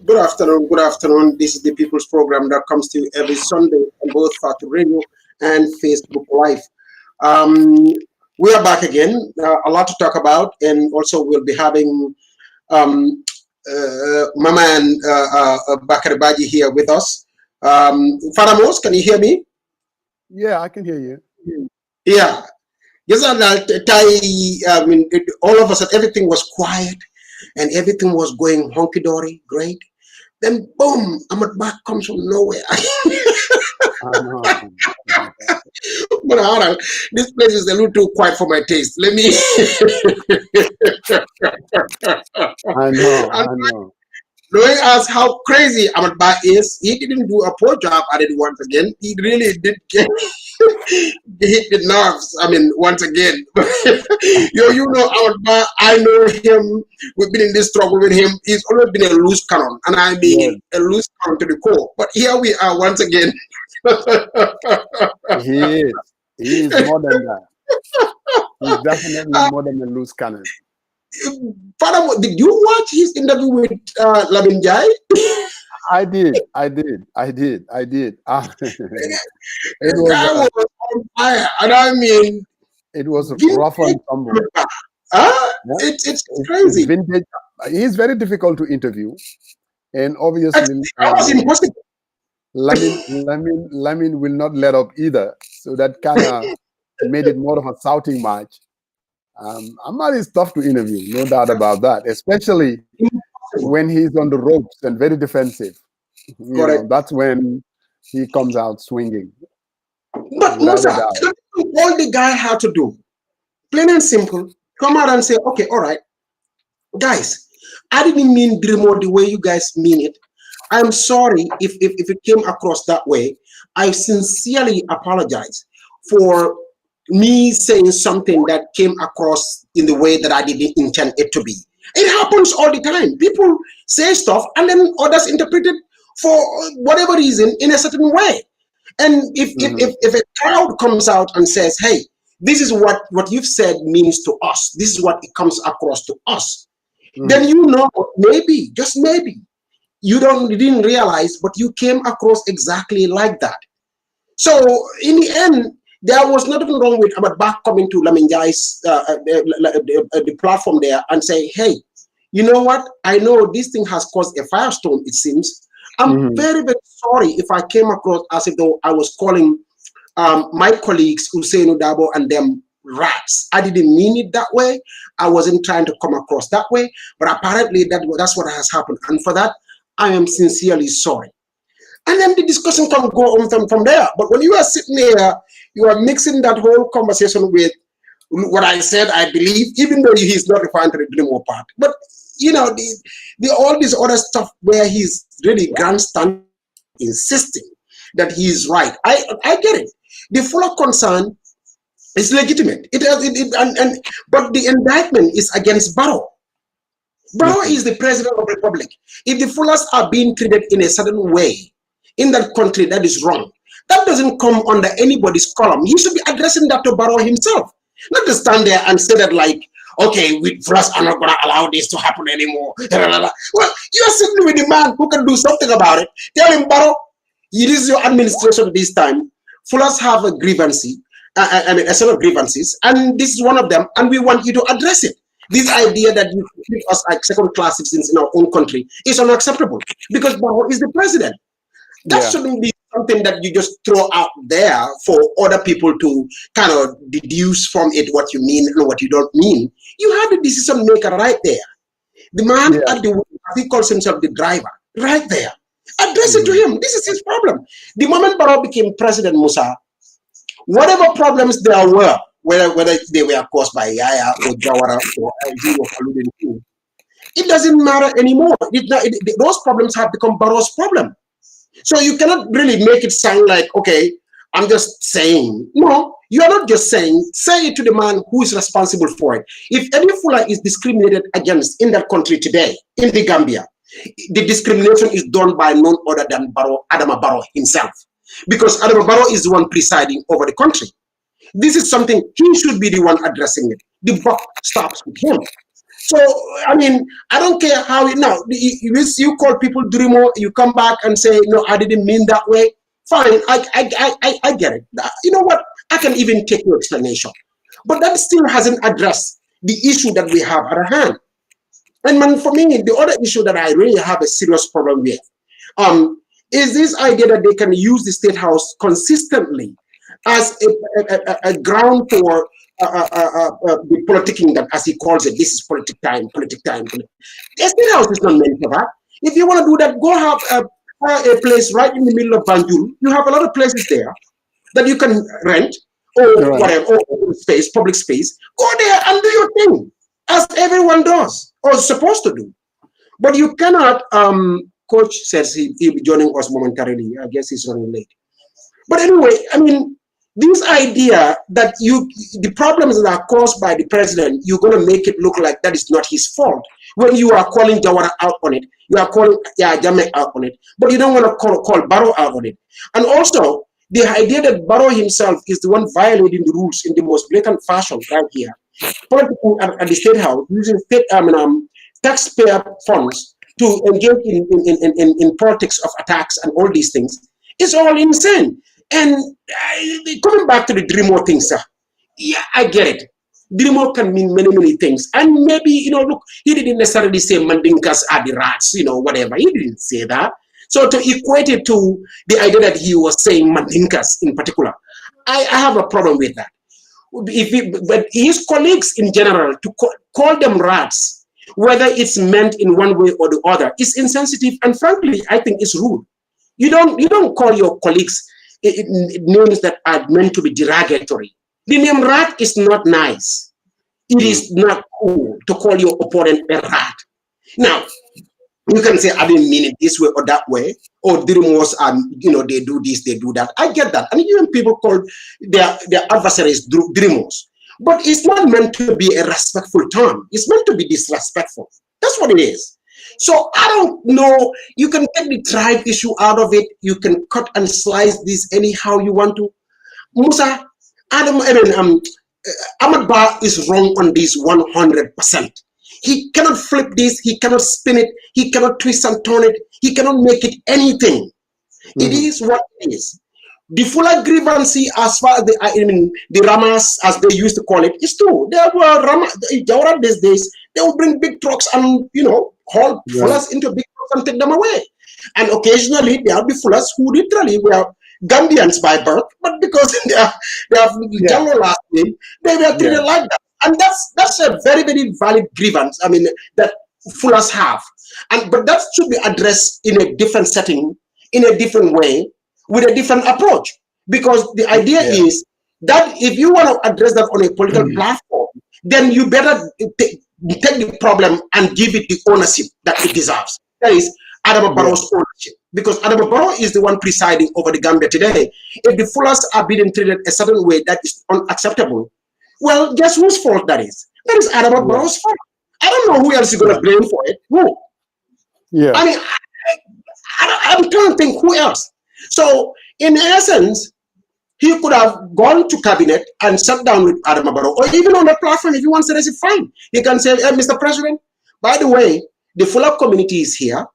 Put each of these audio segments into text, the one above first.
Good afternoon. Good afternoon. This is the People's Program that comes to you every Sunday on both Fatu Radio and Facebook Live. We are back again. A lot to talk about, and also we'll be having Mama and Bakary Badjie here with us. Faramos, can you hear me? Yeah, I can hear you. Yeah. I mean, all of a sudden, everything was quiet and everything was going honky-dory, great. Then boom, Ahmad Bah comes from nowhere. I know. But hold on, this place is a little too quiet for my taste. Let me. I know. And I know. knowing us how crazy Ahmad Bah is, he didn't do a poor job at it once again. He really did get hit the nerves. I mean, once again. You know Ahmad Bah. I know him. We've been in this struggle with him. He's always been a loose cannon, and I Yes, mean a loose cannon to the core. But here we are once again. he is. He is more than that. He's definitely more than a loose cannon. Father, did you watch his interview with Lamin Jai? I did. I did. I did. I did. It The was guy was on fire, and I mean, it was rough vintage. and tumble. Yeah. It's It's crazy. vintage. He's very difficult to interview, and obviously, That was impossible. Lamin will not let up either. So that kind of made it more of a shouting match. Ahmad is tough to interview, no doubt about that, especially when he's on the ropes and very defensive. Correct. That's when he comes out swinging, But without a Musa, doubt. all the guy had to do, plain and simple, come out and say, okay, all right, guys, I didn't mean Drimo the way you guys mean it. I'm sorry if it came across that way. I sincerely apologize for me saying something that came across in the way that I didn't intend it to be. It happens all the time. People say stuff and then others interpret it for whatever reason in a certain way. And if a crowd comes out and says, hey, this is what you've said means to us, this is what it comes across to us, then you know maybe, just maybe, you didn't realize, but you came across exactly like that. So in the end, there was nothing wrong with Ahmad Bah coming to Laminjai's the platform there and say, hey, you know what? I know this thing has caused a firestorm, it seems. I'm very, very sorry if I came across as if though I was calling my colleagues Hussein Udabo and them rats. I didn't mean it that way. I wasn't trying to come across that way, but apparently that's what has happened. And for that, I am sincerely sorry. And then the discussion can go on from there. But when you are sitting there, you are mixing that whole conversation with what I said, I believe, even though he's not referring to the Drimo part. But, all this other stuff where he's really grandstanding, insisting that he's right. I get it. The fuller concern is legitimate. But the indictment is against Barrow. Barrow is the president of the republic. If the Fullers are being treated in a certain way in that country, that is wrong. That doesn't come under anybody's column. He should be addressing that to Barrow himself. Not to stand there and say that like, okay, we Fullers are not going to allow this to happen anymore. Well, you're sitting with the man who can do something about it. Tell him, Barrow, it is your administration this time. Fullers have a grievance, a set of grievances, and this is one of them, and we want you to address it. This idea that you treat us like second-class citizens in our own country is unacceptable because Barrow is the president. That shouldn't be something that you just throw out there for other people to kind of deduce from it what you mean and what you don't mean. You have the decision maker right there. The man at the wheel, he calls himself the driver, right there. Address it to him. This is his problem. The moment Barrow became president, Musa, whatever problems there were, whether they were caused by Yaya or Jawara or he was alluding to, it doesn't matter anymore. Those problems have become Barrow's problem. So you cannot really make it sound like, okay, I'm just saying. No, you are not just saying. Say it to the man who is responsible for it. If any Fuller is discriminated against in that country today, in the Gambia, the discrimination is done by none other than Adama Barrow himself. Because Adama Barrow is the one presiding over the country. This is something he should be the one addressing it. The buck stops with him. So, I mean, I don't care how it now. You call people Drimo, you come back and say, no, I didn't mean that way. Fine, I get it. You know what? I can even take your explanation. But that still hasn't addressed the issue that we have at hand. And man, for me, the other issue that I really have a serious problem with is this idea that they can use the State House consistently as a ground for the politicking that, as he calls it, this is politic time. The State House is not meant for that. If you want to do that, go have a place right in the middle of Banjul. You have a lot of places there that you can rent or Right. whatever, or open space, public space. Go there and do your thing, as everyone does or is supposed to do. But you cannot. Coach says he'll be joining us momentarily. I guess he's running late. But anyway, I mean, this idea that the problems that are caused by the president, you're going to make it look like that is not his fault. When you are calling Jawara out on it, you are calling Jame out on it, but you don't want to call Barrow out on it. And also, the idea that Barrow himself is the one violating the rules in the most blatant fashion right here. Political at the state house using taxpayer funds to engage in politics of attacks and all these things. It's all insane. And coming back to the Dreamo thing, sir, yeah, I get it. Dreamo can mean many, many things. And maybe, look, he didn't necessarily say Mandinkas are the rats, whatever. He didn't say that. So to equate it to the idea that he was saying Mandinkas in particular, I have a problem with that. But his colleagues in general, to call them rats, whether it's meant in one way or the other, is insensitive. And frankly, I think it's rude. You don't call your colleagues names that are meant to be derogatory. The name rat is not nice. It is not cool to call your opponent a rat. Now, you can say, I didn't mean it this way or that way, or Dreamos, they do this, they do that. I get that. And even people call their adversaries Dreamos. But it's not meant to be a respectful term. It's meant to be disrespectful. That's what it is. So I don't know. You can take the tribe issue out of it. You can cut and slice this anyhow you want to. Musa, Ahmad Ba is wrong on this 100%. He cannot flip this. He cannot spin it. He cannot twist and turn it. He cannot make it anything. It is what it is. The fuller grievance, as far as the Ramas, as they used to call it, is true. There were Jawara these days. They will bring big trucks and haul fullers into big trucks and take them away. And occasionally there will be fullers who literally were Gambians by birth, but because they have Jallo last name, they were treated like that. And that's a very, very valid grievance. I mean, that fullers have. But that should be addressed in a different setting, in a different way, with a different approach. Because the idea is that if you want to address that on a political platform, then you better take the problem and give it the ownership that it deserves. That is Adama Barrow's ownership. Because Adama Barrow is the one presiding over the Gambia today. If the fullers are being treated a certain way that is unacceptable, well, guess whose fault that is? That is Adama Barrow's fault. I don't know who else is going to blame for it. Who? Yeah. I mean, I'm trying to think who else. So, in essence, he could have gone to cabinet and sat down with Adama Barrow, or even on the platform, if he wants to say, fine. He can say, Mr. President, by the way, the Fuller community is here.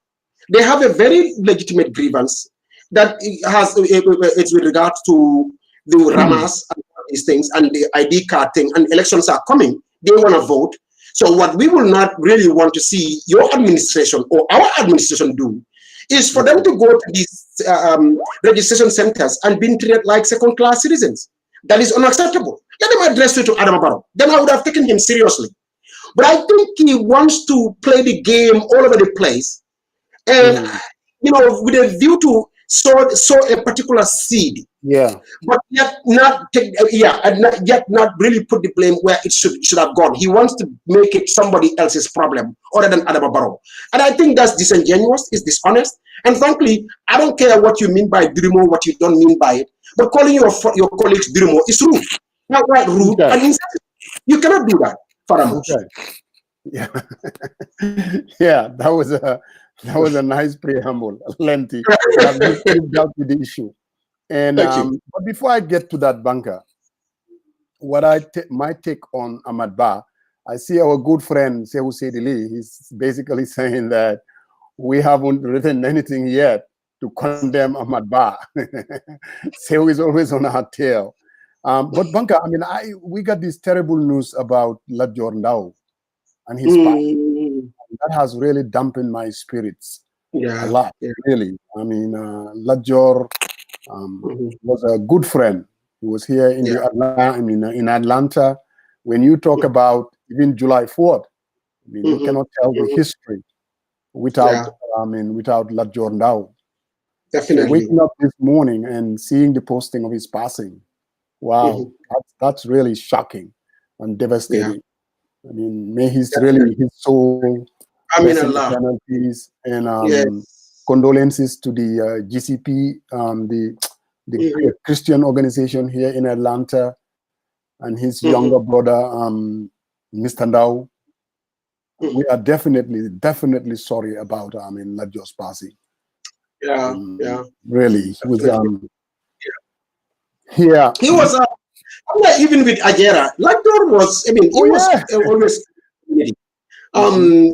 They have a very legitimate grievance that it's with regards to the Ramas and these things and the ID card thing, and elections are coming. They want to vote. So what we will not really want to see your administration or our administration do is for them to go to these registration centers and being treated like second-class citizens. That is unacceptable. Let them address it to Adama Barrow. Then I would have taken him seriously. But I think he wants to play the game all over the place, and with a view to sow a particular seed. Yeah. But yet not really put the blame where it should have gone. He wants to make it somebody else's problem other than Adama Barrow. And I think that's disingenuous, it's dishonest. And frankly, I don't care what you mean by Dreamo, what you don't mean by it. But calling your colleagues Dreamo is rude. Not right, rude and insensitive. You cannot do that, Faramush. Yeah. Yeah, that was a nice preamble, lengthy. I've dealt with the issue. And but before I get to that, Banker, what my take on Ahmad Ba, I see our good friend Sehu Sedili. He's basically saying that we haven't written anything yet to condemn Ahmad Ba. Sehu is always on our tail. But Banker, I mean, we got this terrible news about Ladjor Ndao and his passing. That has really dampened my spirits a lot, really. I mean, Ladjor was a good friend. He was here in in Atlanta. When you talk about even July 4th, I mean, you cannot tell the history without without Latjor Ndao. So Definitely. waking up this morning and seeing the posting of his passing, wow, that's really shocking and devastating. I mean, may his soul I mean, rest in Allah. eternal peace, and Yes. condolences to the GCP, the Christian organization here in Atlanta, and his younger brother, Mr. Ndao. We are definitely sorry about Latjor's passing. Yeah. Really, he was Definitely. here. He was even with Ajera. Lagdor was. I mean, he was always.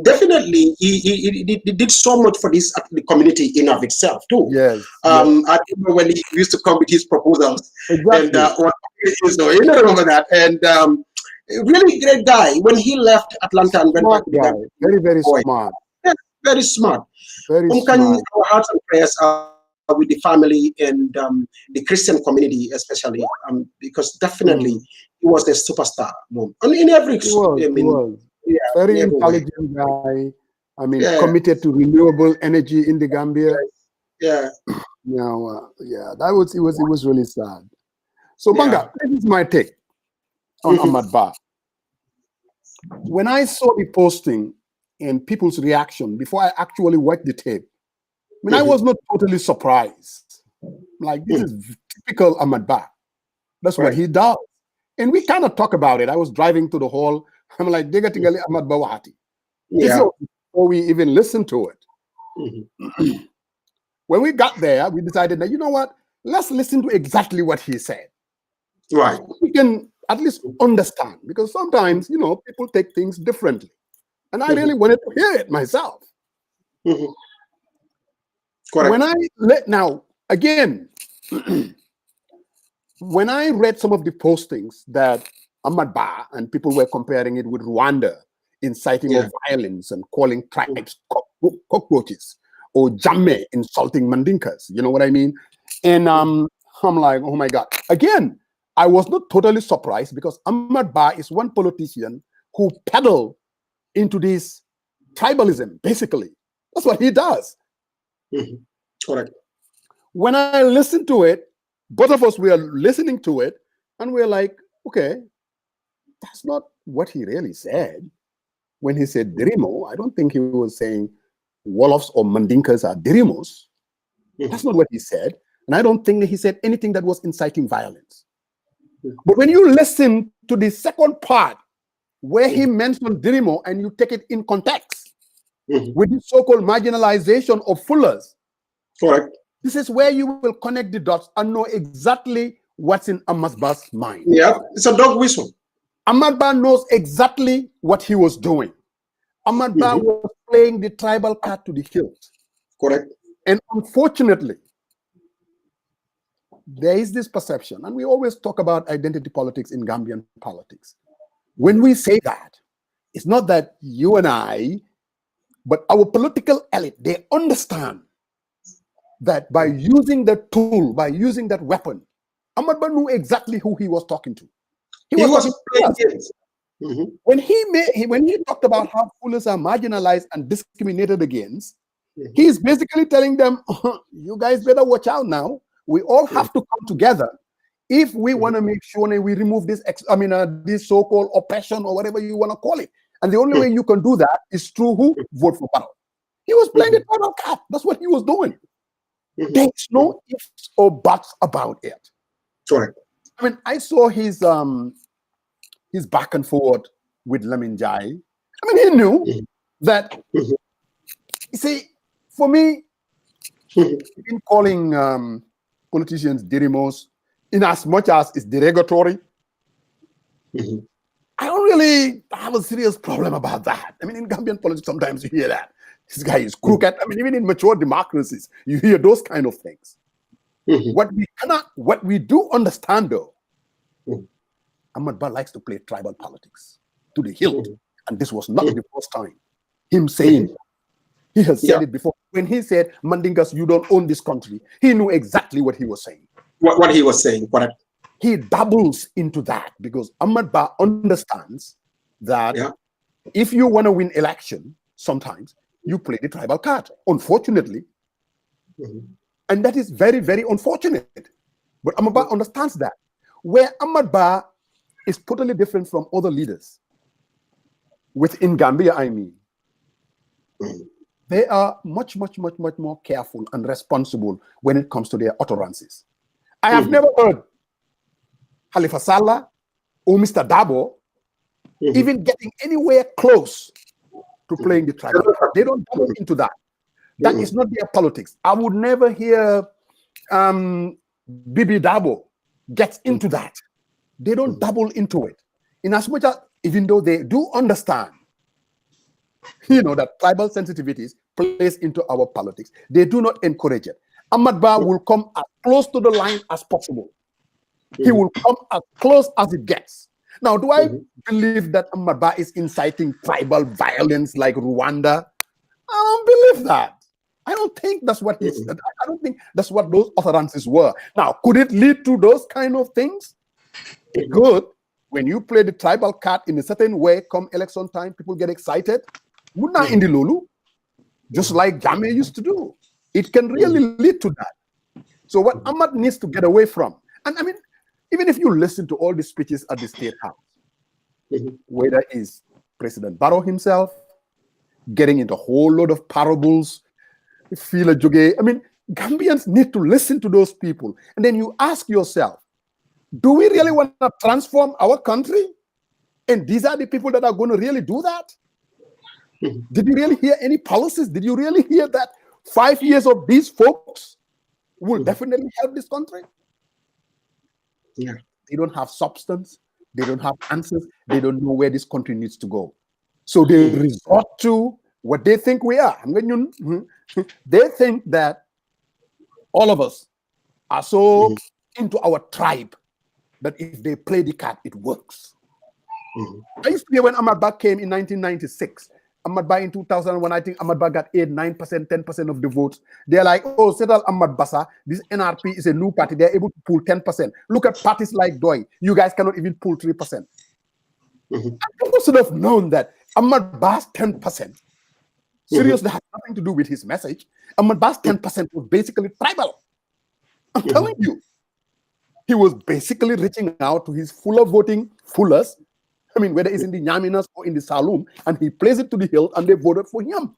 Definitely, he did so much for this the community in of itself too. Yes. I remember when he used to come with his proposals, Exactly. and so you know, remember that. And really great guy. When he left Atlanta and went back to the guy. Gambia, Very smart. Yes, very smart. Very Can smart. our hearts and prayers are with the family and the Christian community, especially, because definitely he was a superstar. And in every, he was. Yeah, very in every way. intelligent guy. I mean, committed to renewable energy in the Gambia. Yeah. That was it was really sad. So Banga, this is my take on Ahmad Ba. When I saw the posting and people's reaction before I actually watched the tape, I mean, I was not totally surprised. Like, this is typical Ahmad Ba. That's what he does. And we kind of talk about it. I was driving to the hall. I'm like, Degatingali Ahmad Ba Wahati. This is before we even listened to it. When we got there, we decided that, you know what? Let's listen to exactly what he said. Right. We can at least understand, because sometimes, people take things differently. And I really wanted to hear it myself. Correct. Now, again, when I read some of the postings that Ahmad Ba and people were comparing it with Rwanda, inciting of violence and calling tribes cockroaches, or Jammeh insulting Mandinkas, you know what I mean? And I'm like, oh my God. Again, I was not totally surprised, because Ahmad Ba is one politician who peddled into this tribalism, basically. That's what he does. Correct. When I listened to it, both of us were listening to it, and we're like, okay, that's not what he really said. When he said Dirimo, I don't think he was saying Wolofs or Mandinkas are Dirimos. That's not what he said. And I don't think that he said anything that was inciting violence. But when you listen to the second part, where he mentioned Dirimo, and you take it in context with the so-called marginalization of Fullers, correct, this is where you will connect the dots and know exactly what's in Ahmad Ba's mind. Yeah, it's a dog whistle. Ahmad Ba knows exactly what he was doing. Ahmad Ba was playing the tribal card to the hilt. Correct. And unfortunately, there is this perception, and we always talk about identity politics in Gambian politics. When we say that, it's not that you and I, but our political elite, they understand that by using that tool, by using that weapon, Ahmad Ba knew exactly who he was talking to. He was talking to us. When he talked about how Fullers are marginalized and discriminated against, he's basically telling them, you guys better watch out now. We all have to come together if we want to make sure that we remove this, this so-called oppression, or whatever you want to call it. And the only way you can do that is through who? Vote for power. He was playing the tribal card. That's what he was doing. There's no ifs or buts about it. Correct. I mean, I saw his back and forth with Lamin Jai. I mean, he knew that. You see, for me, in calling politicians dirimos, in as much as it's derogatory, I don't really have a serious problem about that. I mean, in Gambian politics, sometimes you hear that. This guy is crooked. I mean, even in mature democracies, you hear those kind of things. What we do understand, though, Ahmad Ba likes to play tribal politics to the hilt. And this was not the first time him saying that. He has said it before. When he said, Mandingas, you don't own this country, he knew exactly what he was saying. What he was saying, correct. He doubles into that, because Ahmad Ba understands that if you want to win election, sometimes you play the tribal card, unfortunately. And that is very, very unfortunate. But Ahmad Bah understands that. Where Ahmad Bah is totally different from other leaders, within Gambia, I mean, they are much, much, much, much more careful and responsible when it comes to their utterances. I have never heard Halifa Sallah or Mr. Dabo even getting anywhere close to playing the tribal card. They don't dabble into that. That is not their politics. I would never hear Bibi Dabo gets into that. They don't dabble into it. In as much as, even though they do understand, that tribal sensitivities plays into our politics, they do not encourage it. Ahmad Bah will come as close to the line as possible. He will come as close as it gets. Now, do I believe that Ahmad Bah is inciting tribal violence like Rwanda? I don't believe that. I don't think that's what he's. I don't think that's what those utterances were. Now, could it lead to those kind of things? It could. When you play the tribal card in a certain way, come election time, people get excited. Muna in the Lulu, just like Jammeh used to do. It can really lead to that. So what Ahmad needs to get away from, and I mean, even if you listen to all the speeches at the State House, whether it's President Barrow himself, getting into a whole lot of parables, Fila Joge, I mean, Gambians need to listen to those people. And then you ask yourself, do we really want to transform our country? And these are the people that are going to really do that? Did you really hear any policies? Did you really hear that 5 years of these folks will definitely help this country? Yeah. They don't have substance. They don't have answers. They don't know where this country needs to go. So they resort to what they think we are. They think that all of us are so into our tribe that if they play the card, it works. I used to hear when Ahmad Bah came in 1996. Ahmad Bah in 2001, I think Ahmad Bah got 8, 9%, 10% of the votes. They're like, oh, Sedal Ahmad Bassa, this NRP is a new party. They're able to pull 10%. Look at parties like Doi. You guys cannot even pull 3%. People should have known that Ahmad Bah's 10% seriously has nothing to do with his message. Ahmad Bah's 10% was basically tribal. I'm telling you. He was basically reaching out to his fuller voting fullers. I mean, whether it's in the Nyaminas or in the Saloon, and he plays it to the hill and they voted for him.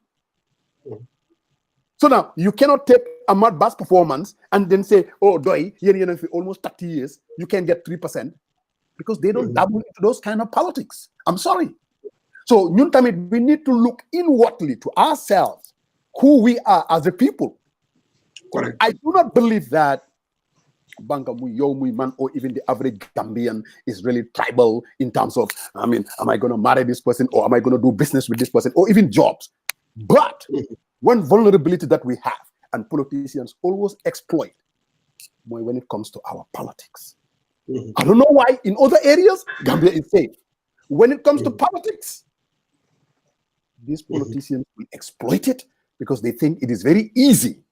So now, you cannot take Ahmad Bah's performance and then say, oh, Doi, for almost 30 years, you can get 3%, because they don't dabble into those kind of politics. I'm sorry. So, Nyuntamit, we need to look inwardly to ourselves, who we are as a people. Correct. I do not believe that Banga Mui man or even the average Gambian is really tribal in terms of, I mean, am I going to marry this person, or am I going to do business with this person, or even jobs? But one vulnerability that we have, and politicians always exploit, when it comes to our politics. I don't know why in other areas Gambia is safe. When it comes to politics, these politicians will exploit it because they think it is very easy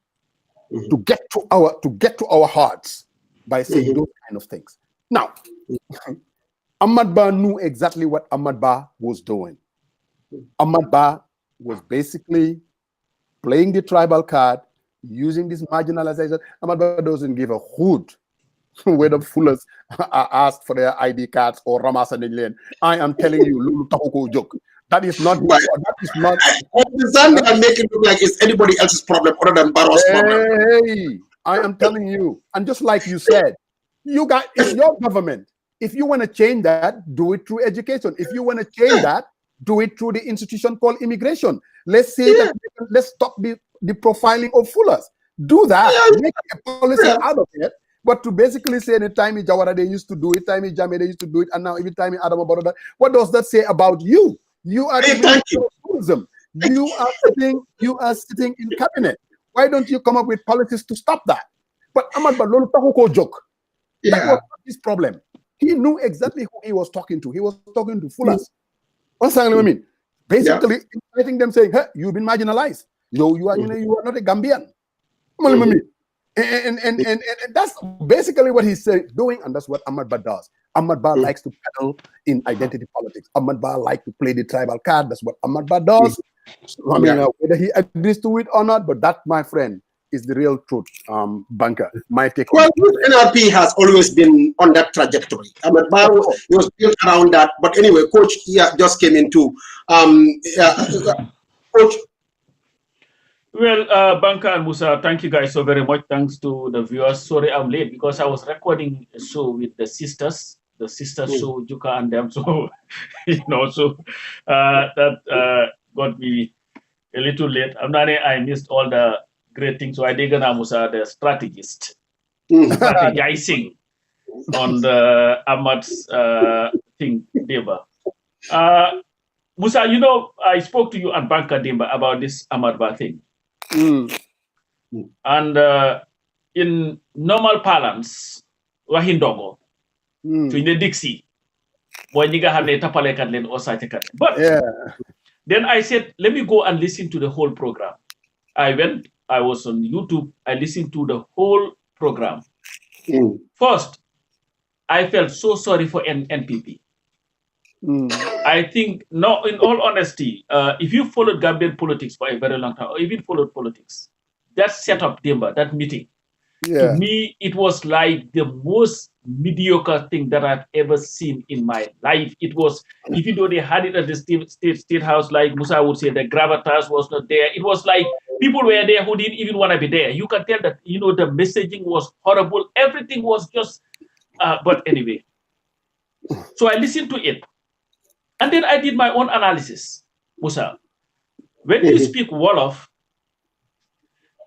to get to our hearts by saying those kind of things. Now, Ahmad Bah knew exactly what Ahmad Bah was doing. Ahmad Bah was basically playing the tribal card, using this marginalization. Ahmad Bah doesn't give a hoot whether fullers are asked for their ID cards or Ramasa Niglan. I am telling you, Lulu Tahoko joke. That is not. That is not. I understand and make it look like it's anybody else's problem other than Barrow's problem. Hey, I am telling you, and just like you said, you got, it's your government. If you want to change that, do it through education. If you want to change that, do it through the institution called immigration. Let's say that let's stop the profiling of fullers. Do that. Make a policy out of it. But to basically say the time Jawara they used to do it, time Jammeh they used to do it, and now every time Adam Baroda, what does that say about you? You are tourism. You are sitting in cabinet. Why don't you come up with policies to stop that? But Ahmad Balolo Tahoko joke. That was not his problem. He knew exactly who he was talking to. He was talking to fullers. What's I mean? Basically, inviting them saying, hey, you've been marginalized. You are not a Gambian. And that's basically what he's doing, and that's what Ahmad Bah does. Ahmad Ba likes to peddle in identity politics. Ahmad Ba likes to play the tribal card. That's what Ahmad Ba does. I mean, whether he agrees to it or not, but that, my friend, is the real truth, Banker. My take on well, NRP has always been on that trajectory. Ahmed Bar was built around that. But anyway, Coach just came into Coach. Well, Banka and Musa, thank you guys so very much. Thanks to the viewers. Sorry I'm late because I was recording a show with the sisters show, Juka and them. So, that got me a little late. I missed all the great things. So I did Musa, the strategist, strategizing on the Ahmad's thing, Deba. Musa, I spoke to you and Banka Dimba about this Ahmad Ba thing. And in normal parlance, wahindongo, to the Dixie, when you have a tapalekat len or saitekat. But then I said, let me go and listen to the whole program. I was on YouTube, I listened to the whole program. First, I felt so sorry for NPP. I think, no, in all honesty, if you followed Gambian politics for a very long time, or even followed politics, that setup, Dimba, that meeting, to me, it was like the most mediocre thing that I've ever seen in my life. It was, even though they had it at the state house, like Musa would say, the gravitas was not there. It was like people were there who didn't even want to be there. You can tell that, the messaging was horrible. Everything was just, but anyway. So I listened to it. And then I did my own analysis, Musa. When you speak Wolof,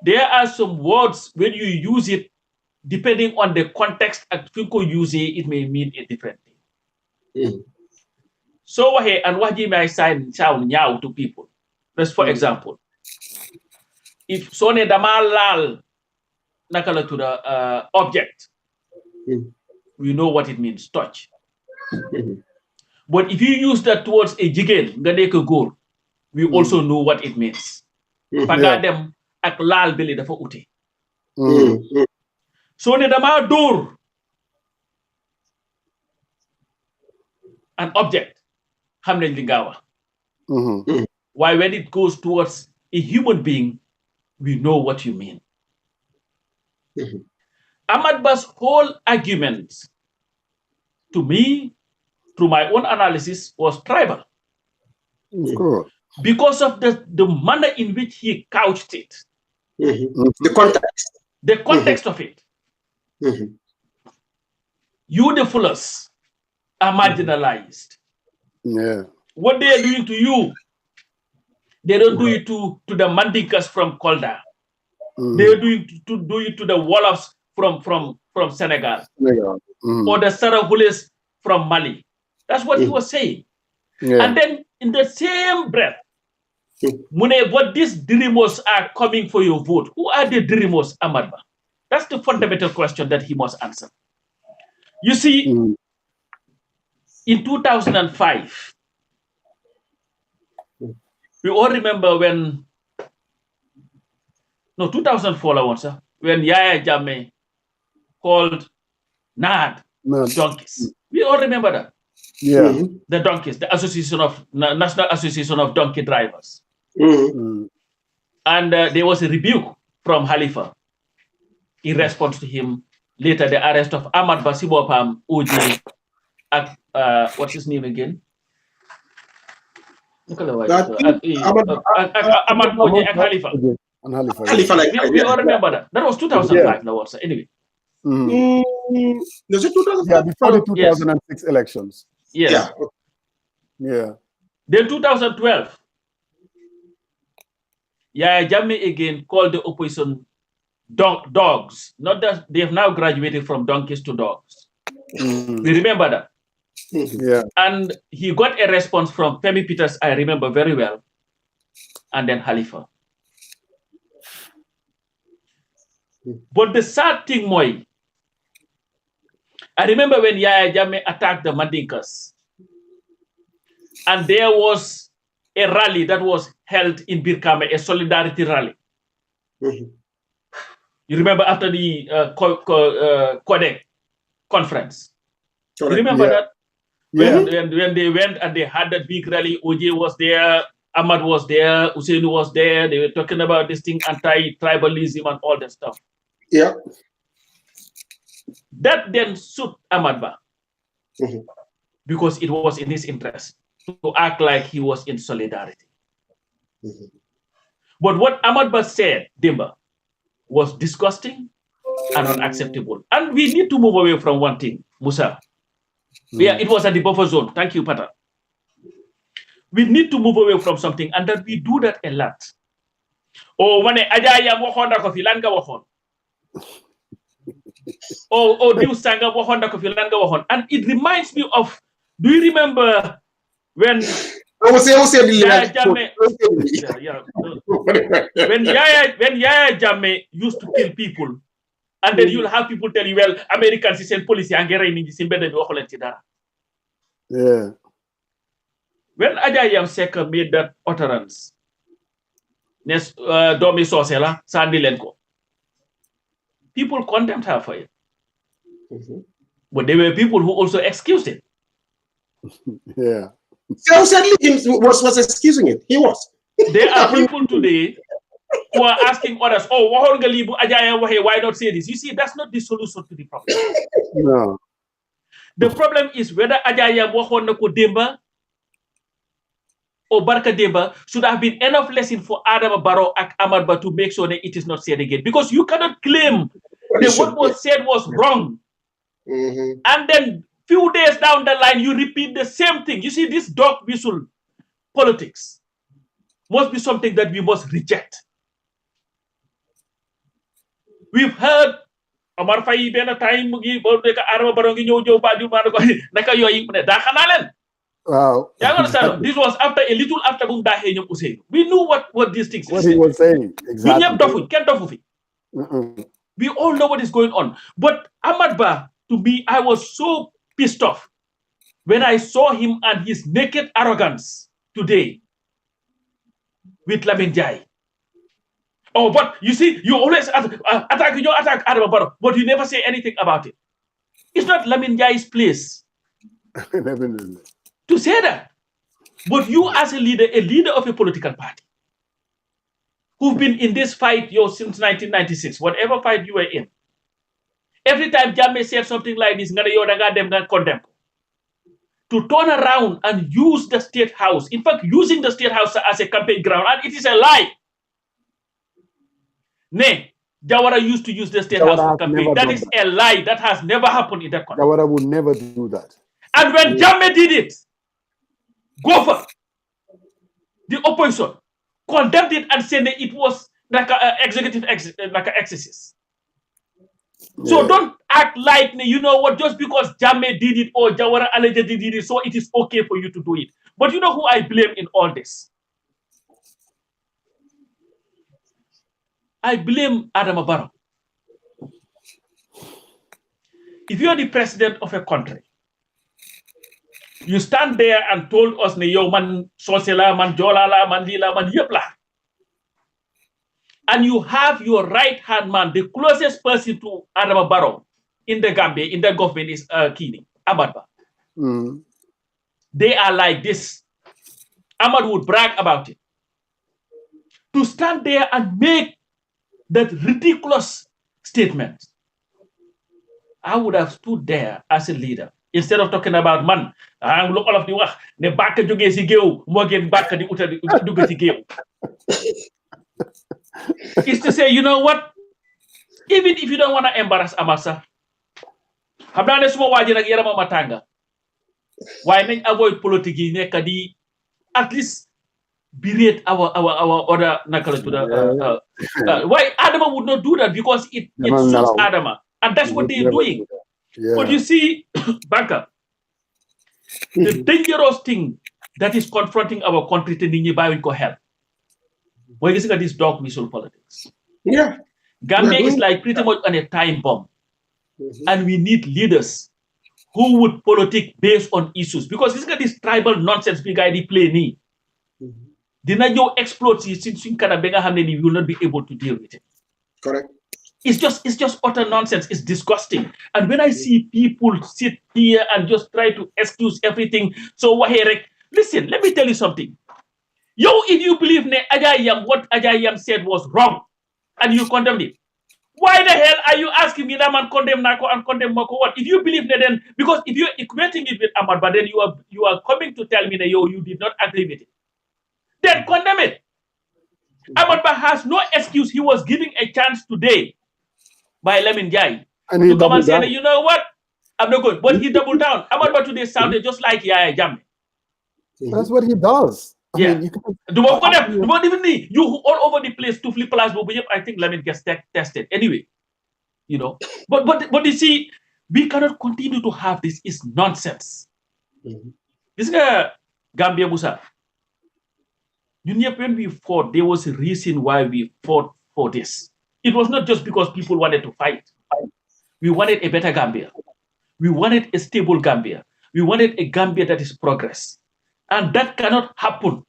there are some words, when you use it, depending on the context at people use it may mean a different thing. So, and what you may sound now to people. Let's, for example, if Sone Damal Lal Nakala to the object, we know what it means, touch. But if you use that towards a jigel, we also know what it means. Pagadem ak lal beli dafa uti. So ne dama door an object, hamnen lingawa. Why when it goes towards a human being, we know what you mean. Ahmad Ba's whole argument, to me, through my own analysis, was tribal. Of course. Because of the manner in which he couched it. The context. The context of it. You, the fullers, are marginalized. What they are doing to you, they don't do it to the Mandinkas from Kolda. They are doing to do it to the Wolofs from Senegal. Or the Sarahules from Mali. That's what he was saying. And then in the same breath, Mune, what these Dirimos are coming for your vote. Who are the Dirimos, Ahmad Ba? That's the fundamental question that he must answer. You see, in 2005, we all remember when, 2004, when Yaya Jammeh called NAD donkeys. We all remember that. The donkeys, the National Association of Donkey Drivers. And there was a rebuke from Halifa in response to him. Later, the arrest of Ahmad Basibopam Uji, what's his name again? Ahmad Uji and Halifa. We all remember that. That was 2005 now also. Anyway. Was it 2005? Yeah, before the 2006 elections. Yes. Yeah. Then 2012, Yaya Jammeh again called the opposition dogs. Not that they have now graduated from donkeys to dogs. We remember that. Yeah. And he got a response from Femi Peters, I remember very well, and then Halifa. But the sad thing, Moy, I remember when Yaya Jammeh attacked the Mandinkas, and there was a rally that was held in Birkama, a solidarity rally. You remember after the Codec conference? You remember that? Yeah. When they went and they had that big rally, OJ was there, Ahmad was there, Hussein was there. They were talking about this thing, anti-tribalism and all that stuff. Yeah. That then suit Ahmad Ba because it was in his interest to act like he was in solidarity. But what Ahmad Ba said, Dimba, was disgusting and unacceptable. And we need to move away from one thing, Musa. Yeah, it was at the buffer zone. Thank you, Pata. We need to move away from something, and that we do that a lot. Oh, when Ajaya Mohonda Kofi Langa Wahon. Oh, Diu Sanga Mohonda Kofi Langa Wahon. And it reminds me of, do you remember when Yaya Jammeh, when Yaya Jammeh used to kill people, and then you'll have people tell you, well, Americans is in policy and yeah. When Ajayam Seka made that utterance, Domi Sosela, Sandy Lenko, people condemned her for it. But there were people who also excused it. Yeah. So sadly, he was excusing it. He was. There are people today who are asking others, oh, why not say this? You see, that's not the solution to the problem. No. The problem is whether Ajaya Wahonako Demba or Barka Demba should have been enough lesson for Adam Barrow and Ahmad Ba to make sure that it is not said again. Because you cannot claim that what was said was wrong. And then few days down the line, you repeat the same thing. You see, this dog whistle politics must be something that we must reject. We've heard Omar Faye ben time mugi bo de ka Adama Barrow ngi ñew Banjul ma ko naka yoy mu ne da xana len. Wow. You understand? This was after a little after bum daxé ñom Ousseyn. We knew what these things what he was saying. Exactly. We ñep dofu ken dofu fi. We all know what is going on. But Ahmad Ba, to me, I was so pissed off when I saw him and his naked arrogance today with Lamin Jai. Oh, but you see, you always attack Adama Barrow, but you never say anything about it. It's not Lamin Jai's place to say that. But you as a leader of a political party, who've been in this fight since 1996, whatever fight you were in, every time Jammeh said something like this, condemn. To turn around and use the State House, in fact, using the State House as a campaign ground, and it is a lie. Nay, Jawara used to use the State House for campaign. That is a lie. That has never happened in that country. Jawara would never do that. And when Jammeh did it, Gopher, the opposition, condemned it and said that it was like an executive exercise. So don't act like, you know what, just because Jammeh did it or Jawara allegedly did it, so it is okay for you to do it. But you know who I blame in all this? I blame Adama Barrow. If you are the president of a country, you stand there and told us, yo, man, Sosela, man, Jolala, man, Lila, man, Yepla. And you have your right-hand man, the closest person to Adama Barrow in the Gambia, in the government is Kini, Ahmad Ba. They are like this. Ahmad would brag about it. To stand there and make that ridiculous statement, I would have stood there as a leader instead of talking about man. I'm look all of the wax. Ne baka joge si geo, mo gen baka di uta di duga si geo. Is to say, you know what? Even if you don't want to embarrass Amasa, hamna ne suma waji nak yarama matanga. Why nañ avoid politics yi nek di at least berate our other nakala to the why Adama would not do that because it suits Adama, and that's what they're doing. But you see, Banka, the dangerous thing that is confronting our country to Ninyi Bawi ko help. When you look at this dog whistle politics, Gambia is like pretty much on a time bomb, and we need leaders who would politic based on issues, because this got this tribal nonsense big guy play me. Did not explode since you can we will not be able to deal with it. Correct. It's just utter nonsense. It's disgusting. And when I see people sit here and just try to excuse everything, so Waherek, listen, let me tell you something. Yo, if you believe what Ajayam said was wrong, and you condemn it, why the hell are you asking me that man condemn Nako and condemn Moko? What? If you believe that, then because if you're equating it with Ahmad, but then you are coming to tell me that you did not agree with it, then condemn it. Ahmad has no excuse. He was giving a chance today by Lamin Jai to come and say, you know what? I'm not good. But he doubled down. Ahmad today sounded just like Yaya Jammeh. That's what he does. Yeah. I mean, you all over the place to flip plus, but I think Lamin gets tested anyway. You know, but you see, we cannot continue to have this. It's nonsense. This guy Gambia Musa. When we fought, there was a reason why we fought for this. It was not just because people wanted to fight. We wanted a better Gambia. We wanted a stable Gambia. We wanted a Gambia that is progress. And that cannot happen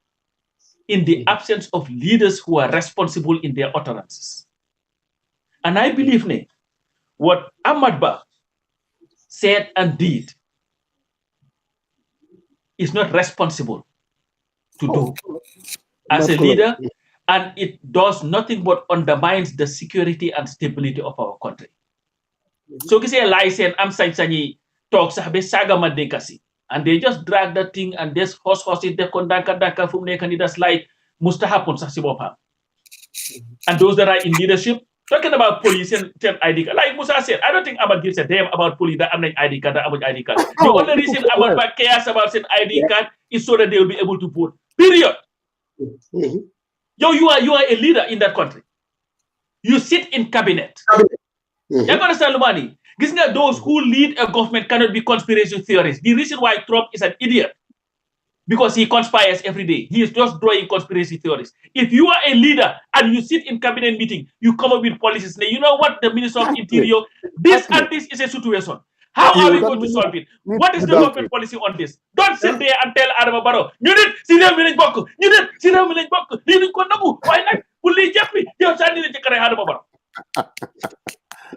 in the absence of leaders who are responsible in their utterances. And I believe what Ahmad Bah said and did is not responsible to do as a leader, and it does nothing but undermines the security and stability of our country. So you say license, I'm saying talk saga madekasi. And they just drag that thing and this horse it they kondaka from that's like mustahapun sasibopam. And those that are in leadership, talking about police and ID card. Like Musa said, I don't think Ahmad gives a damn about police that I'm ID card, about ID card. The only reason Ahmad cares about saying ID card is so that they will be able to vote. Period. Yo, you are a leader in that country. You sit in cabinet. You understand, Lumani? Those who lead a government cannot be conspiracy theorists. The reason why Trump is an idiot, because he conspires every day. He is just drawing conspiracy theories. If you are a leader and you sit in cabinet meeting, you come up with policies. Now, you know what, the Minister of Interior, this and this is a situation. How are we going to solve it? What is the government policy on this? Don't sit there and tell Adama Barrow, you need senior village book. You need senior village book. You need Konabu. Why not? Fully Jeffrey. You're standing in the Adama Barrow.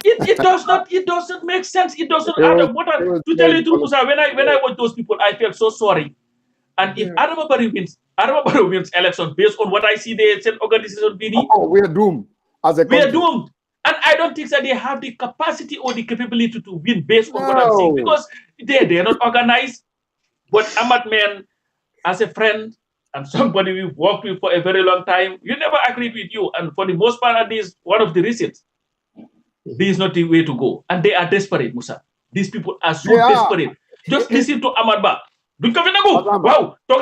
It does not make sense. It doesn't add up. To tell you the truth, when I watch those people, I felt so sorry. And if Adama Barrow wins election based on what I see they said organization Bini, we are doomed as a country. We are doomed. And I don't think that they have the capacity or the capability to win based on what I'm saying, because they are not organized. But Ahmad Man, as a friend and somebody we've worked with for a very long time, you never agreed with you. And for the most part, that is one of the reasons. This is not the way to go. And they are desperate, Musa. These people are so desperate. Just listen to Ahmad Bah. Wow, they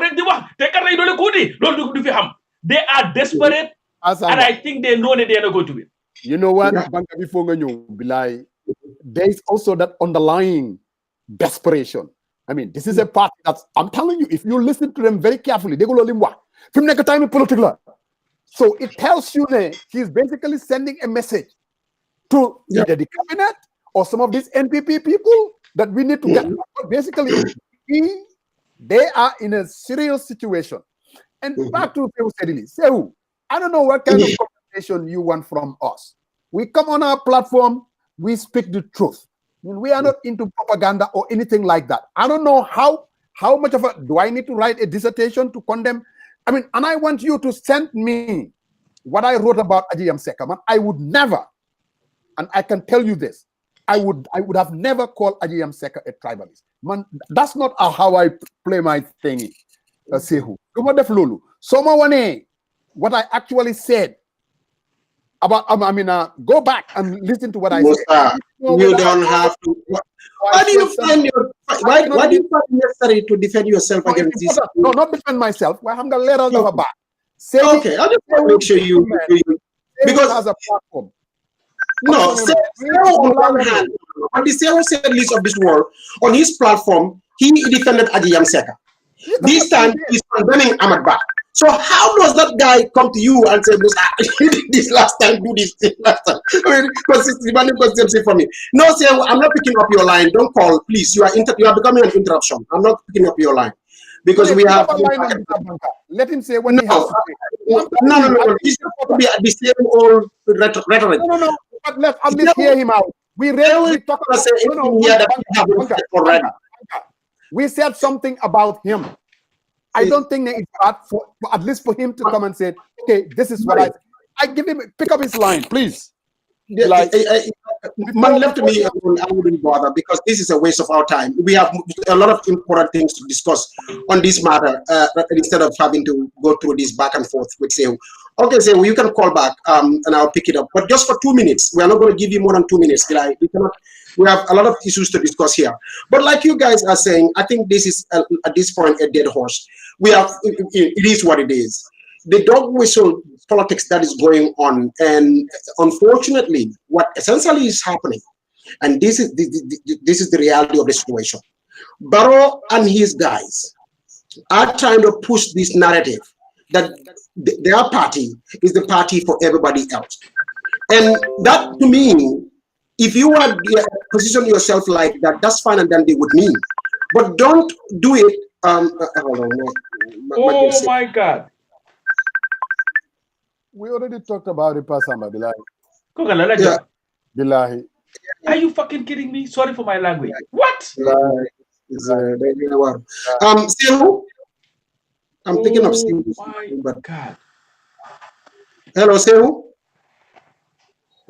are desperate, and I think they know that they are not going to win. You know what? There is also that underlying desperation. I mean, this is a party that's, I'm telling you, if you listen to them very carefully, they go political. So it tells you that he's basically sending a message to either the cabinet or some of these NPP people that we need to get. Basically, they are in a serious situation. And back to Sehu, I don't know what kind of conversation you want from us. We come on our platform, we speak the truth. I mean, we are not into propaganda or anything like that. I don't know how much of do I need to write a dissertation to condemn? I mean, and I want you to send me what I wrote about Ajayam Seka. Man, I would never, and I can tell you this, I would have never called Ajayam Seka a tribalist. Man, that's not how I play my thingy. Sehu. What I actually said about, go back and listen to what I said. You don't have to. Why do you find it necessary to defend yourself against this? No, not defend myself. Well, I'm going to let us have a back. Okay, I just want to make sure you because has a platform. No, on one hand, on the Sehu said list of this world, on his platform, he defended Ajayam Seka. This time, he's condemning Ahmad Bah. So how does that guy come to you and say, this last time, do this last time? I mean, consistency for me. No, Sehu, I'm not picking up your line. Don't call, please. You are becoming an interruption. I'm not picking up your line. Because we have... Let him say what he has to say. No. He's supposed to be at the same old rhetoric. No. But let's at least hear him out. We talked about we said something about him. I don't think that it's bad for at least for him to come and say, okay, this is what I give him. Pick up his line, please. Like, man, left to me, I wouldn't bother because this is a waste of our time. We have a lot of important things to discuss on this matter instead of having to go through this back and forth with Sehu. Okay, Sehu, you can call back and I'll pick it up, but just for 2 minutes. We are not going to give you more than 2 minutes. We have a lot of issues to discuss here. But like you guys are saying, I think this is at this point a dead horse. It is what it is. The dog whistle politics that is going on, and unfortunately, what essentially is happening, and this is the reality of the situation. Barrow and his guys are trying to push this narrative that their party is the party for everybody else, and that to me, if you are position yourself like that, that's fine, and then they would mean, but don't do it. Hold on, oh my God. We already talked about it, Pasamba Bilahi. Yeah. Bilahi. Are you fucking kidding me? Sorry for my language. What? Sehu, I'm thinking of Sehu. Oh my God. Hello, Sehu.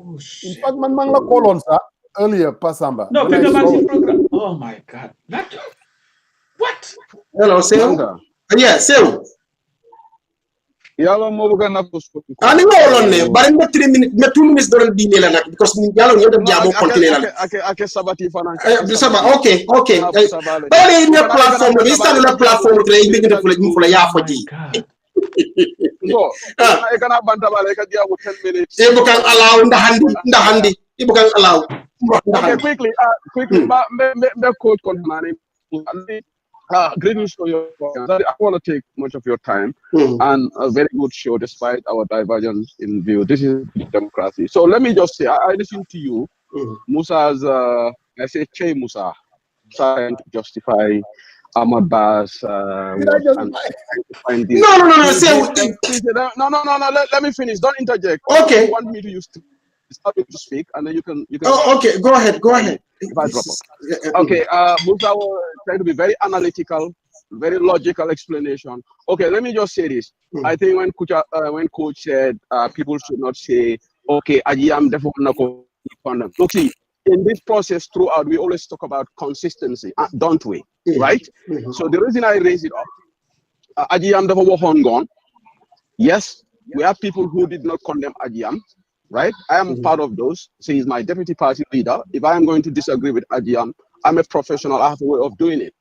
Oh, shit. In fact, man la call on sir earlier, Pasamba. No, pick up my program. Oh my God. What? Hello, Sehu. Yeah, Sehu. Yalo mo bukan na pusko. Ani ngolon ne, bari mo 3 minutes, me 2 minutes don't di la nak because yalo ñu dem jamo continuer la. Ake sabati fana. Okay. Bari ne platform, we start la platform tre ngi ngi fu la ya faji. No. E kana banta bale ka dia 10 minutes. E bukan allow ndahandi. E bukan allow. Okay, quickly, me coach konmani. Great news for your podcast. I want to take much of your time and a very good show despite our divergence in view. This is democracy. So let me just say, I listened to you, Musa's, I say Che Musa, trying to justify Ahmad Bass. No. Let me finish. Don't interject. Okay. You want me to use start to speak, and then you can. Oh, okay. Go ahead. If I drop off. Okay. Musa was trying to be very analytical, very logical explanation. Okay. Let me just say this. I think when coach said people should not say, okay, I'm definitely not going to condemn. Look, see, in this process throughout, we always talk about consistency, don't we? Right? So the reason I raise it up, I'm definitely gone. Yes, we have people who did not condemn Ajiam. Right? I am part of those. So he's my deputy party leader. If I am going to disagree with Ajiam, I'm a professional. I have a way of doing it.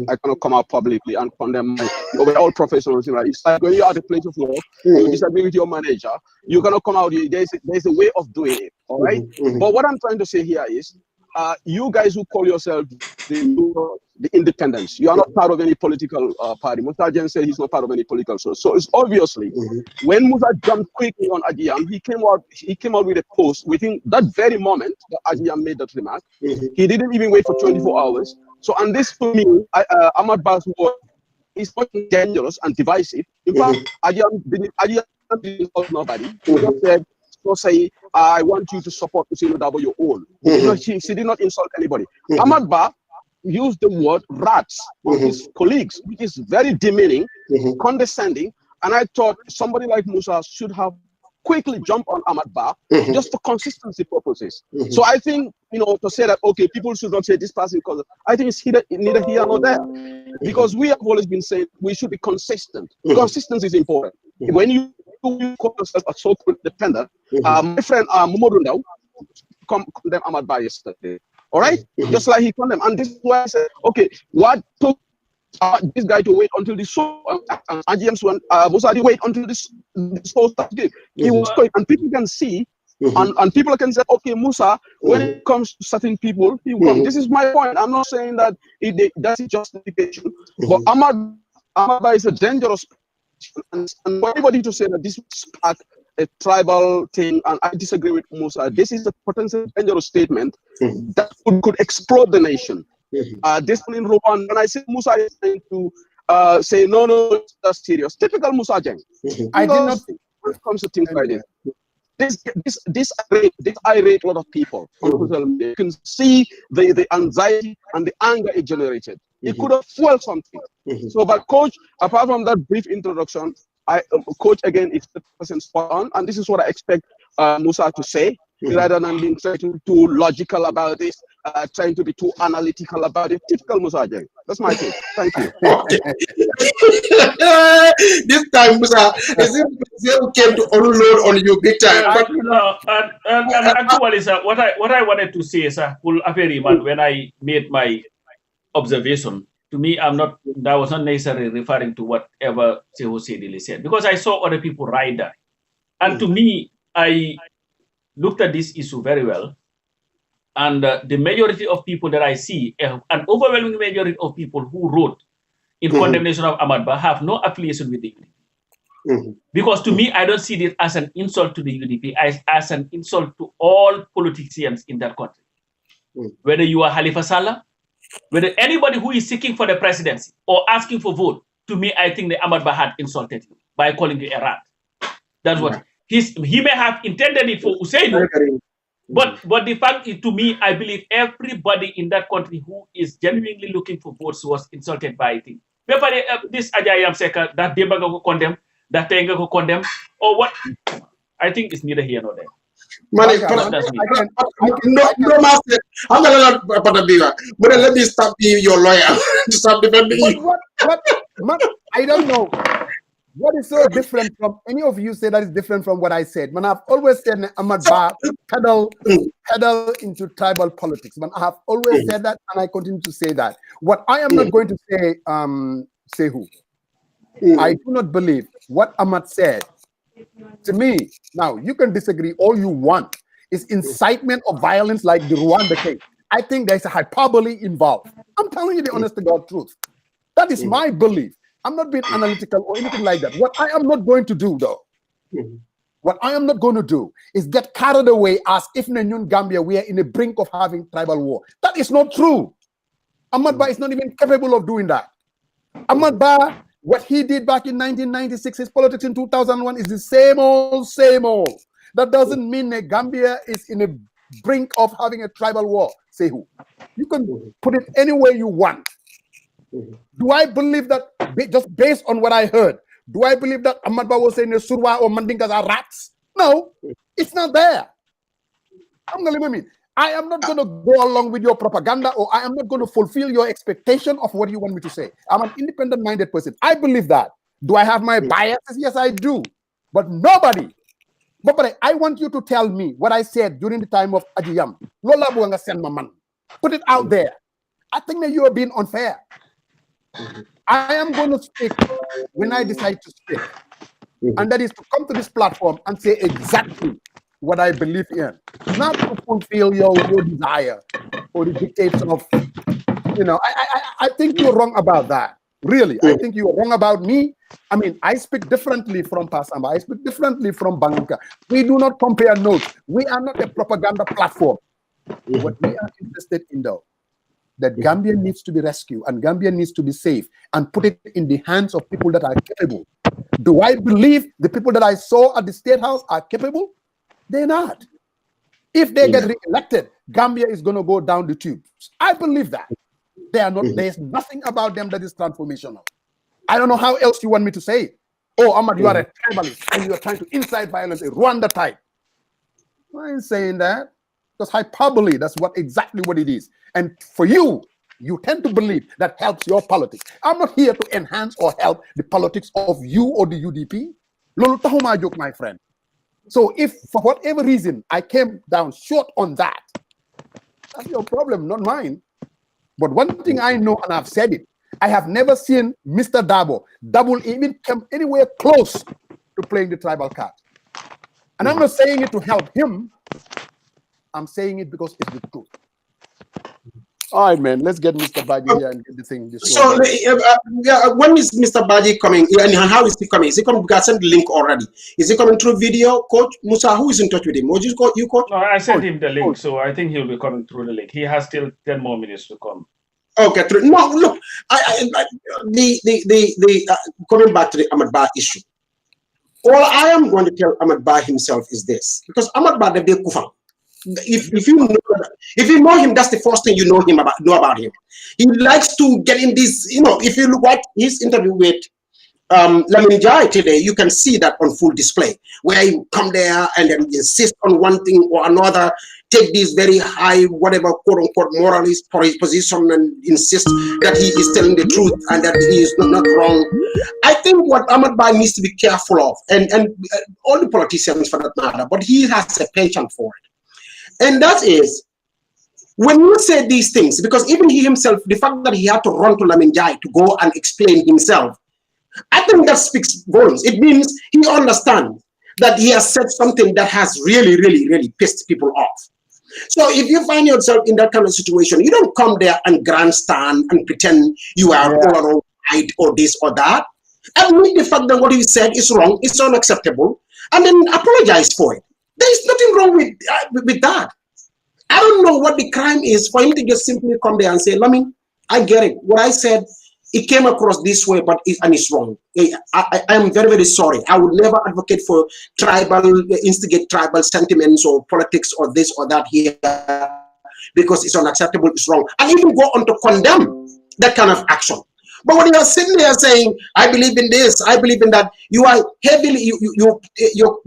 I cannot come out publicly and condemn we're all professionals. Right? It's like when you're at a place of work, you disagree with your manager, you cannot come out. There's a way of doing it. All right? But what I'm trying to say here is, you guys who call yourself the independents, you are not part of any political party. Musa Jen said he's not part of any political source. So it's obviously when Musa jumped quickly on Ajiam, he came out with a post within that very moment that Ajiam made that remark. He didn't even wait for 24 hours. So and this to me, Ahmad Bass is much dangerous and divisive. In fact, Ajiam didn't insult nobody. He just said, so say, I want you to support Usino Dabo your own. She did not insult anybody. Ahmad Ba used the word rats on his colleagues, which is very demeaning, condescending. And I thought somebody like Musa should have quickly jumped on Ahmad Ba just for consistency purposes. So I think, to say that, okay, people should not say this person because I think it's neither here nor there. Because we have always been saying we should be consistent. Consistency is important. When you call yourself a so-called independent, my friend Momodundao condemned Ahmad Ba yesterday. All right? Just like he condemned. And this is why I said, okay, what took this guy to wait until the show, AGM's one, Musa wait until this whole stuff game. He was going, and people can see, and people can say, okay, Musa, when it comes to certain people, he will come. This is my point. I'm not saying that that's a justification, but Ahmad Ba is a dangerous. And for anybody to say that this would spark a tribal thing, and I disagree with Musa, this is a potential dangerous statement that could explode the nation. This one in Rwanda, when I say Musa is trying to say, no, that's serious. Typical Musa Jeng. I did not. When it comes to things like this. this irate lot of people on social media. You can see the anxiety and the anger it generated. It could have fueled something. So, but coach, apart from that brief introduction, coach again is 100% spot on, and this is what I expect Musa to say, rather than being too logical about this, trying to be too analytical about it. Typical Musa again. That's my take. Thank you. This time, Musa, it came to unload on you big time. And actually, sir, what I wanted to say, sir, when I made my observation, to me, that was not necessarily referring to whatever Sehu Sedili said, because I saw other people write that. And to me, I looked at this issue very well. And the majority of people that I see, an overwhelming majority of people who wrote in condemnation of Ahmad Bah have no affiliation with the UDP. Because to me, I don't see this as an insult to the UDP, as an insult to all politicians in that country. Whether you are Halifa Saleh, whether anybody who is seeking for the presidency or asking for vote, to me, I think the Ahmad Bah had insulted you by calling you a rat. That's what he may have intended it for Usainu, but the fact is, to me, I believe everybody in that country who is genuinely looking for votes was insulted by it. This Ajayam Seka, that Debaga go condemn, that Tenga go condemn, or what? I think it's neither here nor there. Money, no master. I'm gonna let me stop being your lawyer to stop defending you. What? I don't know. What is so different from any of you say that is different from what I said? Man, I've always said Ahmad Bah pedal into tribal politics. Man, I have always said that, and I continue to say that. What I am not going to say, Sehu, I do not believe what Ahmad said. To me, now you can disagree all you want. It's incitement of violence like the Rwanda case. I think there's a hyperbole involved. I'm telling you the honest to God truth. That is my belief. I'm not being analytical or anything like that. What I am not going to do, though, what I am not going to do is get carried away as if in New Gambia we are in the brink of having tribal war. That is not true. Ahmad Bah is not even capable of doing that. Ahmad Bah, what he did back in 1996, his politics in 2001 is the same old. That doesn't mean that Gambia is in the brink of having a tribal war. Say who? You can put it any way you want. Do I believe that, just based on what I heard, do I believe that Ahmad Bah was saying the Surwa or Mandinkas are rats? No, it's not there. I am not going to go along with your propaganda, or I am not going to fulfill your expectation of what you want me to say. I'm an independent-minded person. I believe that. Do I have my biases? Yes, I do. But nobody. But I want you to tell me what I said during the time of Ajiyam. Lola buanga sen maman. Put it out there. I think that you are being unfair. I am going to speak when I decide to speak. And that is to come to this platform and say exactly what I believe in. Not to fulfill your desire or the dictates of, I think you're wrong about that. Really, I think you're wrong about me. I mean, I speak differently from Pasamba. I speak differently from Banka. We do not compare notes. We are not a propaganda platform. What we are interested in, though, that Gambia needs to be rescued and Gambia needs to be safe and put it in the hands of people that are capable. Do I believe the people that I saw at the State House are capable? They're not. If they get re-elected, Gambia is going to go down the tubes. I believe that. They are not. There's nothing about them that is transformational. I don't know how else you want me to say it. Oh, Ahmad, you are a tribalist and you are trying to incite violence, a Rwanda type. I ain't saying that. That's hyperbole. That's exactly what it is. And for you, you tend to believe that helps your politics. I'm not here to enhance or help the politics of you or the UDP. Lolo tahuma joke, my friend. So if for whatever reason I came down short on that, that's your problem, not mine. But one thing I know, and I've said it, I have never seen Mr. Double even come anywhere close to playing the tribal card. And I'm not saying it to help him. I'm saying it because it's the truth. All right, man. Let's get Mr. Badjie here and get the thing. So, when is Mr. Badjie coming? And how is he coming? Is he coming? Because I sent the link already. Is he coming through video? Coach Musa, who is in touch with him? You, Coach? No, I sent him the link, so I think he'll be coming through the link. He has still 10 more minutes to come. Okay. No, look. Coming back to the Ahmad Bah issue. All I am going to tell Ahmad Ba himself is this, because Ahmad Ba the Kufang. If you know him, that's the first thing you know about him. He likes to get in this, if you look at his interview with Lamin Jai today, you can see that on full display, where he come there and then insist on one thing or another, take this very high, whatever, quote unquote, moralist for his position and insist that he is telling the truth and that he is not wrong. I think what Ahmad Ba needs to be careful of, and all the politicians for that matter, but he has a penchant for it. And that is, when you say these things, because even he himself, the fact that he had to run to Lamin Jai to go and explain himself, I think that speaks volumes. It means he understands that he has said something that has really, really, really pissed people off. So if you find yourself in that kind of situation, you don't come there and grandstand and pretend you are all right or this or that. Admit the fact that what you said is wrong, it's unacceptable, and then apologize for it. There is nothing wrong with that. I don't know what the crime is for him to just simply come there and say, Lamin, I get it. What I said, it came across this way, but it's wrong. I am very, very sorry. I would never advocate for instigate tribal sentiments or politics or this or that here because it's unacceptable, it's wrong. And even go on to condemn that kind of action. But when you are sitting there saying, I believe in this, I believe in that, you are heavily,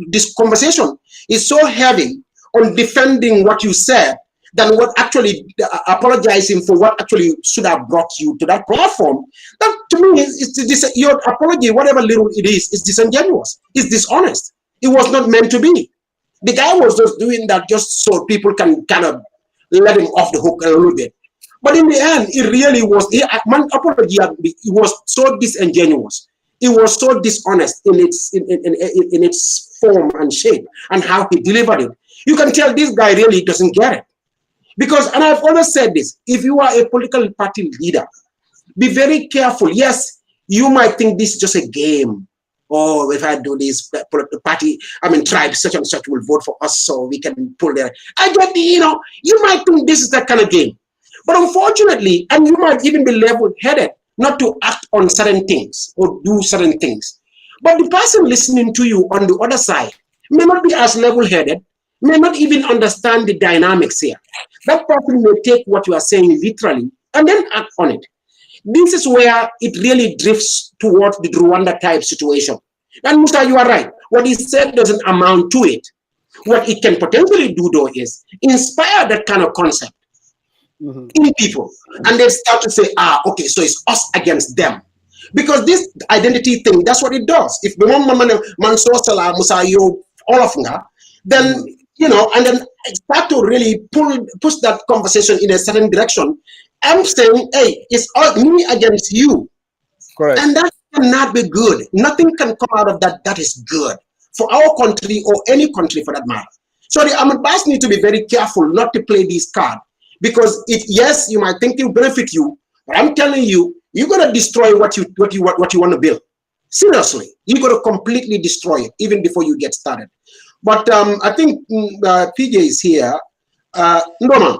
this conversation is so heavy on defending what you said than what actually apologizing for what actually should have brought you to that platform. That to me is your apology, whatever little it is disingenuous. It's dishonest. It was not meant to be. The guy was just doing that just so people can kind of let him off the hook a little bit. But in the end, it really was, apology, it was so disingenuous. It was so dishonest in its form and shape and how he delivered it. You can tell this guy really doesn't get it. Because, and I've always said this, if you are a political party leader, be very careful. Yes, you might think this is just a game. Oh, if I do this, party, tribe such and such will vote for us so we can pull their. I get you might think this is that kind of game. But unfortunately, and you might even be level-headed not to act on certain things or do certain things. But the person listening to you on the other side may not be as level-headed, may not even understand the dynamics here. That person may take what you are saying literally and then act on it. This is where it really drifts towards the Rwanda type situation. And Musa, you are right. What he said doesn't amount to it. What it can potentially do, though, is inspire that kind of concept in people. And they start to say, okay, so it's us against them. Because this identity thing, that's what it does. If the man Musa, you all of them, then, and then start to really push that conversation in a certain direction. I'm saying, hey, it's all me against you. Correct. And that cannot be good. Nothing can come out of that that is good for our country or any country for that matter. So the Ahmad Bas need to be very careful not to play this card. Because yes, you might think it will benefit you, but I'm telling you, you're gonna destroy what you want to build. Seriously, you're gonna completely destroy it even before you get started. But I think PJ is here. Norman.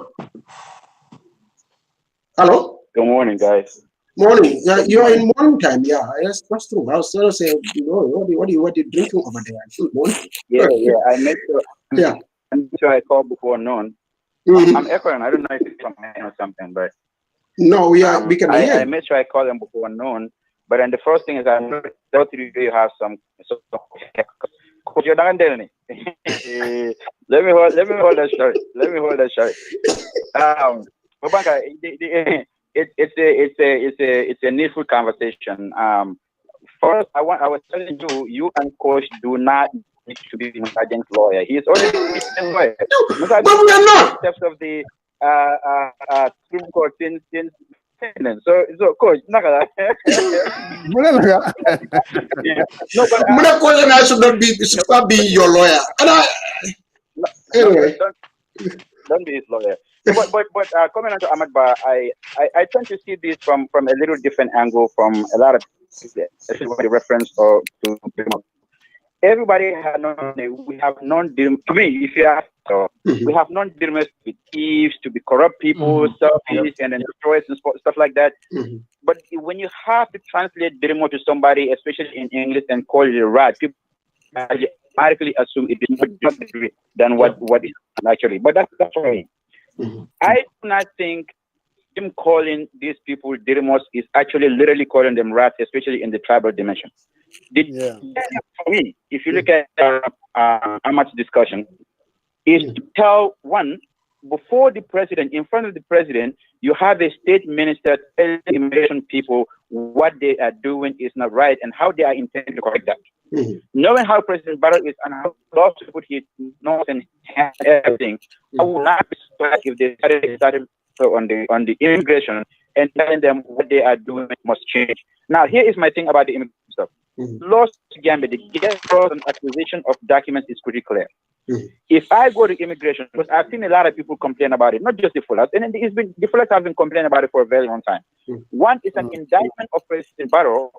Hello. Good morning, guys. Morning. You are in morning time. Yeah, yes, that's true. I was going to say, what are you drinking over there? Morning. Yeah. I made sure. Yeah. I'm sure I called before noon. I'm echoing. I don't know if it's from me or something, but no, we can hear. I made sure I called them before noon. But then the first thing is I thought you have some. You're not telling me. Let me hold that short. Babanka, it's a needful conversation. First, I was telling you and Coach do not need to be an agent lawyer. He is already a lawyer. But we are not. Steps of the Supreme Court since so Coach, not gonna. No, but I should not be your lawyer. Anyway, don't be his lawyer. But coming on to Ahmad Ba, I tend to see this from a little different angle from a lot of especially reference or to everybody we have to me, if you ask, we have non-dealers to be thieves, to be corrupt people, selfish, and then destroyers and stuff like that. But when you have to translate Dirimo to somebody, especially in English, and call it a rat, people I automatically assume it is much more than what is actually. But that's for me. I do not think him calling these people Dirmos is actually literally calling them rats, especially in the tribal dimension. For me, if you look at Ahmad's discussion, is to tell one, before the president, in front of the president, you have a state minister telling immigration people what they are doing is not right and how they are intending to correct that. Knowing how President Barrow is and how he loves to put his nose and hand everything, I would not be surprised if they started on the immigration and telling them what they are doing must change. Now, here is my thing about the immigration stuff. Laws Gambia, the fraud and acquisition of documents is pretty clear. If I go to immigration, because I've seen a lot of people complain about it, not just the Fullers, and the Fullers have been complaining about it for a very long time. One is an indictment of President Barrow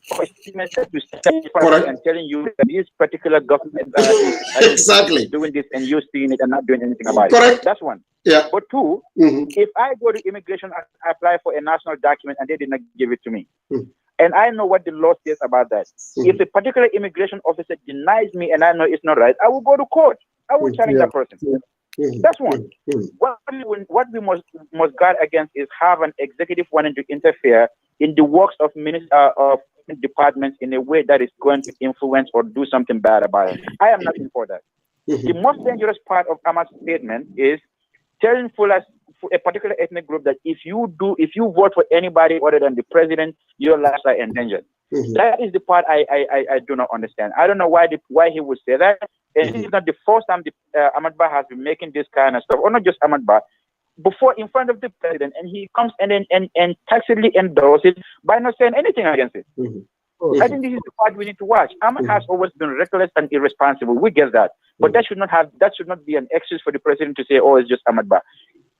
for and telling you that this particular government is doing this and you're seeing it and not doing anything about it. That's one. Yeah. But two, if I go to immigration, I apply for a national document and they did not give it to me. And I know what the law says about that. If a particular immigration officer denies me and I know it's not right, I will go to court. I will challenge that person. That's one. What we must guard against is have an executive wanting to interfere in the works of departments in a way that is going to influence or do something bad about it. I am not for that. The most dangerous part of Ahmad's statement is telling Fullers, a particular ethnic group, that if you vote for anybody other than the president, your lives are endangered. That is the part I do not understand. I don't know why he would say that. And it's not the first time Ahmad Ba has been making this kind of stuff, or not just Ahmad Ba, before in front of the president, and he comes and tacitly endorses it by not saying anything against it. I think this is the part we need to watch. Ahmad has always been reckless and irresponsible. We get that, but that should not be an excuse for the president to say, "Oh, it's just Ahmad Ba."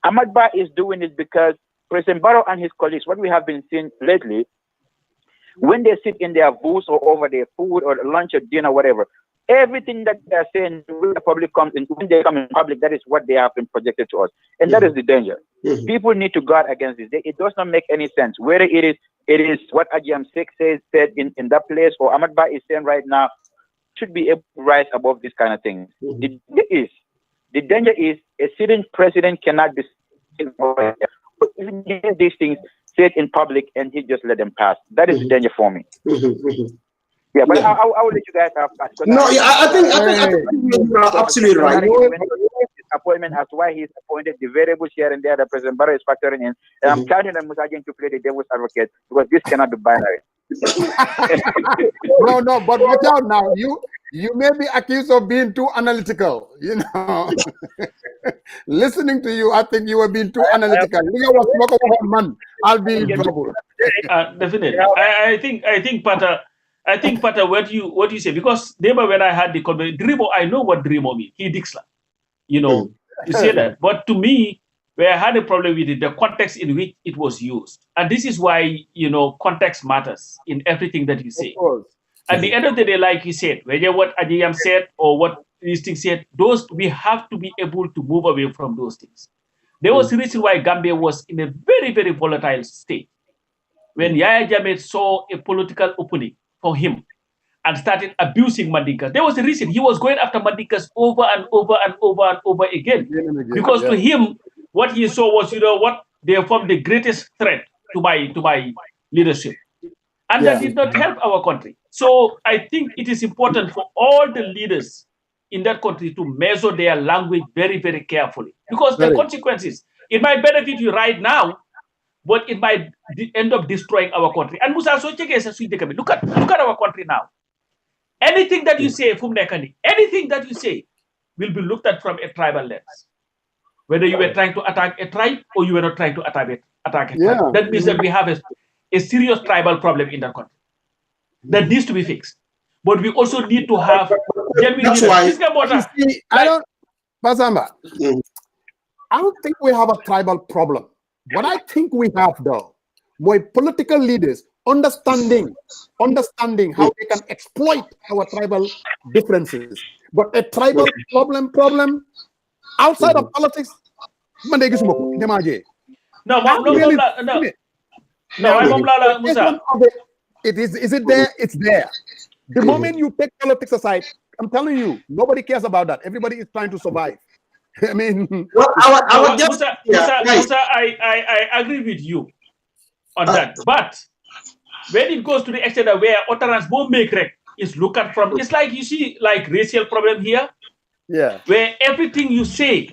Ahmad Ba is doing it because President Barrow and his colleagues, what we have been seeing lately, when they sit in their booths or over their food or lunch or dinner, whatever, everything that they are saying when the public comes in, when they come in public, that is what they have been projected to us. And that is the danger. People need to guard against this. It does not make any sense. Whether it is what Ajam Sheikh said in that place, or Ahmad Ba is saying right now, should be able to rise above this kind of thing. The danger is a sitting president cannot be even these things said in public and he just let them pass. That is the danger for me. Yeah, but I will let you guys have. No, I think you're absolutely right. Appointment as to why he's appointed, the variables here and there that President Barrow is factoring in. And I'm counting on Musajan to play the devil's advocate because this cannot be binary. No, but watch out now. You may be accused of being too analytical, Listening to you, I think you were being too analytical. I'll be in trouble. Definitely. I think Pata, what you say, because never when I had the conversation, Drimo, I know what Drimo means. He Dixla. You say that. But to me, where I had a problem with it, the context in which it was used. And this is why, context matters in everything that you say. At the end of the day, like you said, whether what Adiyam said or what these things said, those we have to be able to move away from those things. There was a reason why Gambia was in a very, very volatile state. When Yahya Jammeh saw a political opening for him and started abusing Mandinkas, there was a reason he was going after Mandinkas over and over and over and over again. Because to him, what he saw was, what they formed the greatest threat to my leadership. And that did not help our country. So I think it is important for all the leaders in that country to measure their language very, very carefully. Because the consequences, it might benefit you right now, but it might end up destroying our country. And Musa, look at our country now. Anything that you say, anything that you say will be looked at from a tribal lens. Whether you were trying to attack a tribe or you were not trying to attack a tribe. That means that we have a serious tribal problem in that country that needs to be fixed. But we also need to have genuine That's why I don't think we have a tribal problem. What I think we have, though, more political leaders understanding how they can exploit our tribal differences. But a tribal problem outside of politics, No, Musa. Is it there? It's there. The moment you take politics aside, I'm telling you, nobody cares about that. Everybody is trying to survive. I mean, well, Musa, I agree with you on that. But when it goes to the extent of where utterance won't make rec is looked at from, it's like you see like racial problem here. Yeah. Where everything you say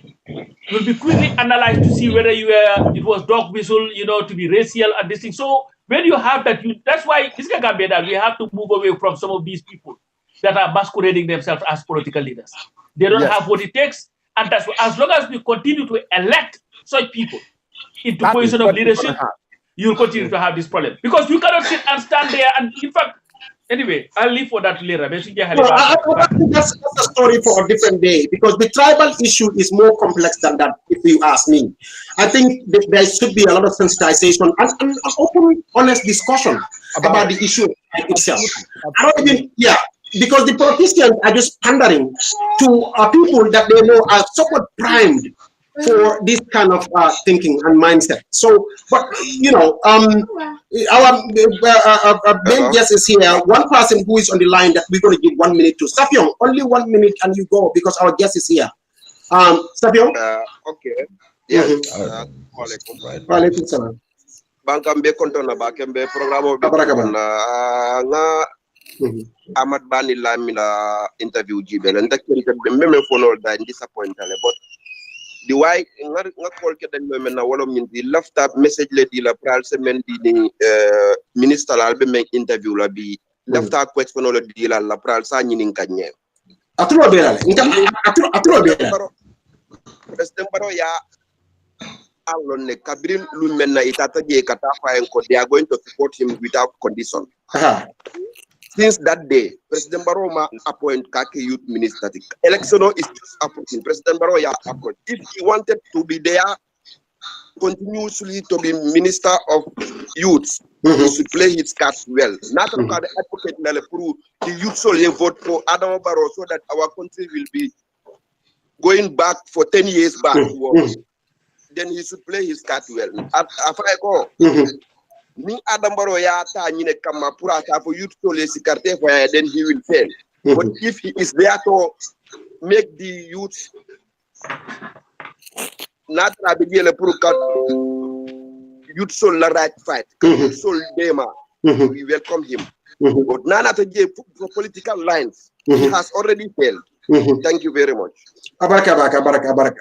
will be quickly analyzed to see whether it was dog whistle, to be racial and this thing. So when you have that, that's why this Gambia that we have to move away from some of these people that are masquerading themselves as political leaders. They don't have what it takes, and that's as long as we continue to elect such people into position of leadership, you'll continue to have this problem because you cannot sit and stand there. And in fact, anyway, I'll leave for that later. I think that's a story for a different day because the tribal issue is more complex than that, if you ask me. I think there should be a lot of sensitization and open, honest discussion about the issue itself. I don't even, because the politicians are just pandering to people that they know are somewhat primed for this kind of thinking and mindset. So, but our main guest is here. One person who is on the line that we're going to give 1 minute to. Safion, only 1 minute and you go because our guest is here. Safion? Okay. Yes. Walaikum salam. Bankambe kontona bakembe programo nga Ahmad Bani Lamila interview jibel and that can be follow that disappointed but the why nga call ke dañ may na wala min di left up message le di la pral semaine di ministre la be make interview la bi left up question la di la pral sa ñini kanye atro be la atro be la president baro ya alon ne kabrin lu menna itata je kata fa en ko they are going to support him without condition. Since that day, President Baroma appoint Kaki Youth Minister. Election is just approaching. President Baroma approach. If he wanted to be there continuously to be Minister of Youth, he should play his cards well. Not about the advocate the youth solely vote for Adam Barrow so that our country will be going back for 10 years back. Then he should play his cards well. After I go. Ni Adam Barrow ya ta nyine kama pura ta for youth to les carte then he will fail. But if he is there to make the youth not abigé le pour youth soul la right fight, youth soul dema, we welcome him. But nana to for political lines, he has already failed. Thank you very much. Abaraka.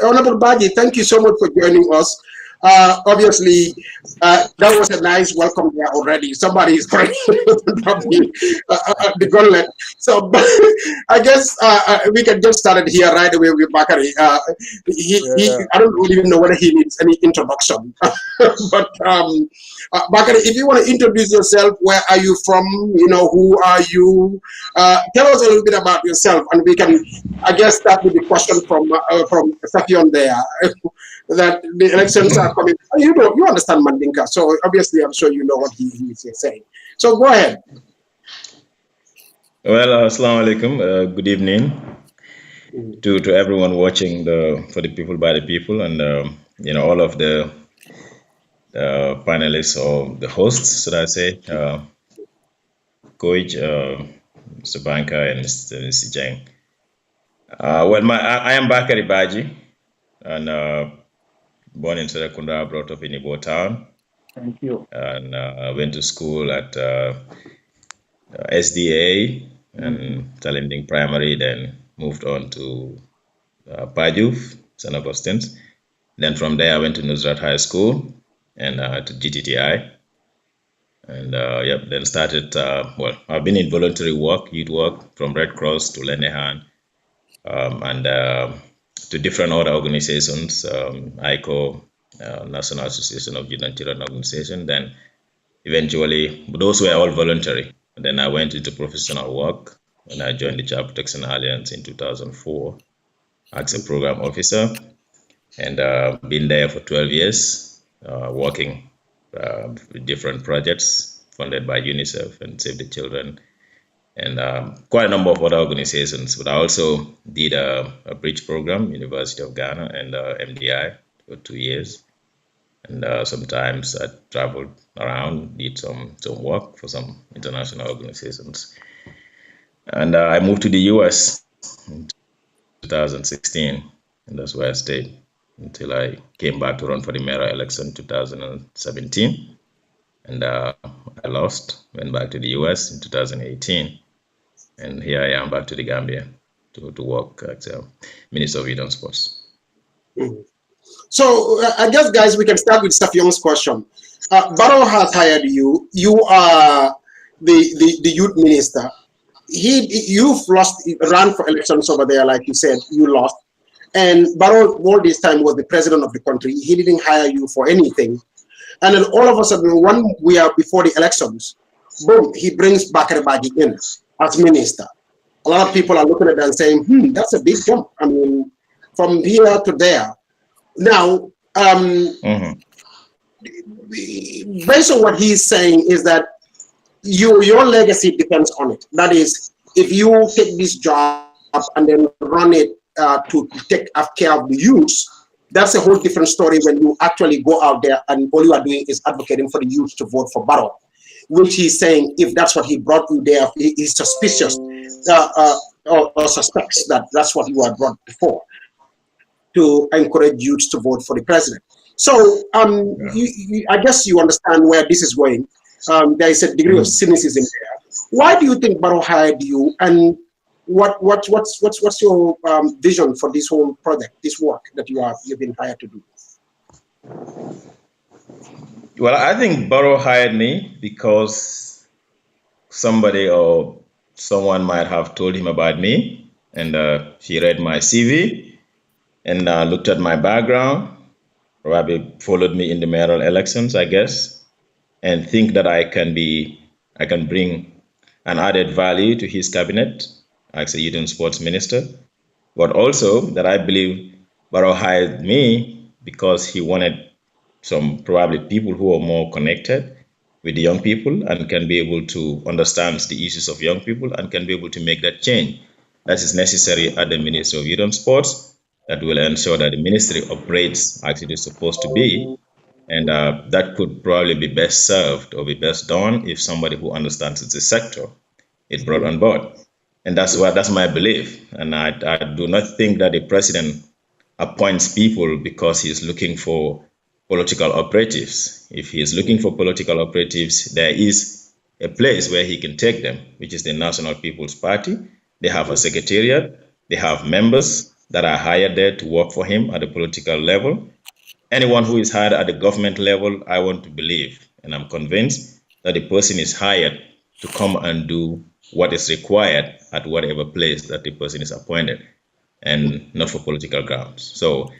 Honorable Badjie, thank you so much for joining us. Obviously, that was a nice welcome there already. Somebody is trying to drop the gauntlet. So I guess we can get started here right away with Bakary. I don't even know whether he needs any introduction. But Bakary, if you want to introduce yourself, where are you from? Who are you? Tell us a little bit about yourself, and we can, I guess, start with the question from Safion there. That the elections are coming. You understand Mandinka, so obviously I'm sure you know what he is saying. So go ahead. Well, assalamu alaikum. Good evening to everyone watching for the people by the people, and all of the panelists or the hosts, should I say, Coach, Mr. Banka, and Mr. Jang. Well, I am Bakary Badjie, and born in Serekunda, brought up in Ibo town. Thank you. And went to school at SDA and Talending Primary, then moved on to Pajuf, St. Augustine's. Then from there, I went to Nusrat High School and to GTTI. And then started, I've been in voluntary work, youth work, from Red Cross to Lenehan, and to different other organizations, ICO, National Association of Youth and Children Organization. Then eventually, those were all voluntary. And then I went into professional work when I joined the Child Protection Alliance in 2004 as a program officer, and been there for 12 years, working with different projects funded by UNICEF and Save the Children, and quite a number of other organizations. But I also did a bridge program, University of Ghana and MDI for 2 years. And sometimes I traveled around, did some work for some international organizations. And I moved to the US in 2016, and that's where I stayed until I came back to run for the mayoral election in 2017. And I lost, went back to the US in 2018. And here I am back to the Gambia to work as Minister of Youth and Sports. So I guess, guys, we can start with Safion's question. Barrow has hired you. You are the youth minister. You've ran for elections over there, like you said, you lost. And Barrow all this time was the president of the country. He didn't hire you for anything. And then all of a sudden, when we are before the elections, boom, he brings Bakary Badjie in as minister. A lot of people are looking at that and saying, that's a big jump. I mean, from here to there. Now, based on what he's saying is that your legacy depends on it. That is, if you take this job and then run it to take care of the youths, that's a whole different story when you actually go out there and all you are doing is advocating for the youth to vote for Barrow, which he's saying if that's what he brought you there, he's suspicious or suspects that that's what you are brought before, to encourage youths to vote for the president. So I guess you understand where this is going. There is a degree of cynicism there. Why do you think Barrow hired you, and what's your vision for this whole project, this work that you've been hired to do? Well, I think Barrow hired me because somebody or someone might have told him about me, and he read my CV and looked at my background, probably followed me in the mayoral elections, I guess, and think that I can bring an added value to his cabinet as a youth and sports minister, but also that I believe Barrow hired me because he wanted some probably people who are more connected with the young people and can be able to understand the issues of young people and can be able to make that change that is necessary at the Ministry of Youth and Sports, that will ensure that the ministry operates as it is supposed to be. And that could probably be best served or be best done if somebody who understands the sector is brought on board. And that's my belief. And I do not think that the president appoints people because he's looking for political operatives. If he is looking for political operatives, there is a place where he can take them, which is the National People's Party. They have a secretariat. They have members that are hired there to work for him at the political level. Anyone who is hired at the government level, I want to believe, and I'm convinced that the person is hired to come and do what is required at whatever place that the person is appointed, and not for political grounds. So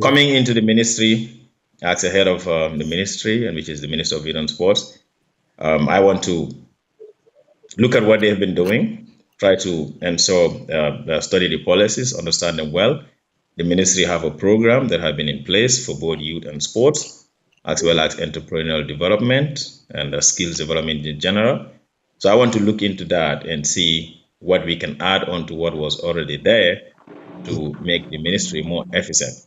coming into the ministry as a head of the ministry, and which is the Minister of Youth and Sports, I want to look at what they have been doing, try to study the policies, understand them well. The ministry have a program that have been in place for both youth and sports, as well as entrepreneurial development and skills development in general. So I want to look into that and see what we can add on to what was already there to make the ministry more efficient.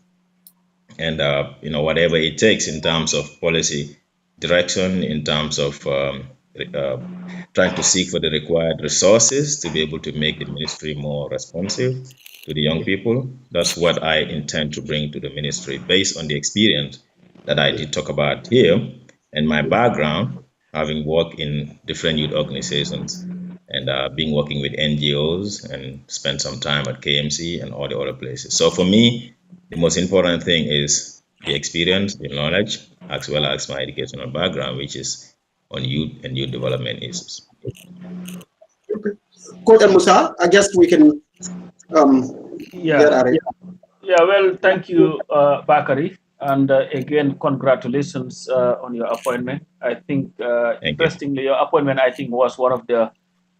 And whatever it takes in terms of policy direction, in terms of trying to seek for the required resources to be able to make the ministry more responsive to the young people. That's what I intend to bring to the ministry based on the experience that I did talk about here and my background, having worked in different youth organizations and being working with NGOs and spent some time at KMC and all the other places. So for me, the most important thing is the experience, the knowledge, as well as my educational background, which is on youth and youth development issues. Okay. Coach and Musa, I guess we can get at it. Yeah, well, thank you, Bakary. And again, congratulations on your appointment. I think, interestingly, your appointment, I think, was one of the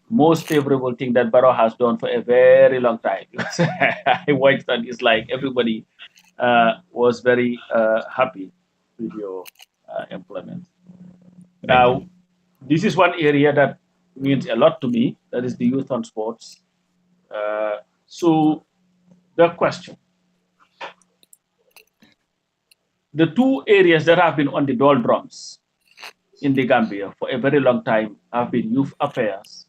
most favorable thing that Barrow has done for a very long time. Because I watched and it's like everybody was very happy with your employment. Now, this is one area that means a lot to me, that is the youth and sports. So the question, the two areas that have been on the doldrums in the Gambia for a very long time have been youth affairs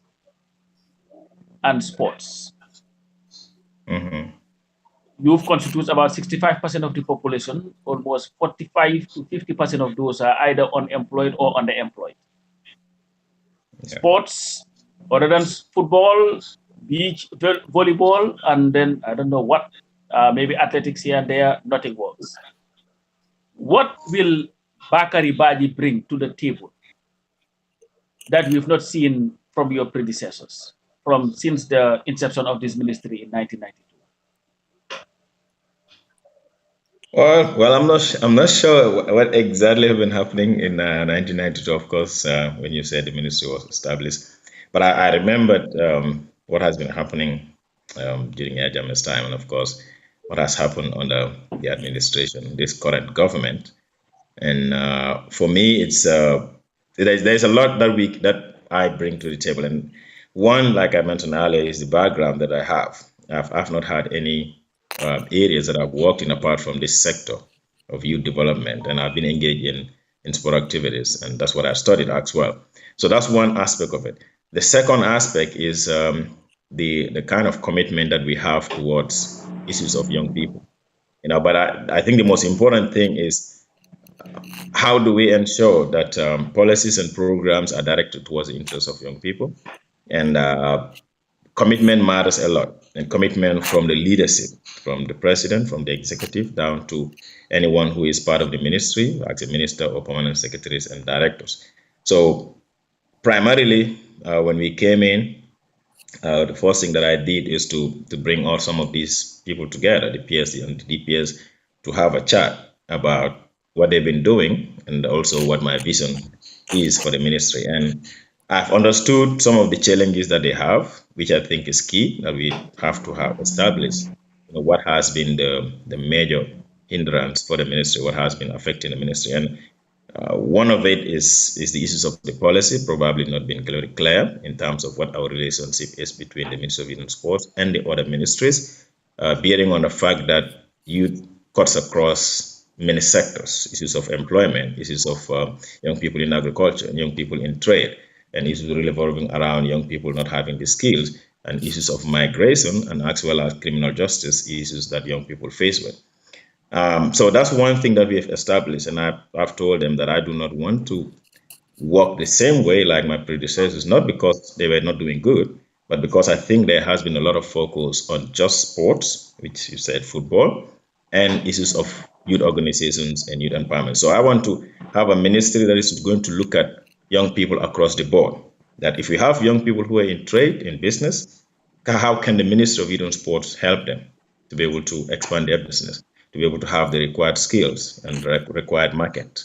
and sports. Mm-hmm. Youth constitutes about 65% of the population. Almost 45 to 50% of those are either unemployed or underemployed. Yeah. Sports, other than football, beach, volleyball, and then I don't know what, maybe athletics here and there, nothing works. What will Bakary Badjie bring to the table that we've not seen from your predecessors since the inception of this ministry in 1992? Well, I'm not sure what exactly have been happening in 1992. Of course, when you said the ministry was established, but I remembered what has been happening during Ajam's time, and of course, what has happened under the administration, this current government. And for me, it's there's a lot that I bring to the table, and one, like I mentioned earlier, is the background that I have. I've not had any areas that I've worked in apart from this sector of youth development, and I've been engaged in sport activities, and that's what I studied as well. So that's one aspect of it. The second aspect is the kind of commitment that we have towards issues of young people. But I think the most important thing is how do we ensure that policies and programs are directed towards the interests of young people? And commitment matters a lot, and commitment from the leadership, from the president, from the executive, down to anyone who is part of the ministry, like the minister or permanent secretaries and directors. So primarily, when we came in, the first thing that I did is to bring all some of these people together, the PSD and the DPS, to have a chat about what they've been doing and also what my vision is for the ministry. And I've understood some of the challenges that they have, which I think is key, that we have to have established what has been the major hindrance for the ministry, what has been affecting the ministry. And one of it is the issues of the policy, probably not being very clear in terms of what our relationship is between the Ministry of Youth and Sports and the other ministries, bearing on the fact that youth cuts across many sectors, issues of employment, issues of young people in agriculture, young people in trade, and issues revolving around young people not having the skills, and issues of migration, and as well as criminal justice issues that young people face with. So that's one thing that we have established, and I've told them that I do not want to work the same way like my predecessors, not because they were not doing good, but because I think there has been a lot of focus on just sports, which you said football, and issues of youth organizations and youth empowerment. So I want to have a ministry that is going to look at young people across the board. That if we have young people who are in trade, in business, how can the Ministry of Youth and Sports help them to be able to expand their business, to be able to have the required skills and required market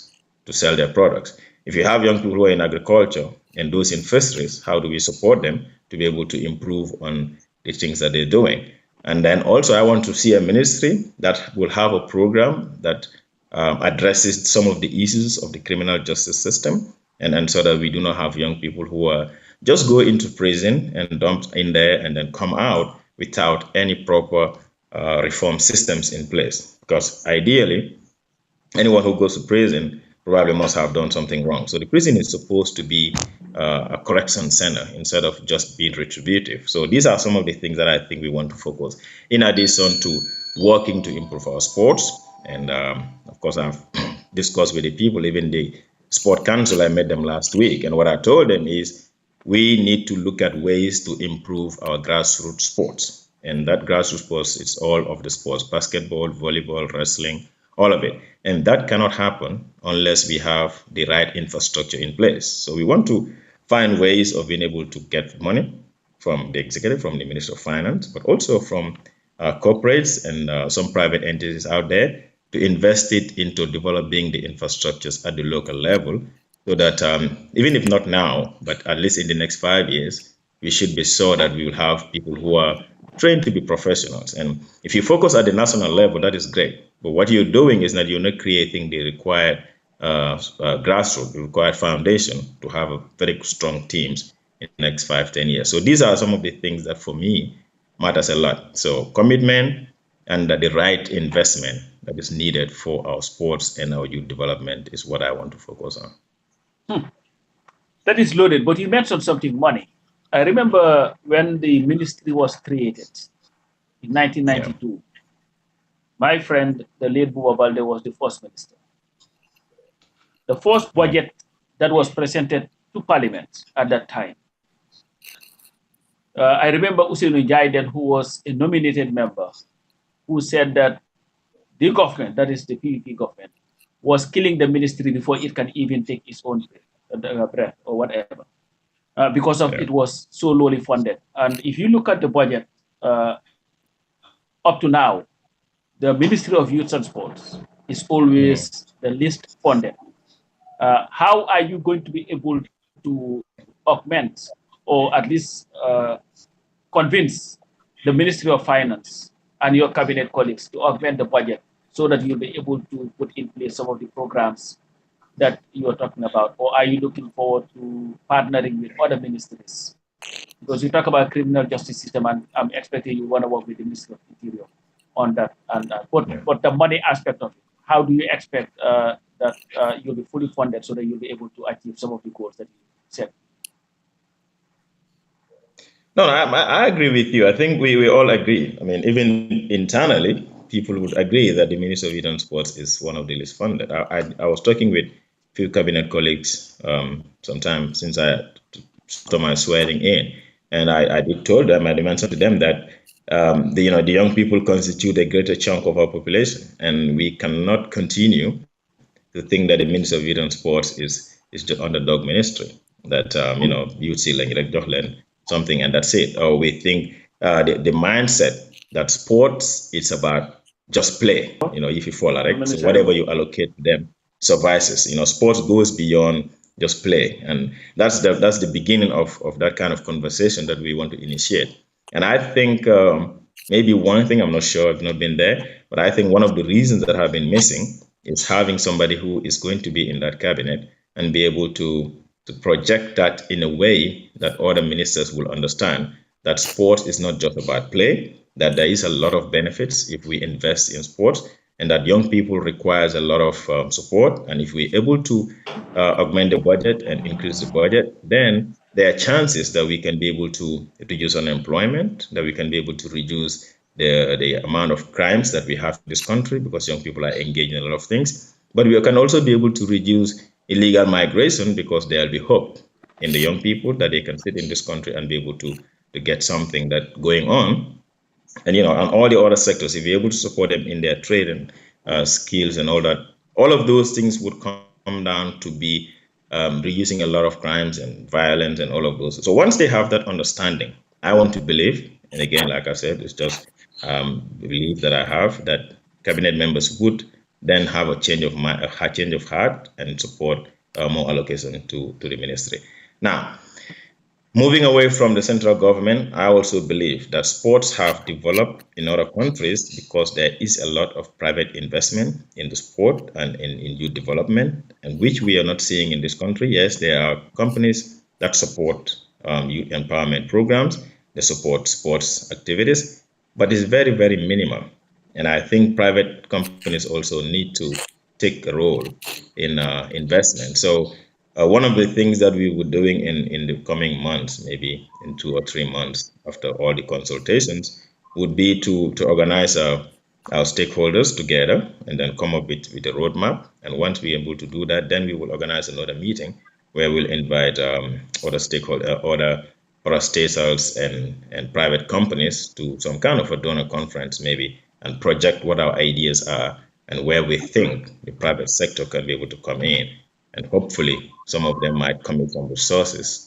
to sell their products? If you have young people who are in agriculture and those in fisheries, how do we support them to be able to improve on the things that they're doing? And then also I want to see a ministry that will have a program that addresses some of the issues of the criminal justice system, and so that we do not have young people who are just go into prison and dumped in there and then come out without any proper reform systems in place. Because ideally, anyone who goes to prison probably must have done something wrong. So the prison is supposed to be a correction center instead of just being retributive. So these are some of the things that I think we want to focus, in addition to working to improve our sports. And of course, I've discussed with the people, even the Sport Council, I met them last week. And what I told them is we need to look at ways to improve our grassroots sports. And that grassroots sports is all of the sports: basketball, volleyball, wrestling, all of it. And that cannot happen unless we have the right infrastructure in place. So we want to find ways of being able to get money from the executive, from the Ministry of Finance, but also from corporates and some private entities out there to invest it into developing the infrastructures at the local level, so that even if not now, but at least in the next 5 years, we should be sure that we will have people who are trained to be professionals. And if you focus at the national level, that is great. But what you're doing is that you're not creating the required grassroots, the required foundation to have a very strong teams in the next 5-10 years. So these are some of the things that for me matters a lot. So commitment, and the right investment that is needed for our sports and our youth development is what I want to focus on. That is loaded, but you mentioned something, money. I remember when the ministry was created in 1992. Yeah. My friend, the late Buba Balde, was the first minister. The first budget that was presented to Parliament at that time. I remember Usainu Jaiden, who was a nominated member, who said that the government, that is the PVP government, was killing the ministry before it can even take its own breath or whatever, because of it was so lowly funded. And if you look at the budget up to now, the Ministry of Youth and Sports is always the least funded. How are you going to be able to augment or at least convince the Ministry of Finance and your cabinet colleagues to augment the budget so that you'll be able to put in place some of the programs that you are talking about? Or are you looking forward to partnering with other ministries? Because you talk about criminal justice system, and I'm expecting you want to work with the Ministry of Interior on that. And but the money aspect of it, how do you expect that you'll be fully funded so that you'll be able to achieve some of the goals that you set? No, I agree with you. I think we all agree. I mean, even internally, people would agree that the Ministry of Youth and Sports is one of the least funded. I was talking with a few cabinet colleagues sometime since I started my swearing in, and I did told them, I mentioned to them that the young people constitute a greater chunk of our population, and we cannot continue to think that the Ministry of Youth and Sports is the underdog ministry, that youth see like something and that's it. Or we think the mindset that sports is about just play, if you follow, right? So whatever you allocate to them suffices. Sports goes beyond just play, and that's the beginning of that kind of conversation that we want to initiate. And I think maybe one thing, I'm not sure, I've not been there, but I think one of the reasons that have been missing is having somebody who is going to be in that cabinet and be able to project that in a way that other ministers will understand that sport is not just about play, that there is a lot of benefits if we invest in sports, and that young people requires a lot of support. And if we're able to augment the budget and increase the budget, then there are chances that we can be able to reduce unemployment, that we can be able to reduce the amount of crimes that we have in this country, because young people are engaged in a lot of things. But we can also be able to reduce illegal migration, because there will be hope in the young people that they can sit in this country and be able to get something that going on. And on all the other sectors, if you're able to support them in their trade and skills and all that, all of those things would come down to be reducing a lot of crimes and violence and all of those. So once they have that understanding, I want to believe, and again, like I said, it's just belief that I have, that cabinet members would then have a change of mind, a change of heart, and support more allocation to the ministry. Now, moving away from the central government, I also believe that sports have developed in other countries because there is a lot of private investment in the sport and in youth development, and which we are not seeing in this country. Yes, there are companies that support youth empowerment programs, they support sports activities, but it's very, very minimal. And I think private companies also need to take a role in investment. So one of the things that we were doing in the coming months, maybe in 2 or 3 months after all the consultations, would be to organize our stakeholders together and then come up with a roadmap. And once we're able to do that, then we will organize another meeting where we'll invite other stakeholders, other state houses and private companies to some kind of a donor conference maybe, and project what our ideas are and where we think the private sector can be able to come in. And hopefully some of them might commit some resources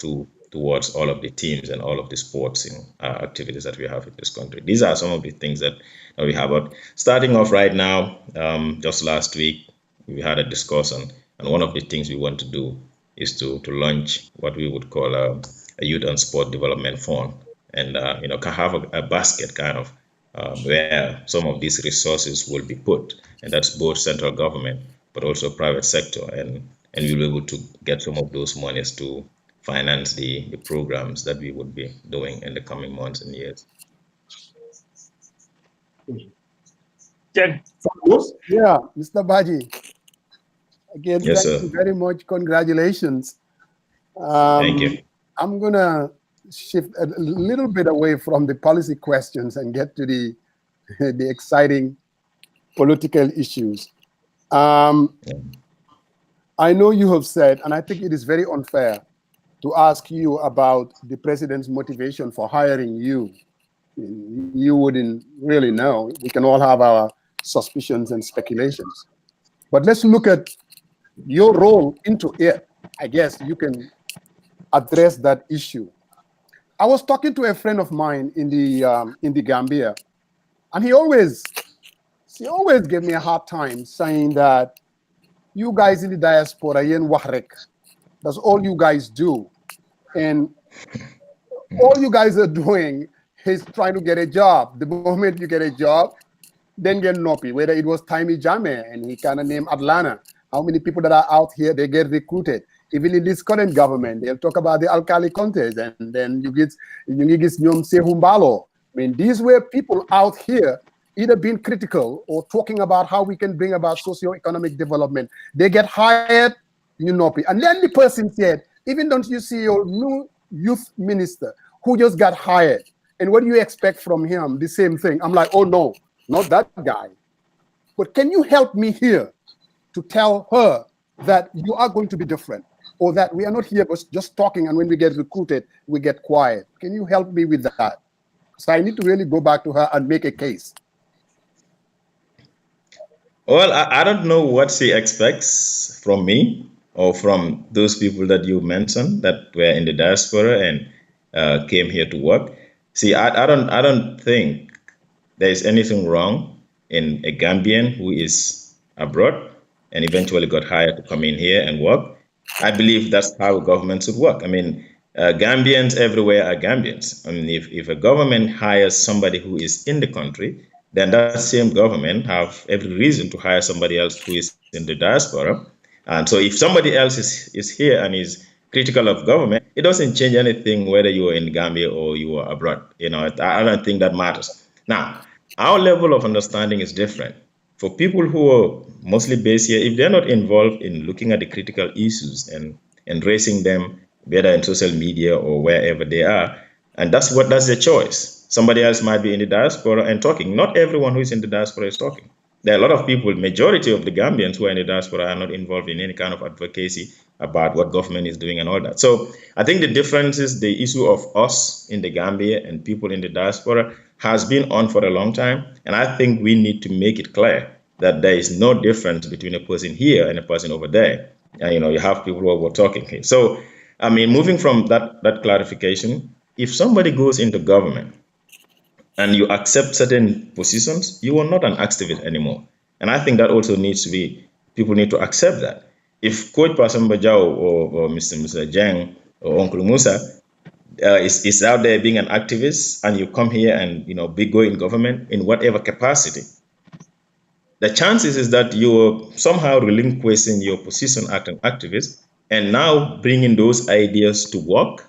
towards all of the teams and all of the sports activities that we have in this country. These are some of the things that we have. But starting off right now, just last week, we had a discussion, and one of the things we want to do is to launch what we would call a youth and sport development fund, and can have a basket kind of where some of these resources will be put, and that's both central government but also private sector, and we'll be able to get some of those monies to finance the programs that we would be doing in the coming months and years. Yeah, Mr. Badjie. Again, Yes, thank sir. you very much. Congratulations. Thank you. I'm going to shift a little bit away from the policy questions and get to the exciting political issues. I know you have said, and I think it is very unfair to ask you about the president's motivation for hiring you. You wouldn't really know. We can all have our suspicions and speculations. But let's look at your role into it. I guess you can address that issue. I was talking to a friend of mine in the Gambia, and he always gave me a hard time saying that you guys in the diaspora, yen wahrek, that's all you guys do, and all you guys are doing is trying to get a job. The moment you get a job, then get noppy. Whether it was Timmy Jame and he kind of named Atlanta, how many people that are out here they get recruited? Even in this current government, they'll talk about the Alkali contest, and then you get Nyom Sehumbalo. I mean, these were people out here either being critical or talking about how we can bring about socio-economic development. They get hired, you noppy. And then the person said, even don't you see your new youth minister who just got hired? And what do you expect from him? The same thing. I'm like, oh no, not that guy. But can you help me here to tell her that you are going to be different, or that we are not here just talking, and when we get recruited, we get quiet? Can you help me with that? So I need to really go back to her and make a case. Well, I don't know what she expects from me or from those people that you mentioned that were in the diaspora and came here to work. See, I don't think there is anything wrong in a Gambian who is abroad and eventually got hired to come in here and work. I believe that's how government should work. I mean, Gambians everywhere are Gambians. I mean, if a government hires somebody who is in the country, then that same government have every reason to hire somebody else who is in the diaspora. And so if somebody else is here and is critical of government, it doesn't change anything whether you are in Gambia or you are abroad. You know, I don't think that matters. Now, our level of understanding is different. For people who are mostly based here, if they're not involved in looking at the critical issues and raising them, whether in social media or wherever they are, and that's their choice. Somebody else might be in the diaspora and talking. Not everyone who is in the diaspora is talking. There are a lot of people, majority of the Gambians who are in the diaspora are not involved in any kind of advocacy about what government is doing and all that. So I think the difference is the issue of us in the Gambia and people in the diaspora has been on for a long time. And I think we need to make it clear that there is no difference between a person here and a person over there. And, you have people who are talking here. So, I mean, moving from that clarification, if somebody goes into government and you accept certain positions, you are not an activist anymore. And I think that also needs to be, people need to accept that. If Coach Pasam Bajau or Mr. Jang or Uncle Musa is out there being an activist, and you come here and go in government in whatever capacity, the chances is that you're somehow relinquishing your position as an activist and now bringing those ideas to work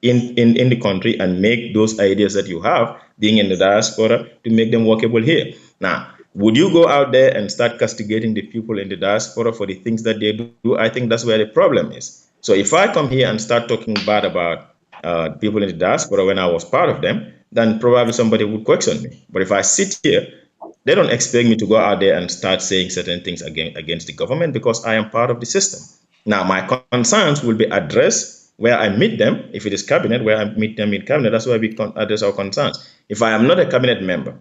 in the country and make those ideas that you have being in the diaspora to make them workable here. Now, would you go out there and start castigating the people in the diaspora for the things that they do? I think that's where the problem is. So if I come here and start talking bad about people in the diaspora when I was part of them, then probably somebody would question me. But if I sit here, they don't expect me to go out there and start saying certain things against the government because I am part of the system. Now, my concerns will be addressed where I meet them. If it is cabinet, where I meet them in cabinet, that's where we address our concerns. If I am not a cabinet member,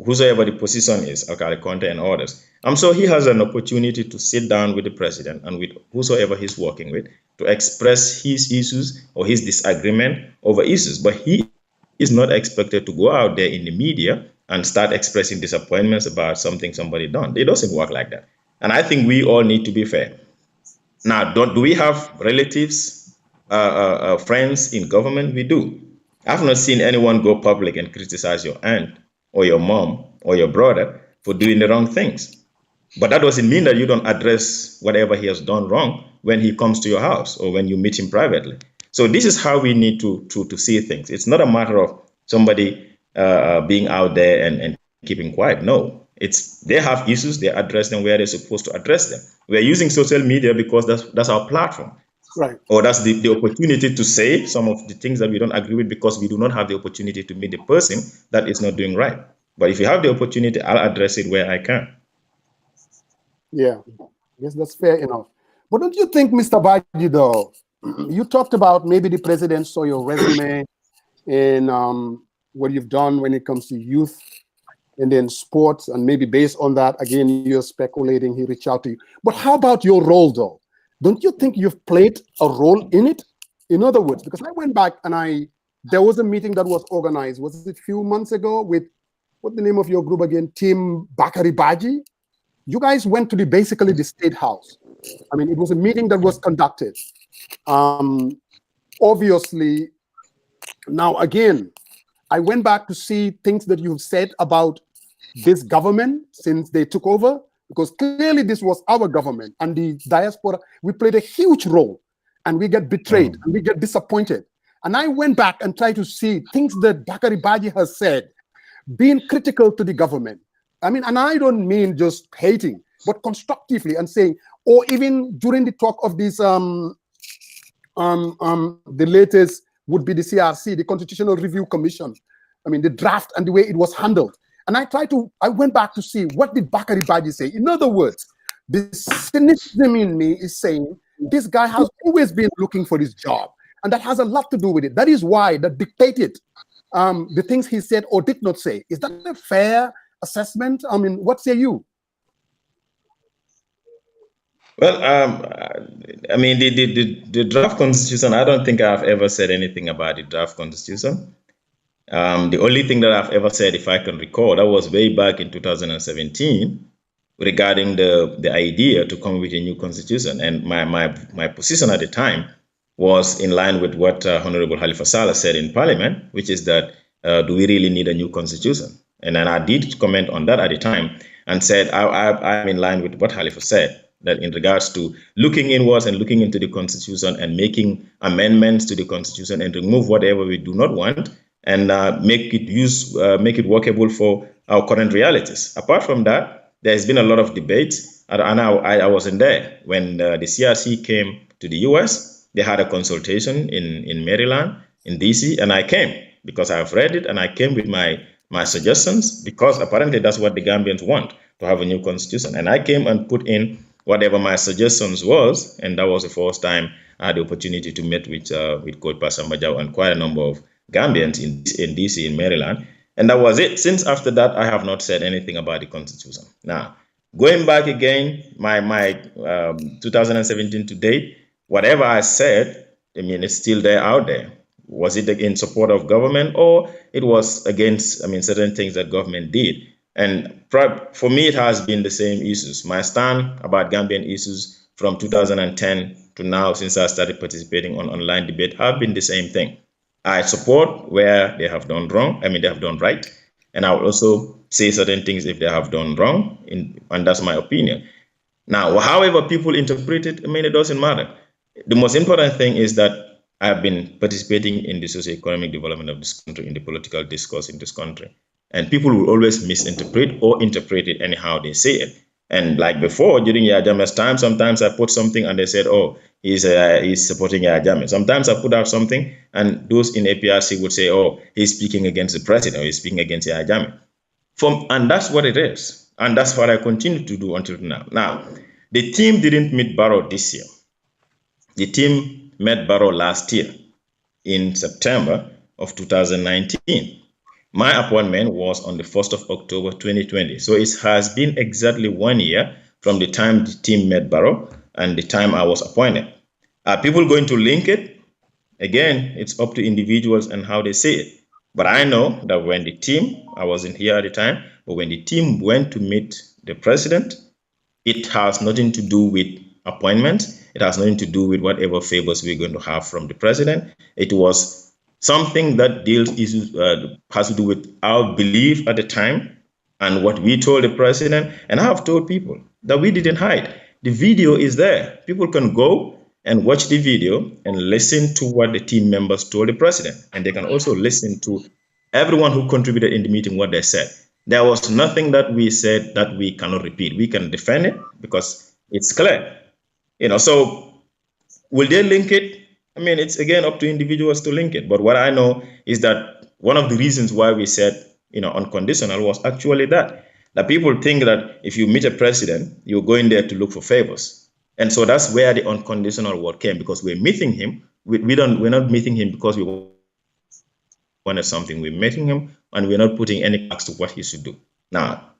whosoever the position is, okay, Conte and others, I'm sure he has an opportunity to sit down with the president and with whosoever he's working with to express his issues or his disagreement over issues. But he is not expected to go out there in the media and start expressing disappointments about something somebody done. It doesn't work like that. And I think we all need to be fair. Now, do we have relatives, friends in government? We do. I've not seen anyone go public and criticize your aunt or your mom or your brother for doing the wrong things. But that doesn't mean that you don't address whatever he has done wrong when he comes to your house or when you meet him privately. So this is how we need to see things. It's not a matter of somebody being out there and keeping quiet. No, They have issues, they address them where they're supposed to address them. We're using social media because that's our platform. Right. Or that's the opportunity to say some of the things that we don't agree with, because we do not have the opportunity to meet the person that is not doing right. But if you have the opportunity, I'll address it where I can. Yeah, I guess that's fair enough. But don't you think, Mr. Badjie, though, you talked about maybe the president saw your resume and what you've done when it comes to youth and then sports, and maybe based on that, again, you're speculating he reached out to you. But how about your role, though? Don't you think you've played a role in it? In other words, because I went back and there was a meeting that was organized, was it a few months ago, with, what's the name of your group again? Team Bakary Badjie? You guys went to basically the State House. I mean, it was a meeting that was conducted. Obviously, now again, I went back to see things that you've said about this government since they took over, because clearly this was our government, and the diaspora, we played a huge role, and we get betrayed and we get disappointed. And I went back and tried to see things that Bakary Badjie has said, being critical to the government. I mean, and I don't mean just hating, but constructively, and saying, or even during the talk of this, the latest would be the CRC, the Constitutional Review Commission. I mean, the draft and the way it was handled. And I went back to see, what did Bakary Badjie say? In other words, the cynicism in me is saying, this guy has always been looking for this job. And that has a lot to do with it. That is why that dictated the things he said or did not say. Is that a fair assessment? I mean, what say you? Well, I mean, the draft constitution, I don't think I've ever said anything about the draft constitution. The only thing that I've ever said, if I can recall, that was way back in 2017 regarding the idea to come with a new constitution. And my position at the time was in line with what Honorable Halifa Saleh said in Parliament, which is that do we really need a new constitution? And then I did comment on that at the time and said I'm in line with what Halifa said, that in regards to looking inwards and looking into the constitution and making amendments to the constitution and remove whatever we do not want, and make it workable for our current realities. Apart from that, there's been a lot of debates, and I wasn't there when the CRC came to the US. They had a consultation in Maryland, in DC, and I came because I've read it, and I came with my suggestions, because apparently that's what the Gambians want, to have a new constitution. And I came and put in whatever my suggestions was, and that was the first time I had the opportunity to meet with Coach Pasambajau and quite a number of Gambians in DC, in Maryland. And that was it. Since after that, I have not said anything about the Constitution. Now, going back again, my 2017 to date, whatever I said, I mean, it's still there out there. Was it in support of government, or it was against, I mean, certain things that government did? And for me, it has been the same issues. My stand about Gambian issues from 2010 to now, since I started participating on online debate, have been the same thing. I support where they have done wrong. I mean, they have done right. And I will also say certain things if they have done wrong, and that's my opinion. Now, however people interpret it, I mean, it doesn't matter. The most important thing is that I have been participating in the socio-economic development of this country, in the political discourse in this country. And people will always misinterpret or interpret it anyhow they say it. And like before, during Yahya Jammeh's time, sometimes I put something and they said, oh, he's supporting Yahya Jammeh. Sometimes I put out something and those in APRC would say, oh, he's speaking against the president, or he's speaking against Yahya Jammeh. And that's what it is. And that's what I continue to do until now. Now, the team didn't meet Barrow this year. The team met Barrow last year in September of 2019. My appointment was on the 1st of October 2020. So it has been exactly 1 year from the time the team met Barrow and the time I was appointed. Are people going to link it? Again, it's up to individuals and how they say it. But I know that when the team, I wasn't here at the time, but when the team went to meet the president, it has nothing to do with appointments. It has nothing to do with whatever favors we're going to have from the president. It was something that has to do with our belief at the time and what we told the president. And I have told people that we didn't hide. The video is there. People can go and watch the video and listen to what the team members told the president. And they can also listen to everyone who contributed in the meeting, what they said. There was nothing that we said that we cannot repeat. We can defend it because it's clear. So will they link it? I mean, it's again up to individuals to link it. But what I know is that one of the reasons why we said, unconditional was actually that people think that if you meet a president, you're going there to look for favors. And so that's where the unconditional word came, because we're meeting him. We're not meeting him because we wanted something. We're meeting him and we're not putting any tax to what he should do. Now,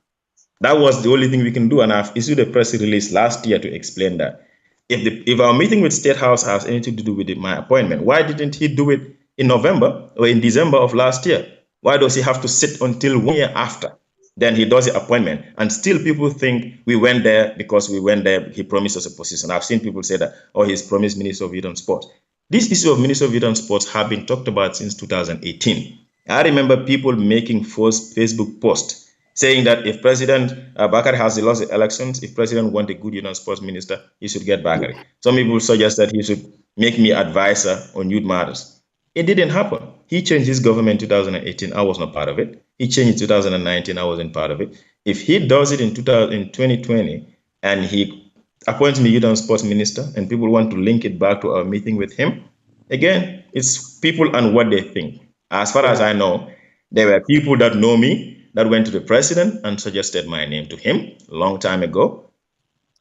that was the only thing we can do. And I've issued a press release last year to explain that. If our meeting with State House has anything to do with my appointment, why didn't he do it in November or in December of last year? Why does he have to sit until 1 year after? Then he does the appointment. And still people think we went there because we went there, he promised us a position. I've seen people say that, he's promised Minister of Youth and Sports. This issue of Minister of Youth and Sports have been talked about since 2018. I remember people making false Facebook posts saying that if President Bakary has lost the elections, if President wants a good youth and sports minister, he should get Bakary. Some people suggest that he should make me advisor on youth matters. It didn't happen. He changed his government in 2018. I was not part of it. He changed in 2019. I wasn't part of it. If he does it in 2020 and he appoints me youth and sports minister and people want to link it back to our meeting with him, again, it's people and what they think. As far as I know, there were people that know me that went to the president and suggested my name to him a long time ago.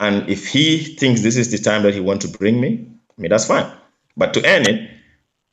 And if he thinks this is the time that he wants to bring me, that's fine. But to end it,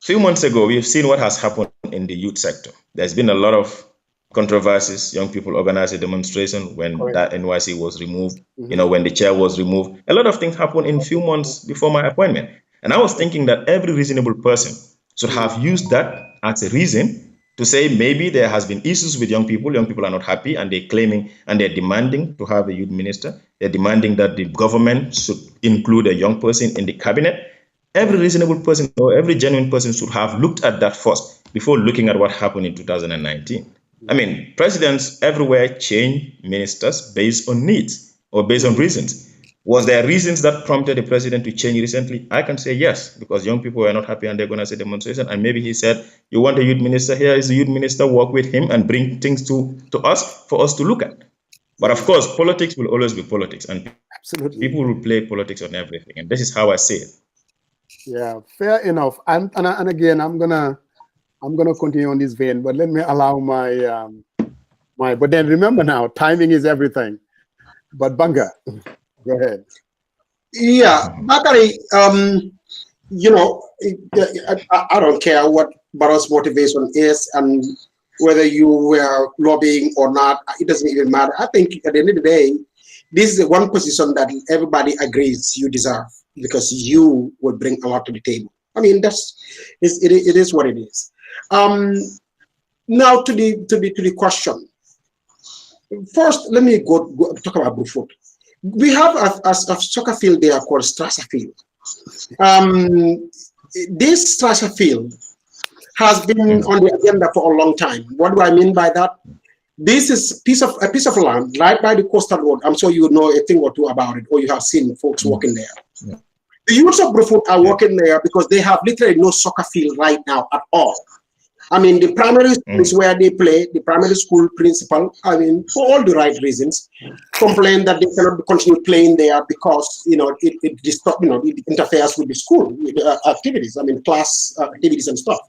a few months ago, we've seen what has happened in the youth sector. There's been a lot of controversies. Young people organized a demonstration when that NYC was removed, when the chair was removed. A lot of things happened in a few months before my appointment. And I was thinking that every reasonable person should have used that as a reason to say maybe there has been issues with young people. Young people are not happy and they're claiming and they're demanding to have a youth minister. They're demanding that the government should include a young person in the cabinet. Every reasonable person or every genuine person should have looked at that first before looking at what happened in 2019. I mean, presidents everywhere change ministers based on needs or based on reasons. Was there reasons that prompted the president to change recently? I can say yes, because young people were not happy and they're going to say demonstration. And maybe he said, you want a youth minister? Here is the youth minister, work with him and bring things to us for us to look at. But of course, politics will always be politics, and people will play politics on everything. And this is how I see it. Yeah, fair enough. And again, I'm gonna continue on this vein, but let me allow my but then remember now, timing is everything. But Banga, go ahead. Yeah, Bakary, I don't care what Barrow's motivation is and whether you were lobbying or not, it doesn't even matter. I think at the end of the day, this is the one position that everybody agrees you deserve because you will bring a lot to the table. I mean, it is what it is. Now to the question. First, let me go talk about Brufut. We have a soccer field there called Strasser Field. This Strasser Field has been on the agenda for a long time. What do I mean by that? This is a piece of land right by the coastal road. I'm sure you know a thing or two about it, or you have seen folks working there. Yeah. The youths of Brufut are working there because they have literally no soccer field right now at all. I mean, the primary school is where they play. The primary school principal, I mean, for all the right reasons, complain that they cannot continue playing there because, it interferes with the school with activities. I mean, class activities and stuff.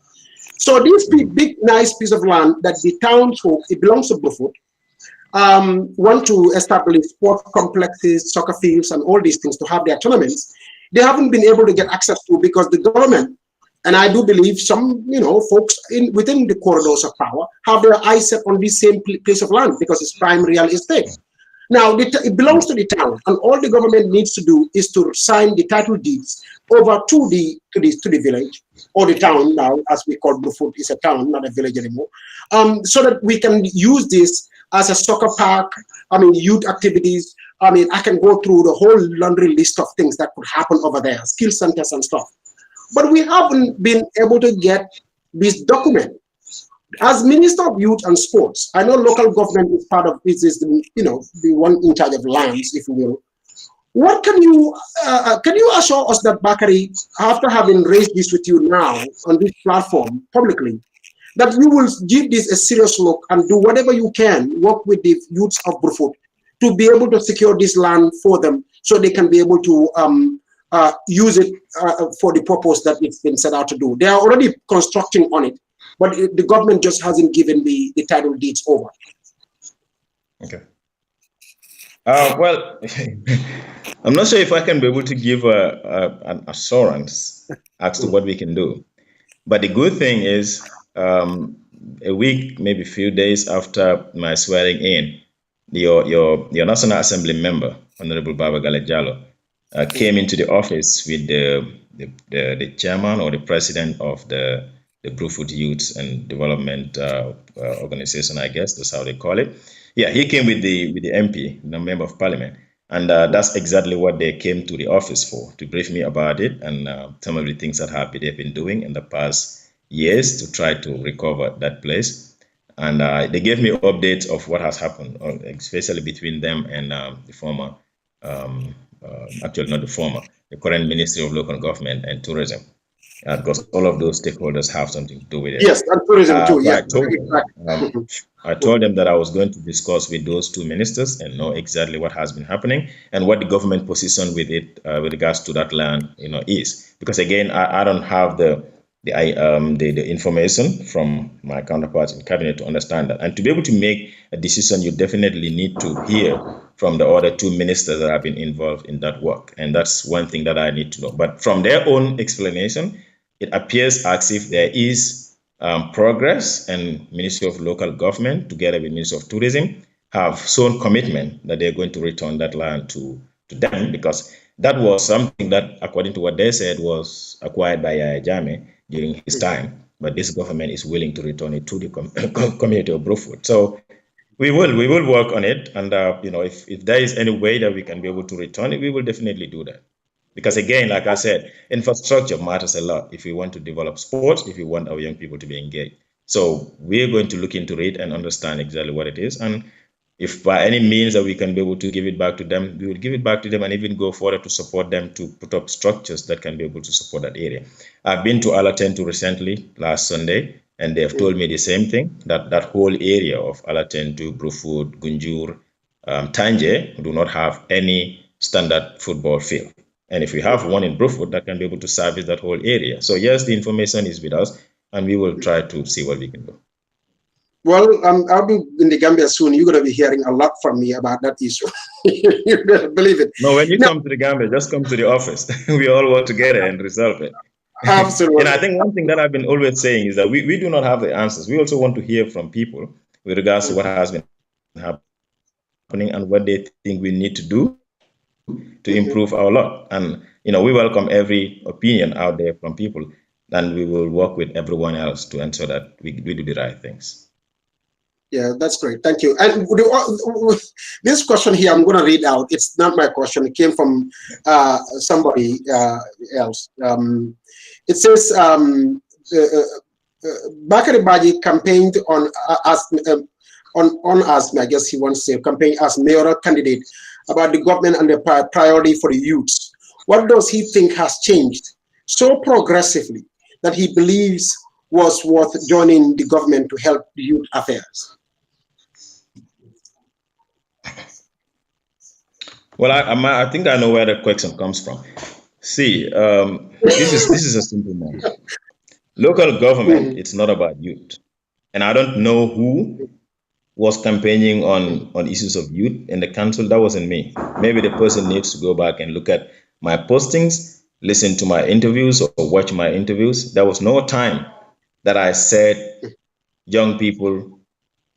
So this big, nice piece of land that the townsfolk, it belongs to Brufut, want to establish sports complexes, soccer fields, and all these things to have their tournaments. They haven't been able to get access to because the government, and I do believe some, folks within the corridors of power have their eyes set on this same piece of land because it's prime real estate. Now, it belongs to the town, and all the government needs to do is to sign the title deeds over to the village or the town now, as we call Brufut, is a town, not a village anymore, so that we can use this as a soccer park. I mean, youth activities. I mean, I can go through the whole laundry list of things that could happen over there, skill centers and stuff. But we haven't been able to get this document. As Minister of Youth and Sports, I know local government is part of this, is the one in charge of lands, if you will. What can you assure us that, Bakary, after having raised this with you now on this platform publicly, that you will give this a serious look and do whatever you can, work with the youths of Brufut to be able to secure this land for them so they can be able to use it for the purpose that it's been set out to do. They are already constructing on it, but the government just hasn't given the title deeds over. Okay. Well, I'm not sure if I can be able to give an assurance as to what we can do. But the good thing is, a week, maybe a few days after my swearing in, your National Assembly member, Honorable Baba Jallo, came into the office with the chairman or the president of the Brufut Youth and Development Organization, I guess that's how they call it. Yeah, he came with the MP, the member of parliament, and that's exactly what they came to the office for, to brief me about it and some of the things that they've been doing in the past years to try to recover that place. And they gave me updates of what has happened, especially between them and the former, actually not the former, the current Ministry of Local Government and Tourism, because all of those stakeholders have something to do with it. Yes, and tourism too. So Yes, I told them that I was going to discuss with those two ministers and know exactly what has been happening and what the government position with it, with regards to that land, is. Because again, I don't have the information from my counterparts in cabinet to understand that. And to be able to make a decision, you definitely need to hear from the other two ministers that have been involved in that work. And that's one thing that I need to know. But from their own explanation, it appears as if there is progress, and Ministry of Local Government, together with Ministry of Tourism, have shown commitment that they're going to return that land to them, because that was something that, according to what they said, was acquired by Yaya Jammeh during his time. But this government is willing to return it to the community of Brufut. So we will work on it, and if there is any way that we can be able to return it, we will definitely do that. Because again, like I said, infrastructure matters a lot if we want to develop sports, if we want our young people to be engaged. So we're going to look into it and understand exactly what it is. And if by any means that we can be able to give it back to them, we will give it back to them and even go further to support them to put up structures that can be able to support that area. I've been to Alatentu recently, last Sunday, and they have told me the same thing, that that whole area of Alatentu, Brufut, Gunjur, Tanje do not have any standard football field. And if we have one in Brufut, that can be able to service that whole area. So yes, the information is with us, and we will try to see what we can do. Well, I'll be in the Gambia soon. You're going to be hearing a lot from me about that issue. You better believe it. No, when you come to the Gambia, just come to the office. We all work together and resolve it. Absolutely. And I think one thing that I've been always saying is that we do not have the answers. We also want to hear from people with regards to what has been happening and what they think we need to do to improve our lot. And we welcome every opinion out there from people, and we will work with everyone else to ensure that we do the right things. Yeah, that's great. Thank you. And this question here, I'm going to read out. It's not my question. It came from somebody else. It says, Bakary Badjie campaigned on as, I guess he wants to say, campaign as mayoral candidate about the government and the priority for the youths. What does he think has changed so progressively that he believes was worth joining the government to help the youth affairs? Well, I think I know where the question comes from. See, this is a simple matter. Local government, it's not about youth. And I don't know who was campaigning on issues of youth in the council. That wasn't me. Maybe the person needs to go back and look at my postings, listen to my interviews, or watch my interviews. There was no time that I said young people,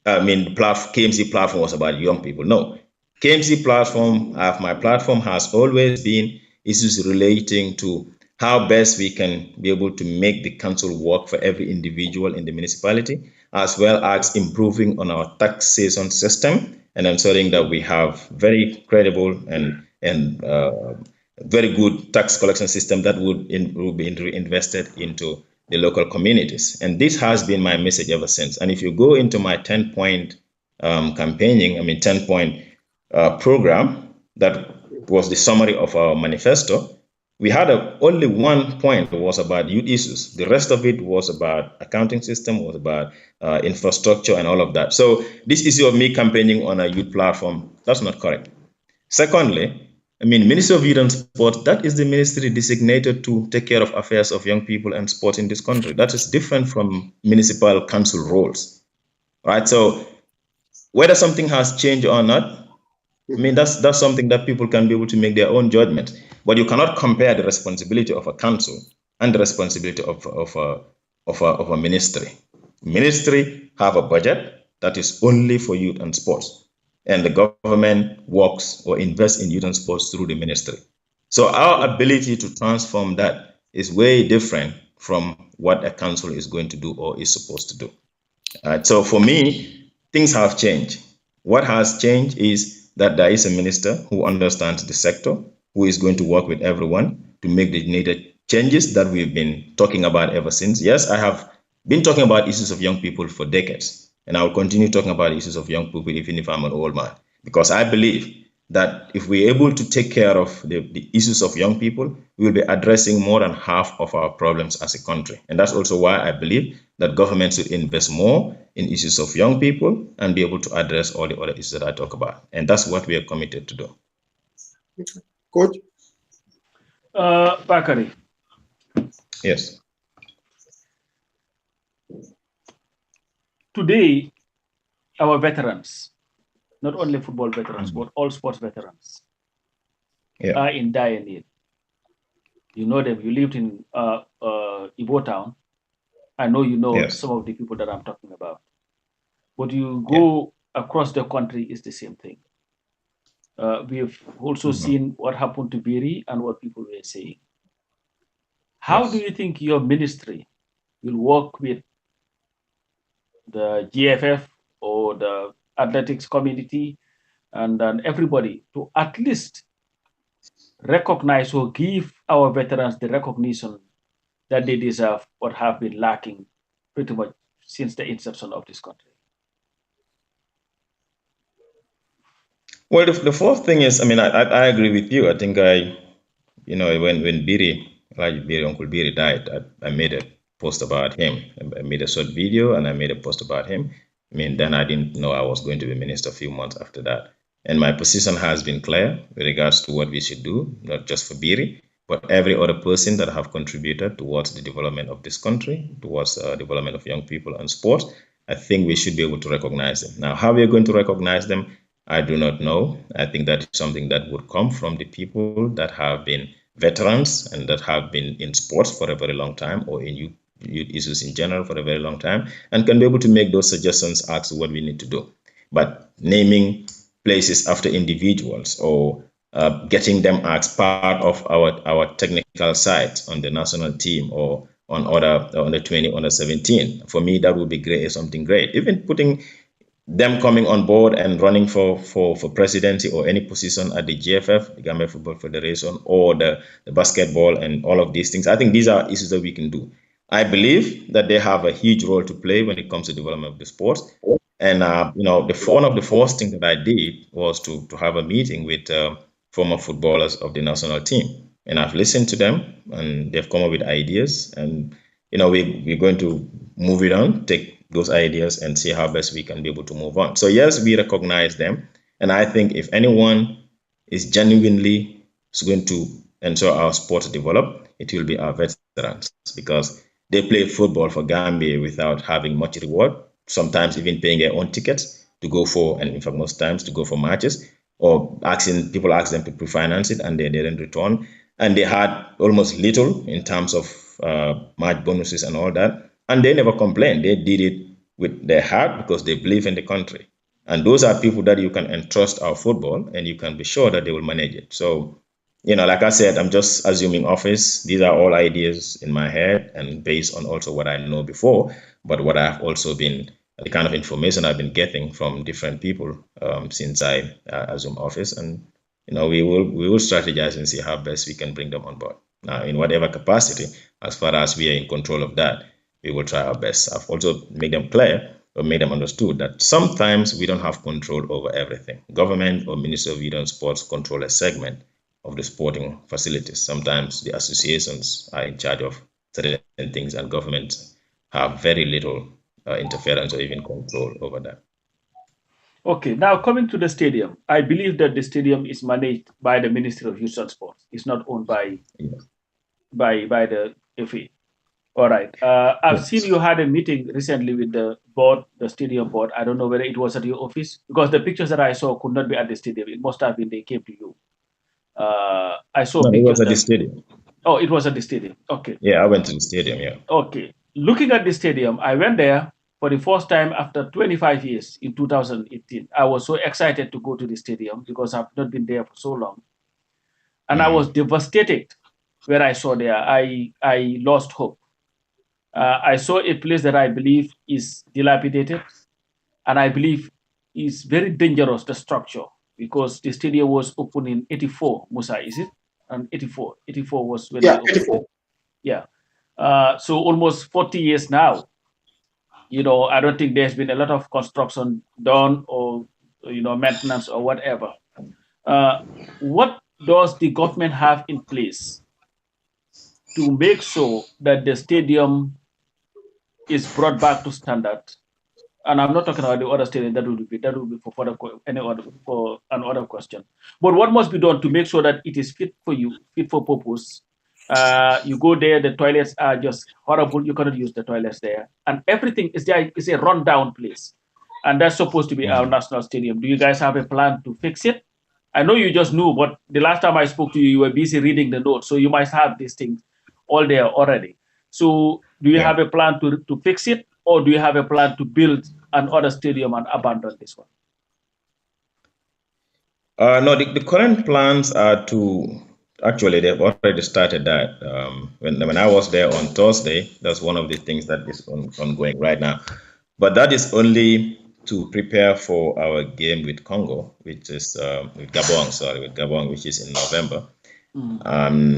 KMC platform was about young people. No. KMC platform, my platform has always been issues relating to how best we can be able to make the council work for every individual in the municipality, as well as improving on our taxation system and ensuring that we have very credible and very good tax collection system that will be invested into the local communities. And this has been my message ever since. And if you go into my 10-point campaigning, 10-point program, that was the summary of our manifesto. we had only one point was about youth issues. The rest of it was about accounting system, was about infrastructure and all of that. So this issue of me campaigning on a youth platform, that's not correct. Secondly, I mean, Ministry of Youth and Sport, that is the ministry designated to take care of affairs of young people and sport in this country. That is different from municipal council roles, right? So whether something has changed or not, I mean, that's something that people can be able to make their own judgment. But you cannot compare the responsibility of a council and the responsibility of a ministry. Ministry have a budget that is only for youth and sports, and the government works or invests in youth and sports through the ministry. So our ability to transform that is way different from what a council is going to do or is supposed to do. So for me, things have changed. What has changed is that there is a minister who understands the sector, who is going to work with everyone to make the needed changes that we've been talking about ever since. Yes, I have been talking about issues of young people for decades, and I will continue talking about issues of young people even if I'm an old man, because I believe that if we're able to take care of the issues of young people, we will be addressing more than half of our problems as a country. And that's also why I believe that government should invest more in issues of young people and be able to address all the other issues that I talk about. And that's what we are committed to do. Coach? Bakary. Yes. Today, our veterans, not only football veterans, but all sports veterans, are in dire need. You know them. You lived in Ibo Town. I know you know some of the people that I'm talking about. But you go across the country, it's the same thing. We've also seen what happened to Biri and what people were saying. How do you think your ministry will work with the GFF or the athletics community and everybody to at least recognize or give our veterans the recognition that they deserve, what have been lacking pretty much since the inception of this country? Well, the fourth thing is, I mean, I agree with you. I think when Biri, Uncle Biri died, I made a post about him. I made a short video and I made a post about him. I mean, then I didn't know I was going to be minister a few months after that. And my position has been clear with regards to what we should do, not just for Biri, but every other person that have contributed towards the development of this country, towards development of young people and sports. I think we should be able to recognize them. Now, how we are going to recognize them, I do not know. I think that is something that would come from the people that have been veterans and that have been in sports for a very long time, or in youth issues in general for a very long time, and can be able to make those suggestions as to what we need to do. But naming places after individuals or getting them as part of our technical side on the national team or on the 20, on the 17, for me that would be great, something great. Even putting them coming on board and running for presidency or any position at the GFF, the Gambia Football Federation, or the basketball and all of these things. I think these are issues that we can do. I believe that they have a huge role to play when it comes to development of the sports. And one of the first things that I did was to have a meeting with former footballers of the national team, and I've listened to them, and they've come up with ideas, and we're going to move it on, take those ideas and see how best we can be able to move on. So yes, we recognize them. And I think if anyone is genuinely going to ensure our sport develop, it will be our veterans, because they play football for Gambia without having much reward, sometimes even paying their own tickets to go for, and in fact, most times to go for matches, or people ask them to pre-finance it and they didn't return. And they had almost little in terms of match bonuses and all that. And they never complained. They did it with their heart because they believe in the country. And those are people that you can entrust our football, and you can be sure that they will manage it. So, like I said, I'm just assuming office. These are all ideas in my head and based on also what I know before, but what I've also been, the kind of information I've been getting from different people since I assume office. And, we will strategize and see how best we can bring them on board. Now, in whatever capacity, as far as we are in control of that, we will try our best. I've also made them clear or made them understood that sometimes we don't have control over everything. Government or Ministry of Youth and Sports control a segment, of the sporting facilities. Sometimes the associations are in charge of certain things, and governments have very little interference or even control over that. Okay, now coming to the stadium, I believe that the stadium is managed by the Ministry of Youth and Sports. It's not owned by the FA. All right. I've seen you had a meeting recently with the board, the stadium board. I don't know whether it was at your office, because the pictures that I saw could not be at the stadium. It must have been they came to you. I saw pictures. It was at the stadium. Oh, it was at the stadium. Okay. Yeah, I went to the stadium, yeah. Okay. Looking at the stadium, I went there for the first time after 25 years in 2018. I was so excited to go to the stadium because I've not been there for so long. And I was devastated where I saw there. I lost hope. I saw a place that I believe is dilapidated, and I believe is very dangerous, the structure, because the stadium was opened in 84, Musa, is it? And 84. 84 was when they opened. 84. Yeah. So almost 40 years now. I don't think there's been a lot of construction done or, maintenance or whatever. What does the government have in place to make sure that the stadium is brought back to standard? And I'm not talking about the other stadium. That will be for another question. But what must be done to make sure that it is fit for purpose? You go there, the toilets are just horrible. You cannot use the toilets there, and everything is there. It's a rundown place, and that's supposed to be our national stadium. Do you guys have a plan to fix it? I know you just knew, but the last time I spoke to you, you were busy reading the notes, so you might have these things all there already. So, do you have a plan to fix it, or do you have a plan to build another stadium and abandon this one? No, the current plans are to. Actually, they've already started that. When I was there on Thursday, that's one of the things that is ongoing right now. But that is only to prepare for our game with Congo, which is with Gabon, which is in November.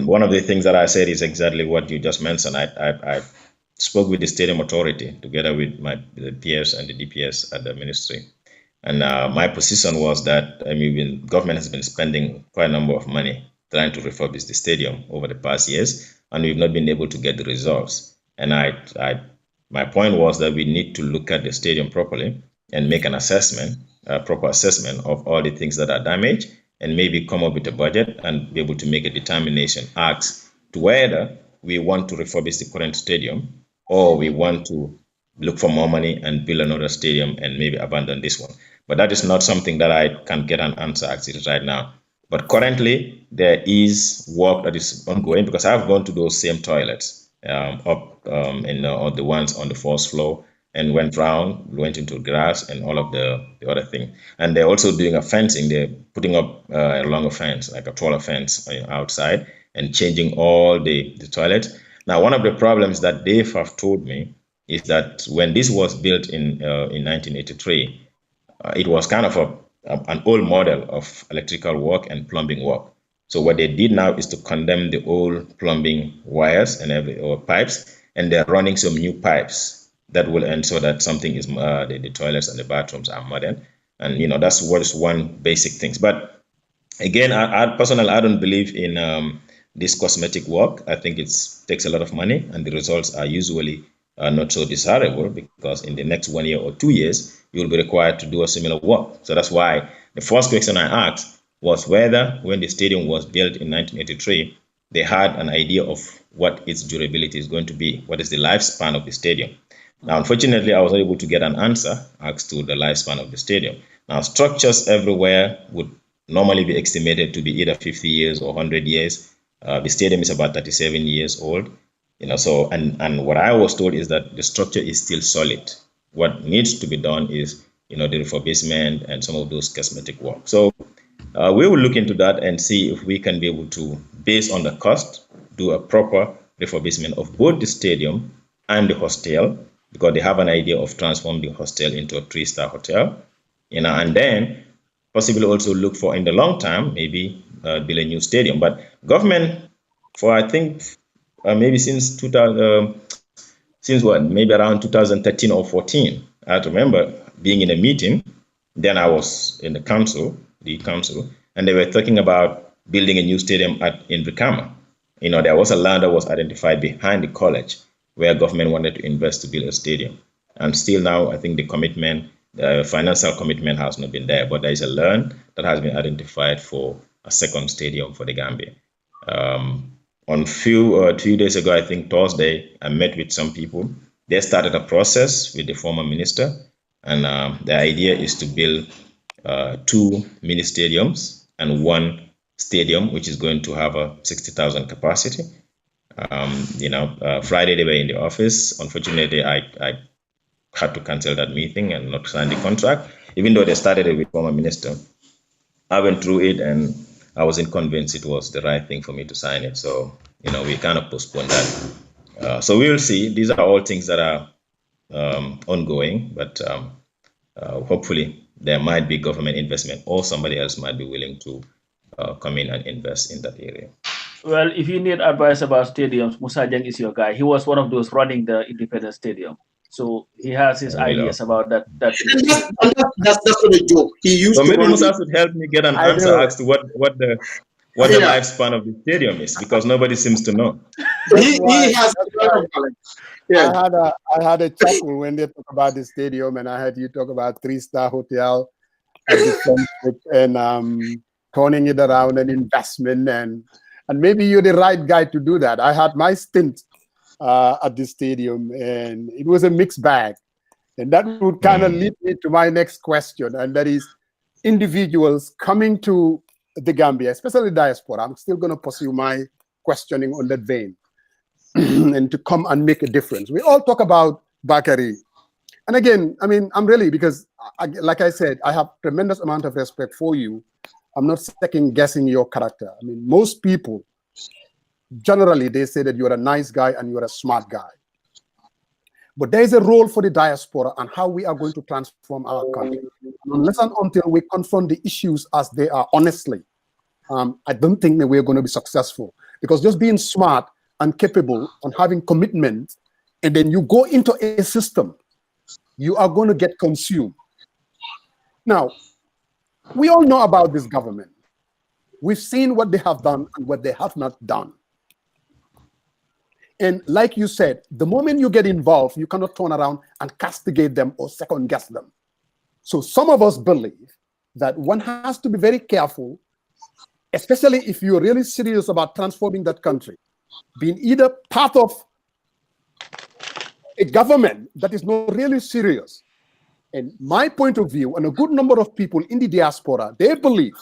One of the things that I said is exactly what you just mentioned. I spoke with the stadium authority together with the PS and the DPS at the ministry. And my position was that government has been spending quite a number of money trying to refurbish the stadium over the past years, and we've not been able to get the results. And my point was that we need to look at the stadium properly and make an assessment, a proper assessment of all the things that are damaged, and maybe come up with a budget and be able to make a determination as to whether we want to refurbish the current stadium or we want to look for more money and build another stadium and maybe abandon this one. But that is not something that I can get an answer actually right now. But currently, there is work that is ongoing because I've gone to those same toilets on the ones on the first floor and went into grass and all of the other thing. And they're also doing a fencing. They're putting up a longer fence, like a taller fence outside, and changing all the toilets. Now, one of the problems that they have told me is that when this was built in 1983, it was kind of an old model of electrical work and plumbing work. So what they did now is to condemn the old plumbing wires or pipes, and they're running some new pipes that will ensure that something is the toilets and the bathrooms are modern. And that's what is one basic thing. But again, I personally don't believe in this cosmetic work. I think it takes a lot of money, and the results are usually not so desirable because in the next 1 year or 2 years, you will be required to do a similar work. So that's why the first question I asked was whether when the stadium was built in 1983, they had an idea of what its durability is going to be. What is the lifespan of the stadium? Now, unfortunately, I was not able to get an answer as to the lifespan of the stadium. Now, structures everywhere would normally be estimated to be either 50 years or 100 years. The stadium is about 37 years old. So and what I was told is that the structure is still solid. What needs to be done is, the refurbishment and some of those cosmetic work. So we will look into that and see if we can be able to, based on the cost, do a proper refurbishment of both the stadium and the hostel, because they have an idea of transforming the hostel into a 3-star hotel, and then possibly also look for, in the long term, maybe build a new stadium. But government, for I think maybe since 2000, maybe around 2013 or 14, I remember being in a meeting. Then I was in the council, and they were talking about building a new stadium in Brikama. There was a land that was identified behind the college where government wanted to invest to build a stadium. And still now, I think the financial commitment has not been there, but there is a land that has been identified for a second stadium for the Gambia. On few days ago, I think Thursday, I met with some people. They started a process with the former minister, and the idea is to build 2 mini stadiums and 1 stadium, which is going to have a 60,000 capacity. Friday they were in the office. Unfortunately, I had to cancel that meeting and not sign the contract, even though they started it with former minister. I went through it and I wasn't convinced it was the right thing for me to sign it. So, we kind of postponed that. So we will see. These are all things that are ongoing, but hopefully there might be government investment or somebody else might be willing to come in and invest in that area. Well, if you need advice about stadiums, Musa Jang is your guy. He was one of those running the Independence Stadium. So he has his ideas about that. That's not a joke. He used so to maybe Musa should help me get an answer as to what the lifespan of the stadium is, because nobody seems to know. He has a lot of knowledge. Yeah. I had a chuckle when they talk about the stadium, and I had you talk about 3-star hotel and turning it around and investment, and maybe you're the right guy to do that. I had my stint at the stadium, and it was a mixed bag, and that would kind of lead me to my next question, and that is individuals coming to the Gambia, especially diaspora. I'm still going to pursue my questioning on that vein. And to come and make a difference. We all talk about Bakary. And again, I'm really, because like I said, I have tremendous amount of respect for you. I'm not second guessing your character. Most people, generally, they say that you're a nice guy and you're a smart guy. But there is a role for the diaspora and how we are going to transform our country. Unless and until we confront the issues as they are honestly, I don't think that we're going to be successful. Because just being smart and capable and having commitment, and then you go into a system, you are going to get consumed. Now, we all know about this government. We've seen what they have done and what they have not done. And like you said, the moment you get involved, you cannot turn around and castigate them or second guess them. So some of us believe that one has to be very careful, especially if you're really serious about transforming that country, being either part of a government that is not really serious. And my point of view, and a good number of people in the diaspora, they believe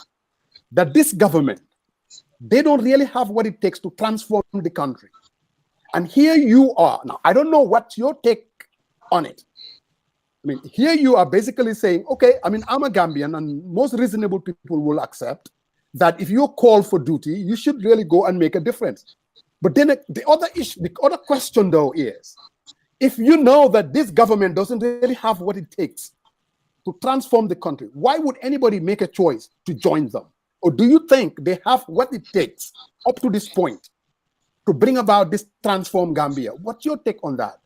that this government, they don't really have what it takes to transform the country. And here you are. Now, I don't know what's your take on it. Here you are basically saying, okay, I'm a Gambian, and most reasonable people will accept that if you're called for duty, you should really go and make a difference. But then the other question, though, is if you know that this government doesn't really have what it takes to transform the country, why would anybody make a choice to join them? Or do you think they have what it takes up to this point to bring about this transform Gambia? What's your take on that?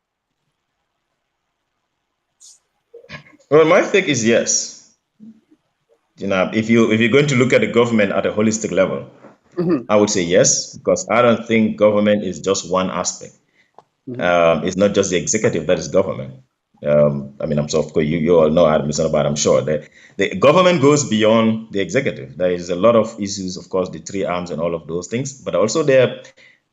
Well, my take is yes. If you're going to look at the government at a holistic level, I would say yes, because I don't think government is just one aspect. It's not just the executive that is government. I'm sure, of course, you all know Adam is not about, I'm sure. The government goes beyond the executive. There is a lot of issues, of course, the 3 arms and all of those things, but also there are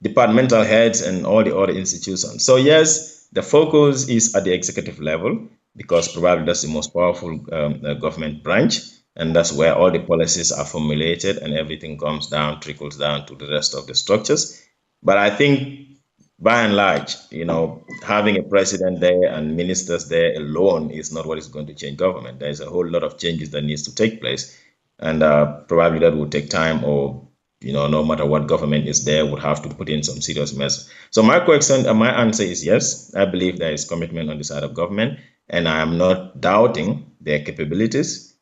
departmental heads and all the other institutions. So yes, the focus is at the executive level, because probably that's the most powerful government branch. And that's where all the policies are formulated and everything trickles down to the rest of the structures. But I think by and large, having a president there and ministers there alone is not what is going to change government. There's a whole lot of changes that needs to take place. And probably that will take time, or, no matter what government is there, would have to put in some serious measures. So my answer is yes. I believe there is commitment on the side of government, and I am not doubting their capabilities.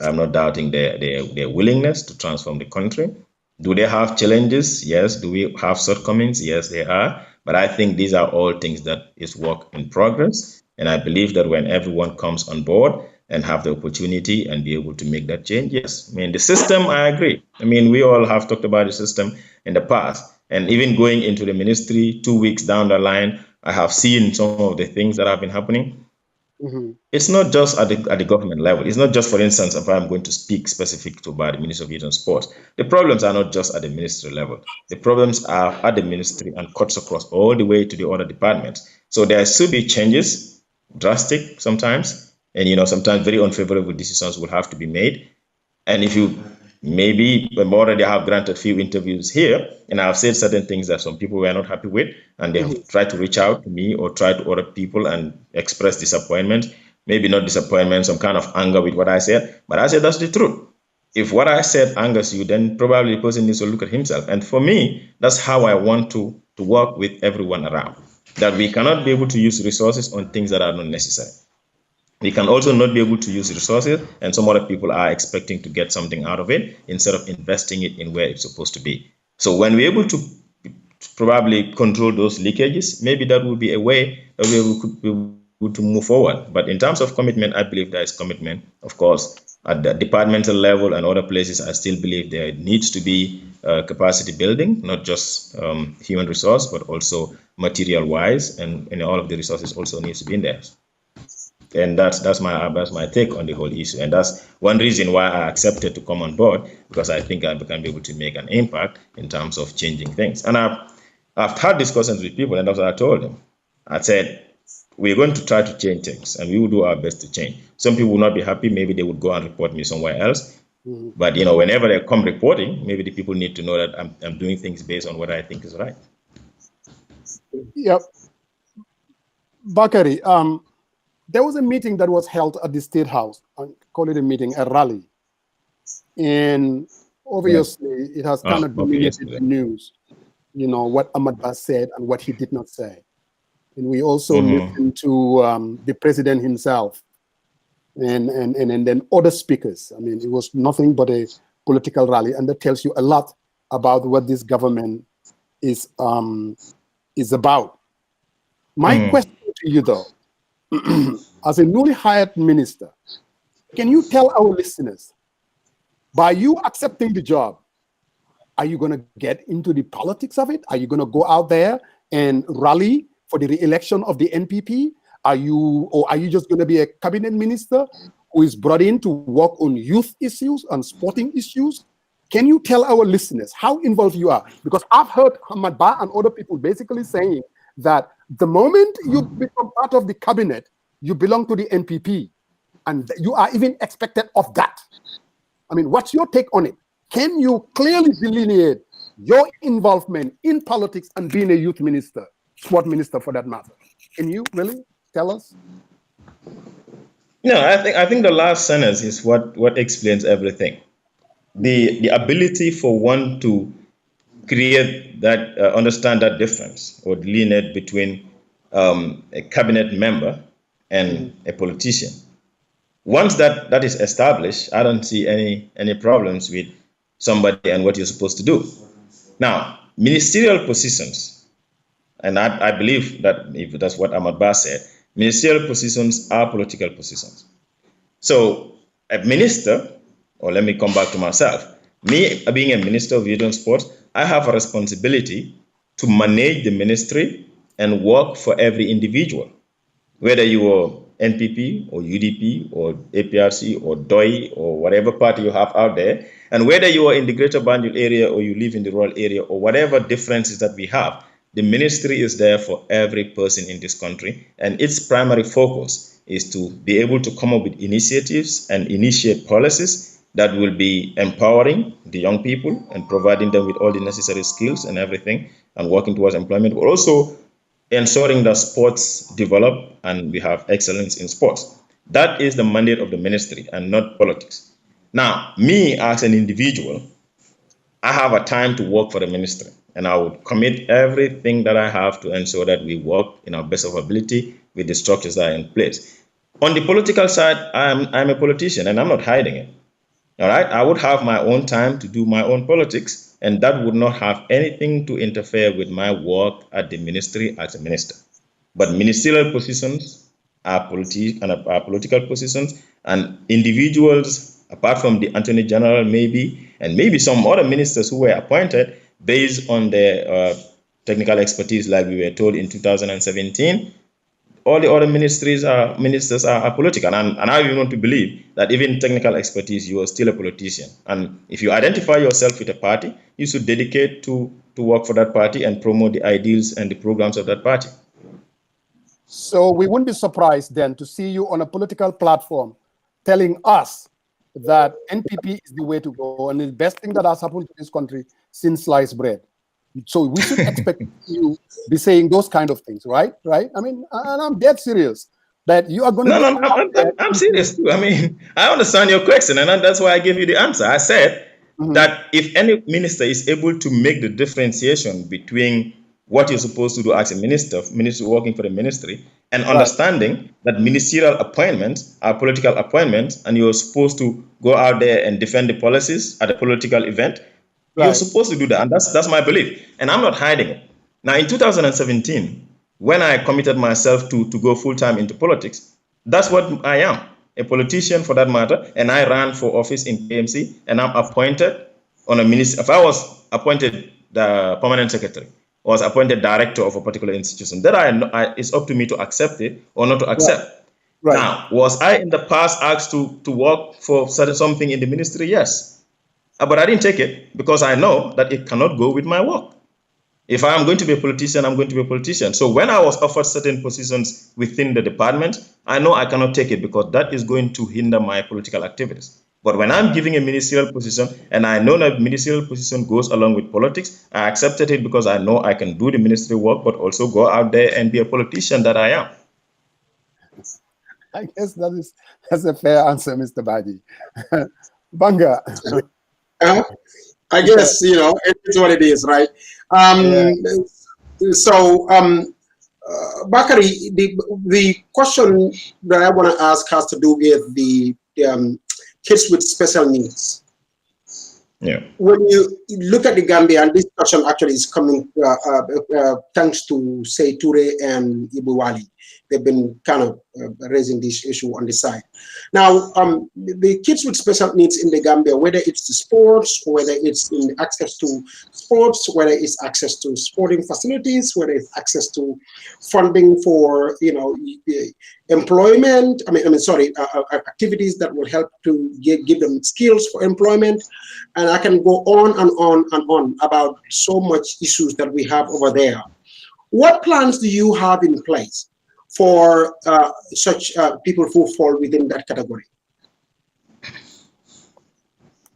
I'm not doubting their willingness to transform the country. Do they have challenges? Yes. Do we have shortcomings? Yes, they are. But I think these are all things that is work in progress. And I believe that when everyone comes on board, and have the opportunity and be able to make that change, yes. I mean, the system, I agree. I mean, we all have talked about the system in the past. And even going into the ministry 2 weeks down the line, I have seen some of the things that have been happening. It's not just at the government level. It's not just, for instance, if I'm going to speak specific to about the Ministry of Youth and Sports. The problems are not just at the ministry level. The problems are at the ministry and cuts across all the way to the other departments. So there should be changes, drastic sometimes, and sometimes very unfavorable decisions will have to be made. And if you maybe already have granted few interviews here, and I've said certain things that some people were not happy with, and they have tried to reach out to me or try to other people and express disappointment, maybe not disappointment, some kind of anger with what I said, but I said that's the truth. If what I said angers you, then probably the person needs to look at himself. And for me, that's how I want to work with everyone around, that we cannot be able to use resources on things that are not necessary. We can also not be able to use resources, and some other people are expecting to get something out of it instead of investing it in where it's supposed to be. So when we're able to probably control those leakages, maybe that would be a way that we could be able to move forward. But in terms of commitment, I believe there is commitment. Of course, at the departmental level and other places, I still believe there needs to be capacity building, not just human resource, but also material-wise, and all of the resources also needs to be in there. And that's my take on the whole issue, and that's one reason why I accepted to come on board, because I think I can be able to make an impact in terms of changing things. And I've had discussions with people, and that's what I told them. I said, we're going to try to change things, and we will do our best to change. Some people will not be happy. Maybe they would go and report me somewhere else. But whenever they come reporting, maybe the people need to know that I'm doing things based on what I think is right. Yep. Bakary, there was a meeting that was held at the State House. I call it a meeting, a rally. And obviously, it has kind of dominated the news, what Ahmad Ba said and what he did not say. And we also listened to the president himself and then other speakers. I mean, it was nothing but a political rally. And that tells you a lot about what this government is about. My question to you, though, as a newly hired minister, can you tell our listeners, by you accepting the job, are you going to get into the politics of it? Are you going to go out there and rally for the re-election of the NPP? Are you just going to be a cabinet minister who is brought in to work on youth issues and sporting issues? Can you tell our listeners how involved you are? Because I've heard Ahmad Ba and other people basically saying that the moment you become part of the cabinet, you belong to the NPP, and you are even expected of that. I mean, what's your take on it? Can you clearly delineate your involvement in politics and being a youth minister, sport minister for that matter? Can you really tell us? No, I think the last sentence is what explains everything. The ability for one to create that, understand that difference or delineate between a cabinet member and a politician. Once that is established, I don't see any problems with somebody and what you're supposed to do. Now, ministerial positions, and I believe that if that's what Ahmad Ba said, ministerial positions are political positions. So a minister, or let me come back to myself, me being a minister of youth and sports, I have a responsibility to manage the ministry and work for every individual, whether you are NPP or UDP or APRC or DOI or whatever party you have out there, and whether you are in the greater Banjul area or you live in the rural area or whatever differences that we have, the ministry is there for every person in this country, and its primary focus is to be able to come up with initiatives and initiate policies that will be empowering the young people and providing them with all the necessary skills and everything and working towards employment, but also ensuring that sports develop and we have excellence in sports. That is the mandate of the ministry and not politics. Now, me as an individual, I have a time to work for the ministry, and I would commit everything that I have to ensure that we work in our best of ability with the structures that are in place. On the political side, I'm a politician, and I'm not hiding it. All right, I would have my own time to do my own politics, and that would not have anything to interfere with my work at the ministry as a minister. But ministerial positions are political positions, And individuals, apart from the Attorney General, and maybe some other ministers who were appointed based on their technical expertise, like we were told in 2017, all the other ministers are political. And I even want to believe that even technical expertise, you are still a politician. And if you identify yourself with a party, you should dedicate to work for that party and promote the ideals and the programs of that party. So we wouldn't be surprised then to see you on a political platform telling us that NPP is the way to go and the best thing that has happened to this country since sliced bread. So we should expect you be saying those kind of things, right? Right? I mean, and I'm dead serious that you are going to. No, I'm serious too. I mean, I understand your question, and that's why I gave you the answer. I said that if any minister is able to make the differentiation between what you're supposed to do as a minister working for the ministry, and understanding that ministerial appointments are political appointments, and you're supposed to go out there and defend the policies at a political event. You're supposed to do that, and that's my belief, and I'm not hiding it. Now, in 2017, when I committed myself to go full-time into politics, that's what I am, a politician for that matter, and I ran for office in KMC, and I'm appointed on a ministry. If I was appointed the permanent secretary, or was appointed director of a particular institution, that it's up to me to accept it or not to accept. Right. Now, was I in the past asked to work for something in the ministry? Yes. But I didn't take it because I know that it cannot go with my work. If I'm going to be a politician, I'm going to be a politician. So when I was offered certain positions within the department, I know I cannot take it because that is going to hinder my political activities. But when I'm giving a ministerial position and I know that ministerial position goes along with politics, I accepted it because I know I can do the ministry work, but also go out there and be a politician that I am. I guess that's a fair answer, Mr. Badjie. Banga. I guess, it is what it is, right? So, Bakary, the question that I want to ask has to do with the kids with special needs. Yeah. When you look at the Gambia, and this question actually is coming thanks to, say, Toure and Ibu Wali. They've been kind of raising this issue on the side. Now, the kids with special needs in the Gambia, whether it's the sports, whether it's in access to sports, whether it's access to sporting facilities, whether it's access to funding for, employment. Activities that will help to give them skills for employment. And I can go on and on and on about so much issues that we have over there. What plans do you have in place for such people who fall within that category?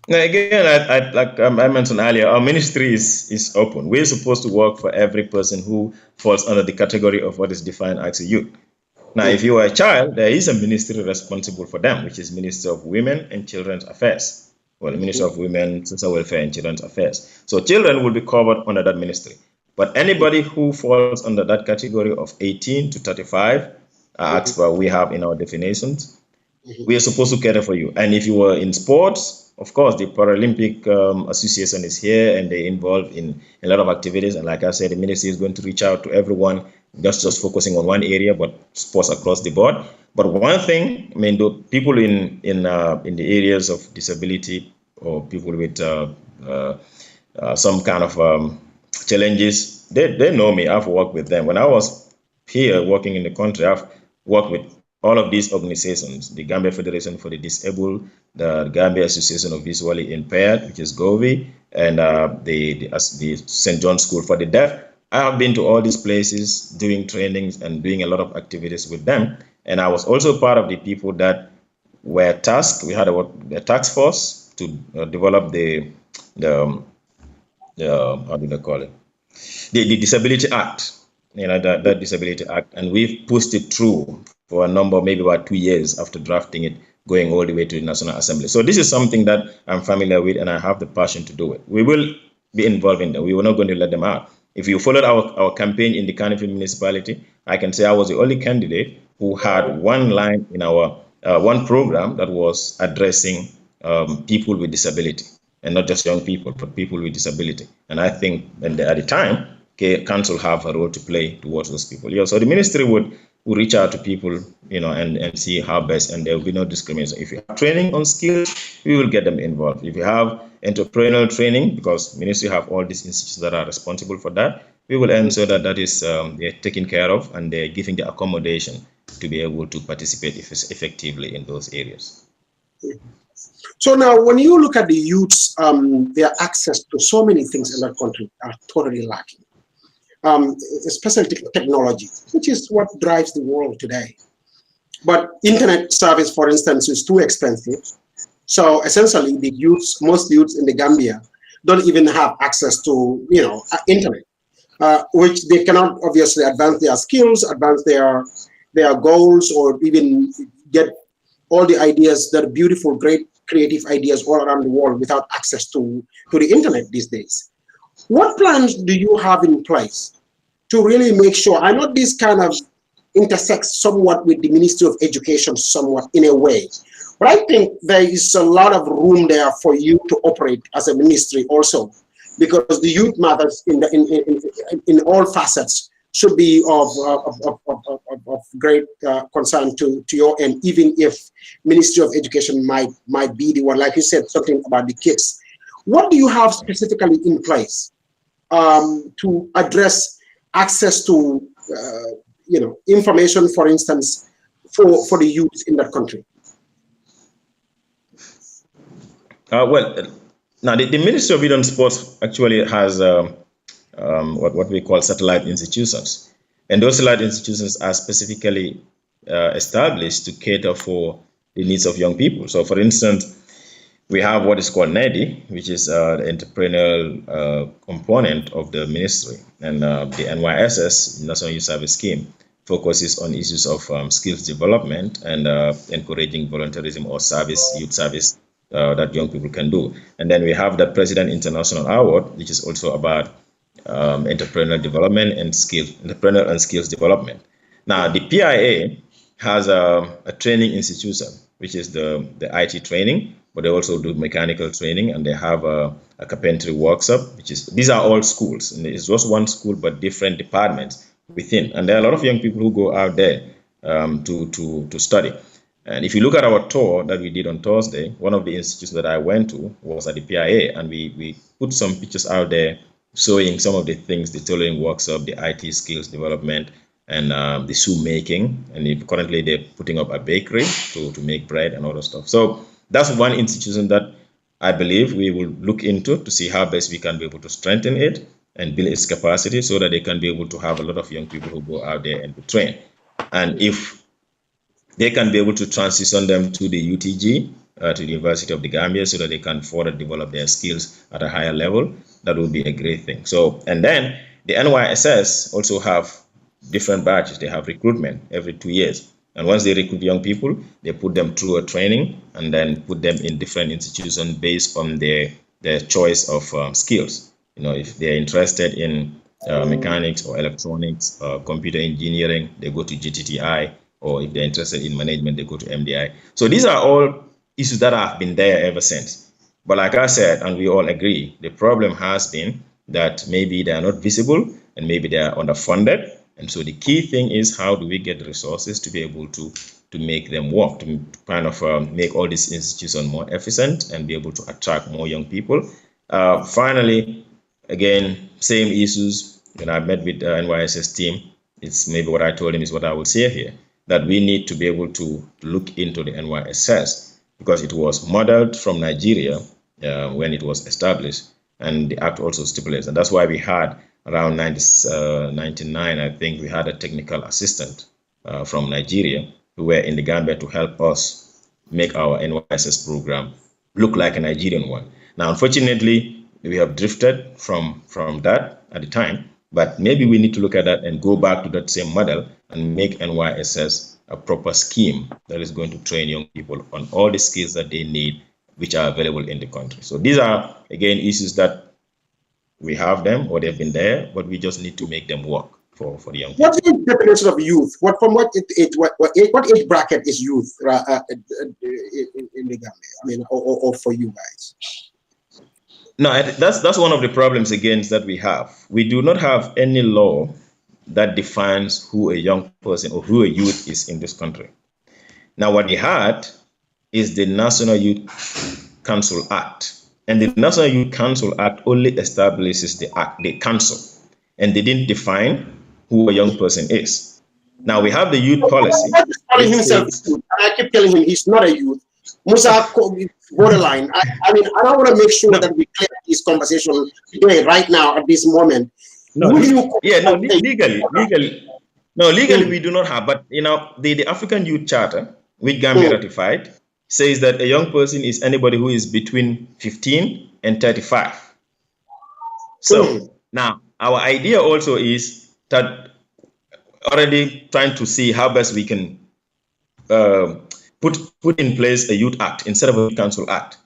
Now, again, like I mentioned earlier, our ministry is open. We're supposed to work for every person who falls under the category of what is defined as a youth. Now, if you are a child, there is a ministry responsible for them, which is Ministry of Women and Children's Affairs. Well, the Ministry of Women, Social Welfare and Children's Affairs. So children will be covered under that ministry. But anybody who falls under that category of 18 to 35, as per we have in our definitions, we are supposed to cater for you. And if you were in sports, of course, the Paralympic Association is here and they're involved in a lot of activities. And like I said, the ministry is going to reach out to everyone, just focusing on one area, but sports across the board. But one thing, I mean, the people in the areas of disability or people with some kind of challenges, they know me. I've worked with them. When I was here working in the country, I've worked with all of these organizations, the Gambia Federation for the Disabled, the Gambia Association of Visually Impaired, which is GOVI, and the St. John's School for the Deaf. I have been to all these places doing trainings and doing a lot of activities with them. And I was also part of the people that were tasked. We had a task force to develop the how do they call it? The Disability Act, that Disability Act. And we've pushed it through for a number, maybe about 2 years after drafting it, going all the way to the National Assembly. So this is something that I'm familiar with and I have the passion to do it. We will be involved in them. We were not going to let them out. If you followed our campaign in the Cardiff municipality, I can say I was the only candidate who had one line in our one program that was addressing people with disability, and not just young people, but people with disability. And I think at the time, council have a role to play towards those people. Yeah, so the ministry would we reach out to people, and see how best, and there will be no discrimination. If you have training on skills, we will get them involved. If you have entrepreneurial training, because ministry have all these institutions that are responsible for that, we will ensure that that is they're taken care of, and they're giving the accommodation to be able to participate effectively in those areas. So now, when you look at the youths, their access to so many things in that country are totally lacking. Especially technology, which is what drives the world today. But internet service, for instance, is too expensive. So essentially, most youths in the Gambia don't even have access to, internet, which they cannot obviously advance their skills, advance their goals, or even get all the ideas that are beautiful, great creative ideas all around the world without access to the internet these days. What plans do you have in place to really make sure? I know this kind of intersects somewhat with the Ministry of Education, somewhat in a way, but I think there is a lot of room there for you to operate as a ministry also, because the youth matters in all facets should be of great concern to your end, even if Ministry of Education might be the one, like you said, something about the kids. What do you have specifically in place to address access to information, for instance, for the youth in that country? Well, now the Ministry of Youth and Sports actually has what we call satellite institutions, and those satellite institutions are specifically established to cater for the needs of young people. So, for instance, we have what is called NEDI, which is the entrepreneurial component of the ministry, and the NYSS, National Youth Service Scheme, focuses on issues of skills development and encouraging volunteerism or youth service that young people can do. And then we have the President International Award, which is also about entrepreneurial development and entrepreneurial and skills development. Now, the PIA has a training institution, which is the IT training, but they also do mechanical training, and they have a carpentry workshop, these are all schools, and it's just one school but different departments within, and there are a lot of young people who go out there to study. And if you look at our tour that we did on Thursday, one of the institutes that I went to was at the PIA, and we put some pictures out there showing some of the things, the tailoring workshop, the IT skills development, and the shoe making. And currently they're putting up a bakery to make bread and other stuff. So that's one institution that I believe we will look into to see how best we can be able to strengthen it and build its capacity so that they can be able to have a lot of young people who go out there and to train. And if they can be able to transition them to the UTG, to the University of the Gambia, so that they can further develop their skills at a higher level, that would be a great thing. So, and then the NYSS also have different batches. They have recruitment every 2 years. And once they recruit young people, they put them through a training and then put them in different institutions based on their choice of skills. If they're interested in mechanics or electronics, computer engineering, they go to GTTI, or if they're interested in management, they go to MDI. So these are all issues that have been there ever since. But like I said, and we all agree, the problem has been that maybe they are not visible and maybe they are underfunded. And so the key thing is, how do we get the resources to be able to make them work, to kind of make all these institutions more efficient and be able to attract more young people. Finally, again, same issues. When I met with the NYSS team, it's maybe what I told him is what I will say here, that we need to be able to look into the NYSS because it was modeled from Nigeria when it was established, and the act also stipulates. And that's why we had around 99, I think, we had a technical assistant from Nigeria who were in the Gambia to help us make our NYSS program look like a Nigerian one. Now, unfortunately, we have drifted from that at the time, but maybe we need to look at that and go back to that same model and make NYSS a proper scheme that is going to train young people on all the skills that they need, which are available in the country. So these are, again, issues that we have them or they've been there, but we just need to make them work for the young people. What's the definition of youth? What age bracket is youth in the Gambia? I mean, or for you guys? No, that's one of the problems again that we have. We do not have any law that defines who a young person or who a youth is in this country. Now, what we had is the National Youth Council Act. And the National Youth Council Act only establishes the council, and they didn't define who a young person is. Now we have the youth policy. Calling himself a youth, and I keep telling him he's not a youth. Musa borderline. I mean, I don't want to make sure that we clear this conversation today, right now, at this moment. No, legally, we do not have. But the African Youth Charter, which Gambia ratified, says that a young person is anybody who is between 15 and 35. So now our idea also is that already trying to see how best we can put in place a youth act instead of a council act,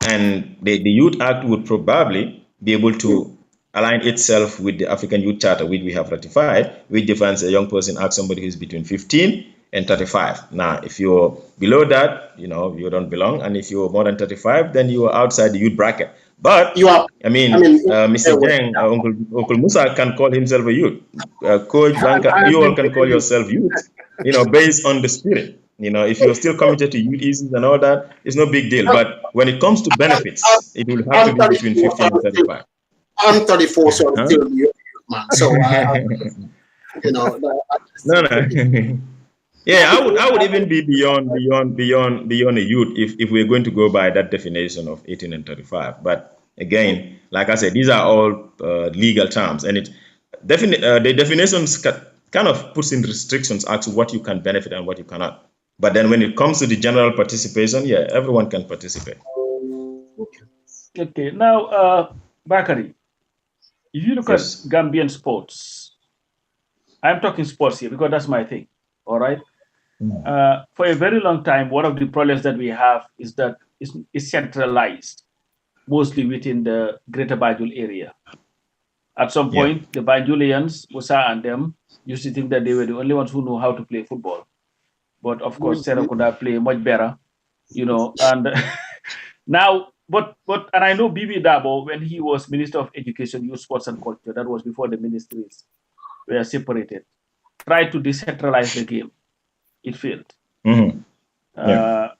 and the youth act would probably be able to align itself with the African Youth Charter, which we have ratified, which defines a young person as somebody who is between 15 and 35. Now, if you're below that, you don't belong, and if you're more than 35, then you are outside the youth bracket. But Mr. Jeng, Uncle Musa can call himself a youth. Coach Blanca, you all can call yourself youth, based on the spirit. If you're still committed to youth issues and all that, it's no big deal. But when it comes to benefits, it will have to be between 15 and 35. I'm 34, so I'm still a youth man. So, No. Yeah, I would even be beyond a youth if we're going to go by that definition of 18 and 35. But again, like I said, these are all legal terms, and the definitions kind of puts in restrictions as to what you can benefit and what you cannot. But then when it comes to the general participation, yeah, everyone can participate. Okay, now Bakary, if you look at Gambian sports, I'm talking sports here because that's my thing. All right. For a very long time, one of the problems that we have is that it's centralized, mostly within the Greater Banjul area. At some point, the Banjulians, Musa and them, used to think that they were the only ones who know how to play football. But of course, Serakunda play much better, and now, but and I know Bibi Dabo, when he was Minister of Education, Youth, Sports and Culture, that was before the ministries were separated, tried to decentralize the game. It failed. I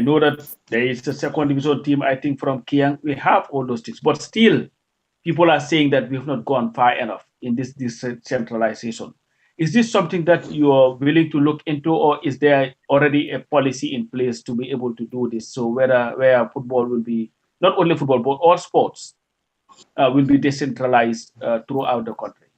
know that there is a second division team, I think, from Kiang. We have all those things, but still, people are saying that we have not gone far enough in this decentralization. Is this something that you are willing to look into, or is there already a policy in place to be able to do this? So where football will be, not only football, but all sports will be decentralized throughout the country?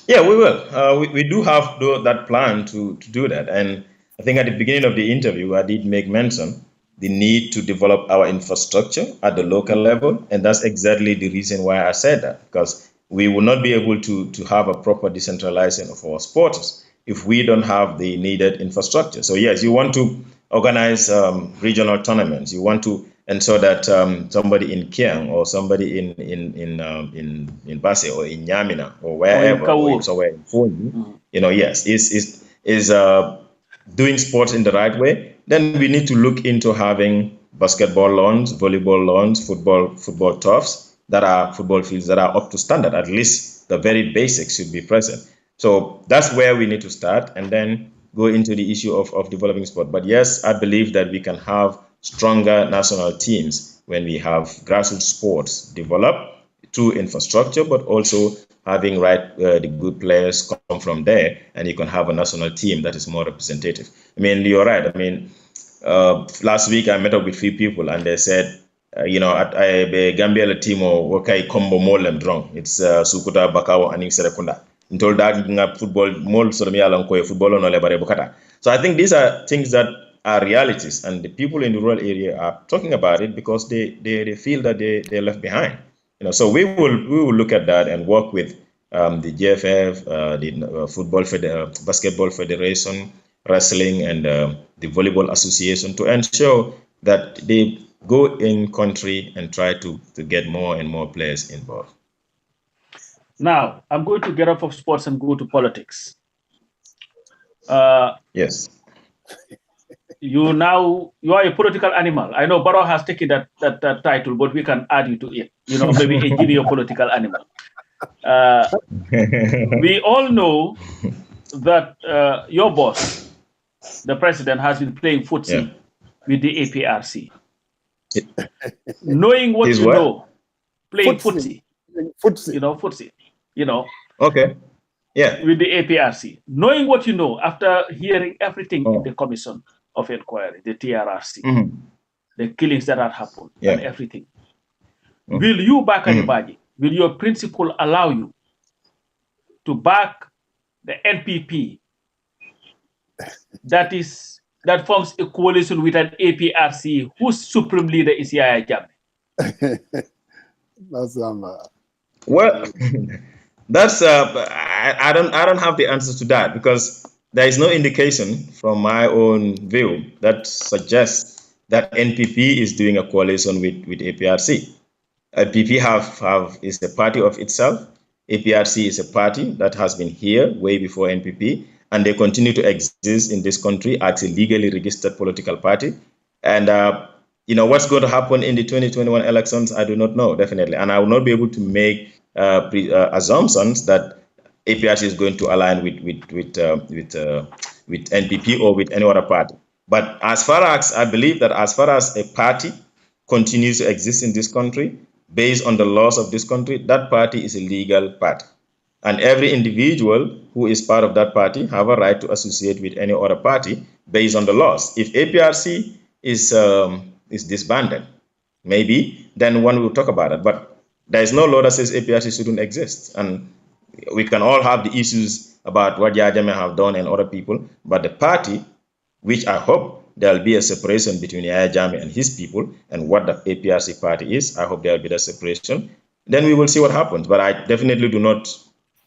Yeah, we will. We do have that plan to do that. And I think at the beginning of the interview, I did make mention the need to develop our infrastructure at the local level. And that's exactly the reason why I said that, because we will not be able to have a proper decentralization of our sports if we don't have the needed infrastructure. So yes, you want to organize regional tournaments. You want to ensure that somebody in Kiang or somebody in Basse or in Nyamina or wherever, or somewhere in Fonyi, is doing sports in the right way. Then we need to look into having basketball lawns, volleyball lawns, football turfs football fields that are up to standard. At least the very basics should be present. So that's where we need to start, and then go into the issue of developing sport. But yes, I believe that we can have stronger national teams when we have grassroots sports developed through infrastructure, but also having the good players come from there, and you can have a national team that is more representative. I mean, you're right. I mean, last week I met up with 3 people, and they said, at a Gambia team or wakai combo molem drong. It's Sukuta Bakawo and Serekunda. Until that football mol football no lebare bukata. So I think these are things that are realities, and the people in the rural area are talking about it because they feel that they're left behind. So we will look at that and work with the GFF, the basketball federation, wrestling, and the volleyball association to ensure that they go in country and try to get more and more players involved. Now, I'm going to get off of sports and go to politics. Yes. You are a political animal. I know Barrow has taken that title, but we can add you to it. Maybe a junior political animal. We all know that your boss, the president, has been playing footsie with the APRC. Knowing what He's you what? know, playing footsie. Footsie. Footsie. Okay. Yeah. With the APRC. Knowing what you know after hearing everything in the Commission of Inquiry, the TRRC, the killings that had happened and everything. Will you, Bakary Badjie, will your principle allow you to back the NPP that forms a coalition with an APRC whose supreme leader is Yahya Jammeh? Well, that's I don't have the answer to that, because there is no indication from my own view that suggests that NPP is doing a coalition with APRC. NPP is a party of itself. APRC is a party that has been here way before NPP, and they continue to exist in this country as a legally registered political party. And what's going to happen in the 2021 elections, I do not know, definitely. And I will not be able to make assumptions that APRC is going to align with NPP or with any other party. But as far as I believe that as far as a party continues to exist in this country, based on the laws of this country, that party is a legal party. And every individual who is part of that party have a right to associate with any other party based on the laws. If APRC is disbanded, maybe, then one will talk about it. But there is no law that says APRC shouldn't exist. And we can all have the issues about what Yahya Jammeh have done and other people, but the party, which I hope there will be a separation between Yahya Jammeh and his people and what the APRC party is, I hope there will be that separation. Then we will see what happens. But I definitely do not,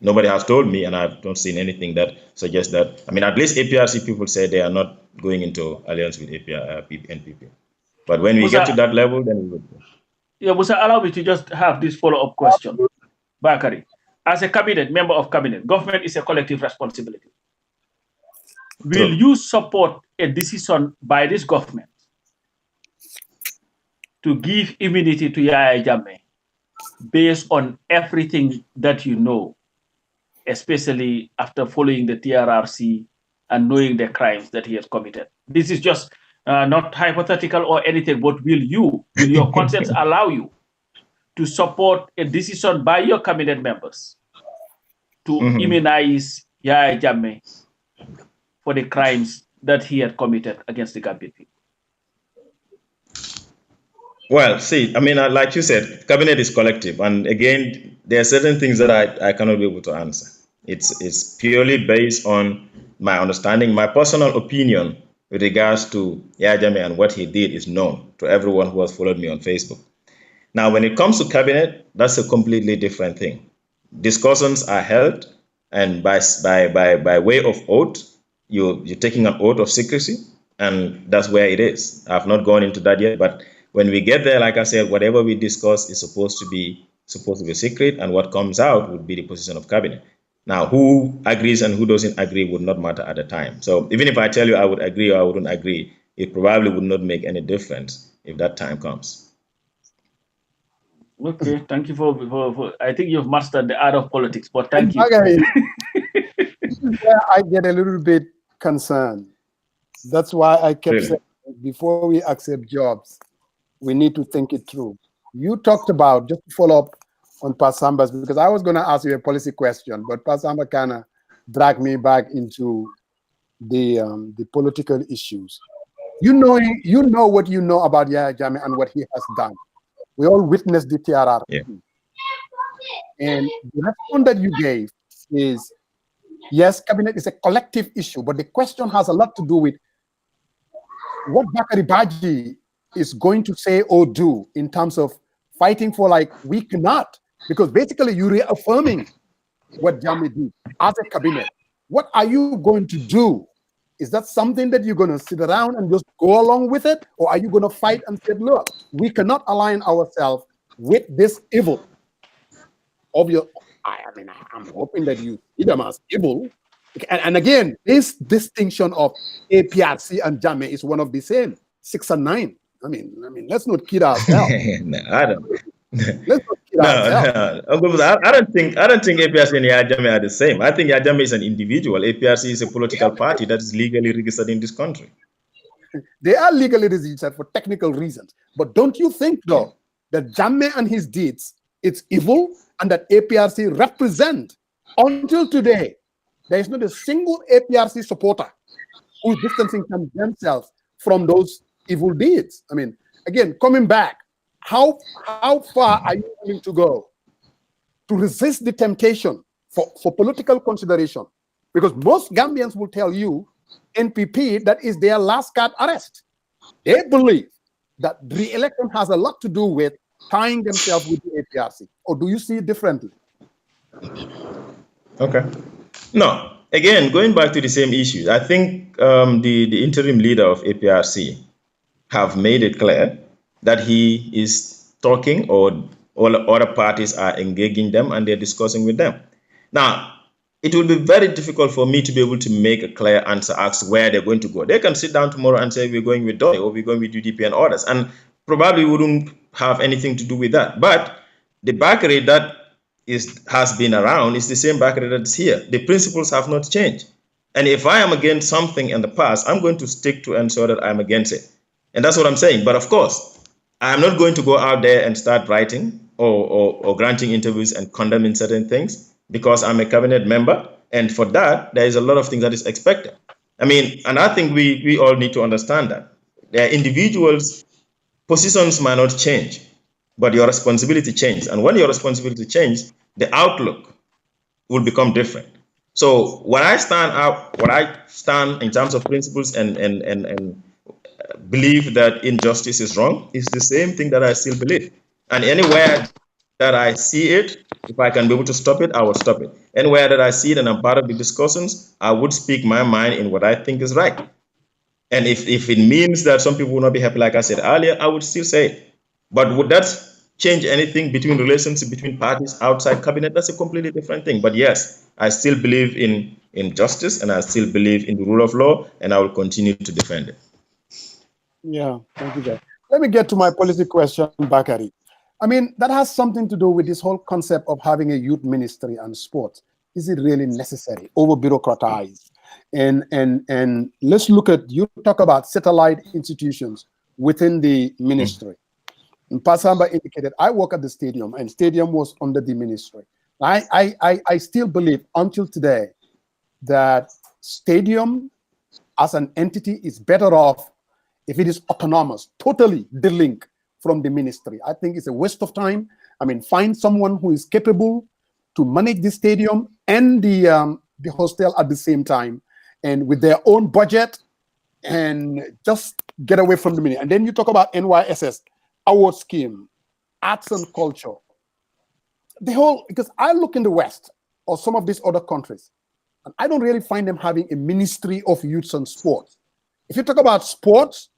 nobody has told me, and I've not seen anything that suggests that. I mean, at least APRC people say they are not going into alliance with NPP. But when we get to that level, then we will. Yeah, Musa, allow me to just have this follow-up question. Bakary, as a cabinet, member of cabinet, government is a collective responsibility. Will you support a decision by this government to give immunity to Yahya Jammeh based on everything that you know, especially after following the TRRC and knowing the crimes that he has committed? This is just not hypothetical or anything, but will your conscience allow you to support a decision by your cabinet members to immunize Yahya Jammeh for the crimes that he had committed against the Gambian people? Well, see, I mean, like you said, cabinet is collective. And again, there are certain things that I cannot be able to answer. It's purely based on my understanding. My personal opinion with regards to Yahya Jammeh and what he did is known to everyone who has followed me on Facebook. Now, when it comes to cabinet, that's a completely different thing. Discussions are held, and by way of oath, you're taking an oath of secrecy, and that's where it is. I've not gone into that yet, but when we get there, like I said, whatever we discuss is supposed to be secret, and what comes out would be the position of cabinet. Now, who agrees and who doesn't agree would not matter at the time. So even if I tell you I would agree or I wouldn't agree, it probably would not make any difference if that time comes. Okay, thank you for I think you've mastered the art of politics, but thank you. This is where I get a little bit concerned. That's why I kept saying, before we accept jobs, we need to think it through. You talked about, just to follow up on Pasamba's, because I was going to ask you a policy question, but Pasamba kind of dragged me back into the political issues. You know what you know about Yahya Jammeh and what he has done. We all witnessed the TRR. Yeah. And the response that you gave is, yes, cabinet is a collective issue, but the question has a lot to do with what Bakary Badjie is going to say or do in terms of fighting for, like, we cannot, because basically you're reaffirming what Jammeh did as a cabinet. What are you going to do? Is that something that you're going to sit around and just go along with it? Or are you going to fight and say, look, we cannot align ourselves with this evil of your... I'm hoping that you see them as evil. And again, this distinction of APRC and Jammeh is one of the same, 6 and 9. I mean, let's not kid ourselves. No, I don't. Let's not kid No. I don't think APRC and Yajame are the same. I think Yajame is an individual. APRC is a political party that is legally registered in this country. They are legally registered for technical reasons. But don't you think, though, that Jammeh and his deeds, it's evil, and that APRC represent, until today, there is not a single APRC supporter who is distancing themselves from those evil deeds? I mean, again, coming back, how far are you willing to go to resist the temptation for political consideration? Because most Gambians will tell you NPP, that is their last card arrest. They believe that re-election has a lot to do with tying themselves with the APRC. Or do you see it differently? Okay. No. Again, going back to the same issue, I think the interim leader of APRC have made it clear that he is talking, or all other parties are engaging them and they're discussing with them. Now, it will be very difficult for me to be able to make a clear answer as to where they're going to go. They can sit down tomorrow and say, we're going with DOI or we're going with UDP and others, and probably wouldn't have anything to do with that. But the Bakary that has been around is the same Bakary that's here. The principles have not changed. And if I am against something in the past, I'm going to stick to ensure that I'm against it. And that's what I'm saying. But of course, I'm not going to go out there and start writing or granting interviews and condemning certain things, because I'm a cabinet member. And for that, there is a lot of things that is expected. I mean, and I think we all need to understand that. There are individuals, positions might not change, but your responsibility changes. And when your responsibility changes, the outlook will become different. So when I stand in terms of principles and believe that injustice is wrong, is the same thing that I still believe. And anywhere that I see it, if I can be able to stop it, I will stop it. Anywhere that I see it and I'm part of the discussions, I would speak my mind in what I think is right. And if it means that some people will not be happy, like I said earlier, I would still say it. But would that change anything between relations between parties outside cabinet? That's a completely different thing. But yes, I still believe in justice, and I still believe in the rule of law, and I will continue to defend it. Yeah, thank you, Jay. Let me get to my policy question, Bakary. I mean, that has something to do with this whole concept of having a youth ministry and sports. Is it really necessary? Over-bureaucratized? And let's look at, you talk about satellite institutions within the ministry. And Pasamba indicated, I work at the stadium, and stadium was under the ministry. I still believe until today that stadium as an entity is better off if it is autonomous, totally delinqued from the ministry. I think it's a waste of time. I mean, find someone who is capable to manage the stadium and the hostel at the same time, and with their own budget, and just get away from the ministry. And then you talk about NYSS award scheme, arts and culture. The whole, because I look in the West or some of these other countries, and I don't really find them having a ministry of youth and sports. If you talk about sports,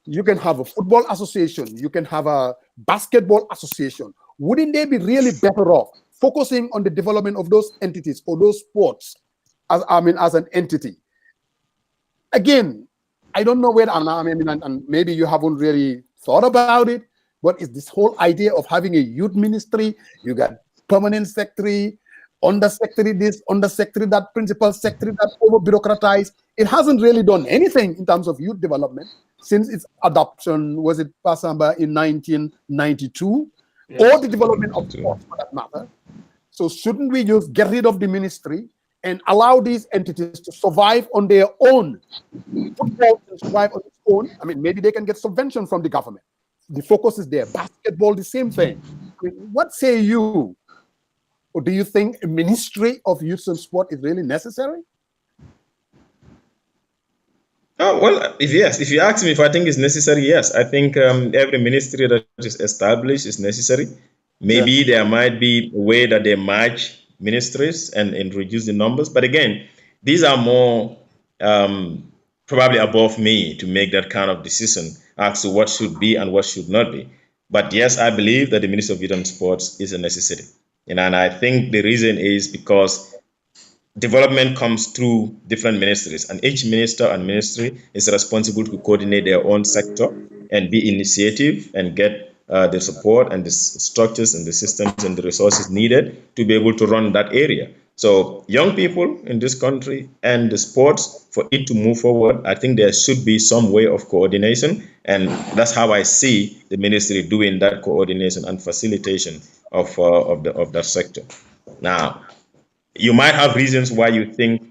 you can have a football association, you can have a basketball association. Wouldn't they be really better off focusing on the development of those entities or those sports as an entity? Again, I don't know where, and maybe you haven't really thought about it, but it's this whole idea of having a youth ministry. You got permanent secretary, undersecretary this, undersecretary that, principal secretary that, over-bureaucratized. It hasn't really done anything in terms of youth development since its adoption, was it Pasamba in 1992, or the development of sports for that matter. So shouldn't we just get rid of the ministry and allow these entities to survive on their own? Football can survive on its own. I mean, maybe they can get subvention from the government. The focus is there. Basketball, the same thing. I mean, what say you? Or do you think a ministry of youth and sport is really necessary? Oh, well, if you ask me if I think it's necessary, yes. I think every ministry that is established is necessary. Maybe there might be a way that they merge ministries and reduce the numbers. But again, these are more probably above me to make that kind of decision as to what should be and what should not be. But yes, I believe that the Ministry of Youth and Sports is a necessity. And I think the reason is because development comes through different ministries, and each minister and ministry is responsible to coordinate their own sector and be initiative and get the support and the structures and the systems and the resources needed to be able to run that area. So young people in this country and the sports, for it to move forward, I think there should be some way of coordination. And that's how I see the ministry doing that coordination and facilitation of that sector. Now, you might have reasons why you think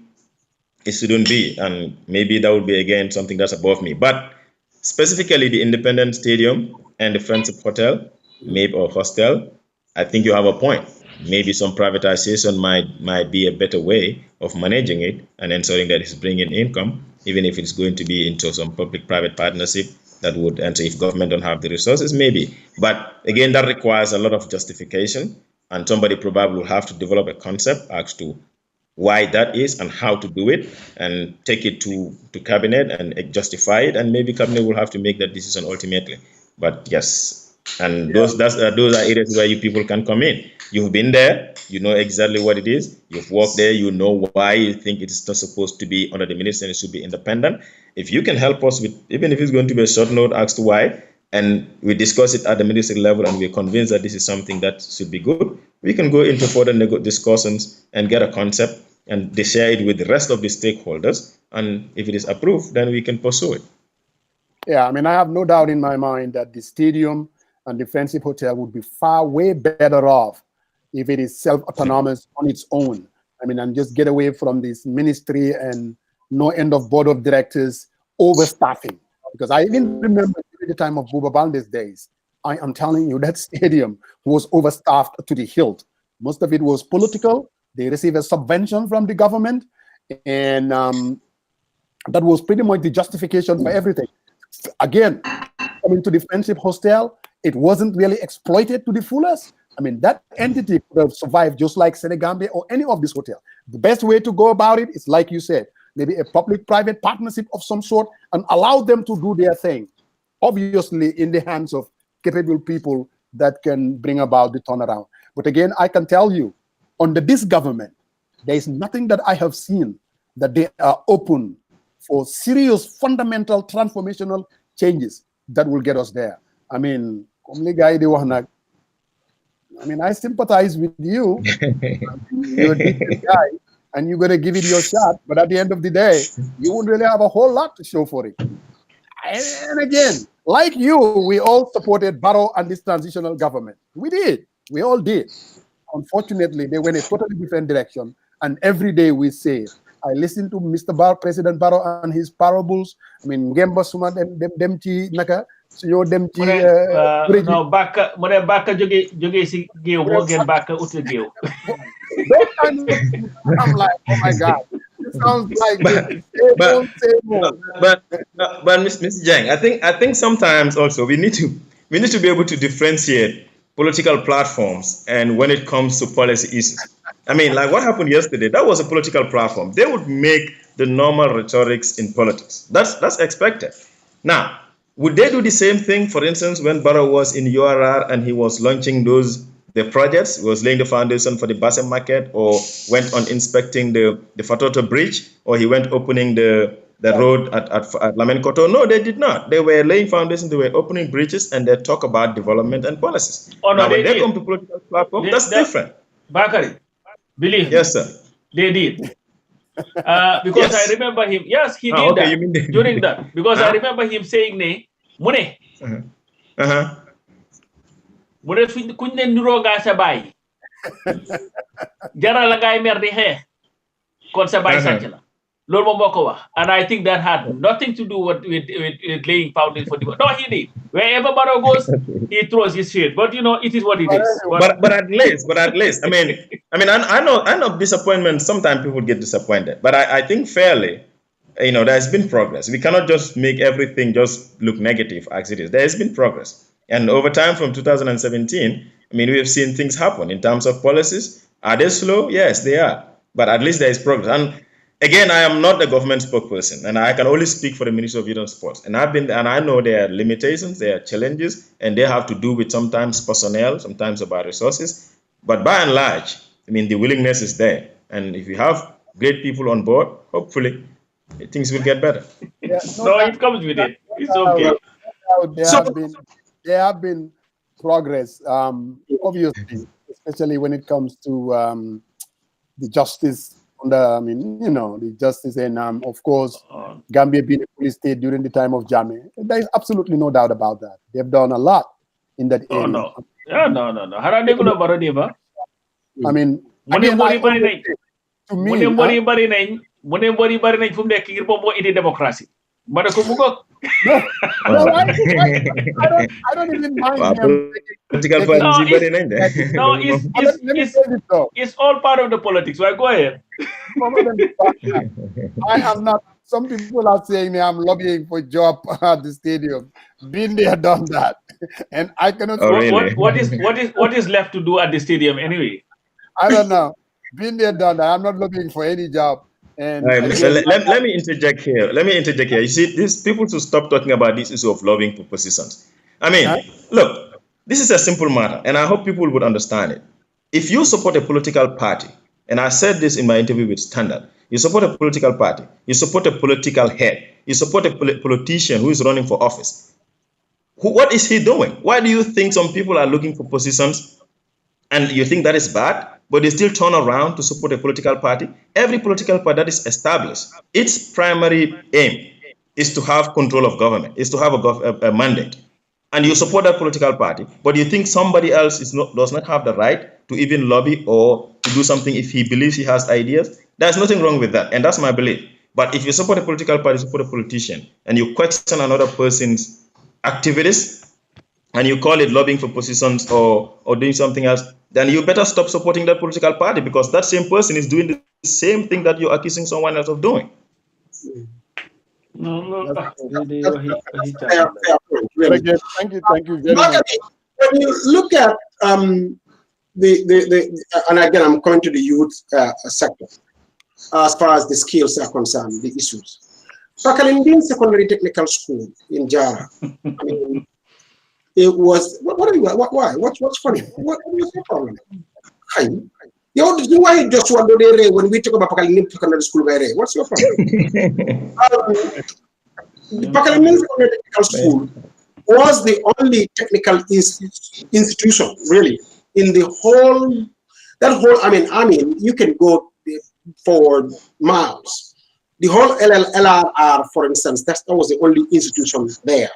it shouldn't be, and maybe that would be again something that's above me. But specifically the Independent Stadium and the Friendship Hotel, maybe, or hostel, I think you have a point. Maybe some privatization might be a better way of managing it and ensuring that it's bringing income, even if it's going to be into some public-private partnership that would enter if government don't have the resources, maybe. But again, that requires a lot of justification, and somebody probably will have to develop a concept as to why that is and how to do it, and take it to cabinet and justify it, and maybe cabinet will have to make that decision ultimately. But yes, and those are areas where you people can come in. You've been there, you know exactly what it is, you've worked there, you know why you think it's not supposed to be under the ministry and it should be independent. If you can help us with, even if it's going to be a short note as to why, and we discuss it at the ministry level and we're convinced that this is something that should be good, we can go into further discussions and get a concept and they share it with the rest of the stakeholders. And if it is approved, then we can pursue it. Yeah, I mean, I have no doubt in my mind that the stadium and the Friendship Hotel would be far way better off if it is self-autonomous on its own. I mean, and just get away from this ministry and no end of board of directors overstaffing. Because I even remember during the time of Buba Balde's days, I am telling you that stadium was overstaffed to the hilt. Most of it was political. They received a subvention from the government, and that was pretty much the justification for everything. Again, coming to the Friendship Hostel, it wasn't really exploited to the fullest. I mean, that entity could have survived just like Senegambia or any of these hotels. The best way to go about it is, like you said, maybe a public-private partnership of some sort and allow them to do their thing, obviously in the hands of capable people that can bring about the turnaround. But again, I can tell you, under this government, there is nothing that I have seen that they are open for serious, fundamental, transformational changes that will get us there. I mean, I sympathize with you. You're a decent guy, and you're going to give it your shot. But at the end of the day, you won't really have a whole lot to show for it. And again, like you, we all supported Barrow and this transitional government. We did. We all did. Unfortunately, they went a totally different direction. And every day we say, I listen to President Barrow and his parables. I mean, Gemba Suma demti naka suyo demti. No, baka joge si geo mo gen baka utle geo. Those kind of things, I'm like, oh my God, it sounds like but Ms. Jang, I think sometimes also we need to be able to differentiate political platforms and when it comes to policy issues. I mean, like what happened yesterday, that was a political platform. They would make the normal rhetorics in politics. That's expected. Now, would they do the same thing, for instance, when Barrow was in URR and he was launching the projects, was laying the foundation for the Basse market, or went on inspecting the Fatoto Bridge, or he went opening the road at Lamenkoto? No, they did not. They were laying foundations, they were opening bridges, and they talk about development and policies. Oh, no, now, when they come to political platform, that's different. Bakary, believe yes, sir. They did. Because I remember him. Yes, he did okay, that you mean during that. Because I remember him saying, "Ne, mune, mune kunde nuro ga sa bay. Jara la ngay mer di xex. Kon sa bay sanch la." Lord Momokowa. And I think that had nothing to do with laying foundation for development. No, he did. Wherever Barrow goes, he throws his shit. But you know, it is what it is. But at least, I mean, I know disappointment. Sometimes people get disappointed, but I think fairly, you know, there's been progress. We cannot just make everything just look negative as it is. There has been progress, and over time from 2017, I mean, we have seen things happen in terms of policies. Are they slow? Yes, they are. But at least there is progress. And again, I am not a government spokesperson, and I can only speak for the Ministry of Youth and Sports. And I know there are limitations, there are challenges, and they have to do with sometimes personnel, sometimes about resources. But by and large, I mean, the willingness is there. And if you have great people on board, hopefully things will get better. Yeah, it comes with it. It's okay. There have been progress, obviously, especially when it comes to the justice the justice and of course Gambia being a police state during the time of Jammeh. There is absolutely no doubt about that. They've done a lot in that area. No. Yeah, no. I mean, again, I always say, to me, democracy. No, I don't even mind them. It's all part of the politics. Well, go ahead. I have not. Some people are saying I'm lobbying for a job at the stadium. Been there, done that, and I cannot. Oh, really? What is left to do at the stadium anyway? I don't know. Been there, done that. I'm not looking for any job. And again, let me interject here. You see, these people should stop talking about this issue of lobbying for positions. I mean, look, this is a simple matter, and I hope people would understand it. If you support a political party, and I said this in my interview with Standard, you support a political party, you support a political head, you support a politician who is running for office. What is he doing? Why do you think some people are looking for positions and you think that is bad, but they still turn around to support a political party? Every political party that is established, its primary aim is to have control of government, is to have a mandate. And you support that political party, but you think somebody else does not have the right to even lobby or to do something if he believes he has ideas? There's nothing wrong with that, and that's my belief. But if you support a political party, support a politician, and you question another person's activities, and you call it lobbying for positions or doing something else, then you better stop supporting that political party, because that same person is doing the same thing that you're accusing someone else of doing. No. Thank you very much. When you look at the and again, I'm going to the youth sector as far as the skills are concerned, the issues. Pakalimbin Secondary Technical School in Jara. I mean, it was why? What's funny? What was the problem? Why just when we talk about Pakalimbin Secondary School? What's your problem? The Pakalimbin Secondary Technical School was the only technical institution really in the whole. I mean, you can go for miles. The whole LRR, for instance, that was the only institution there,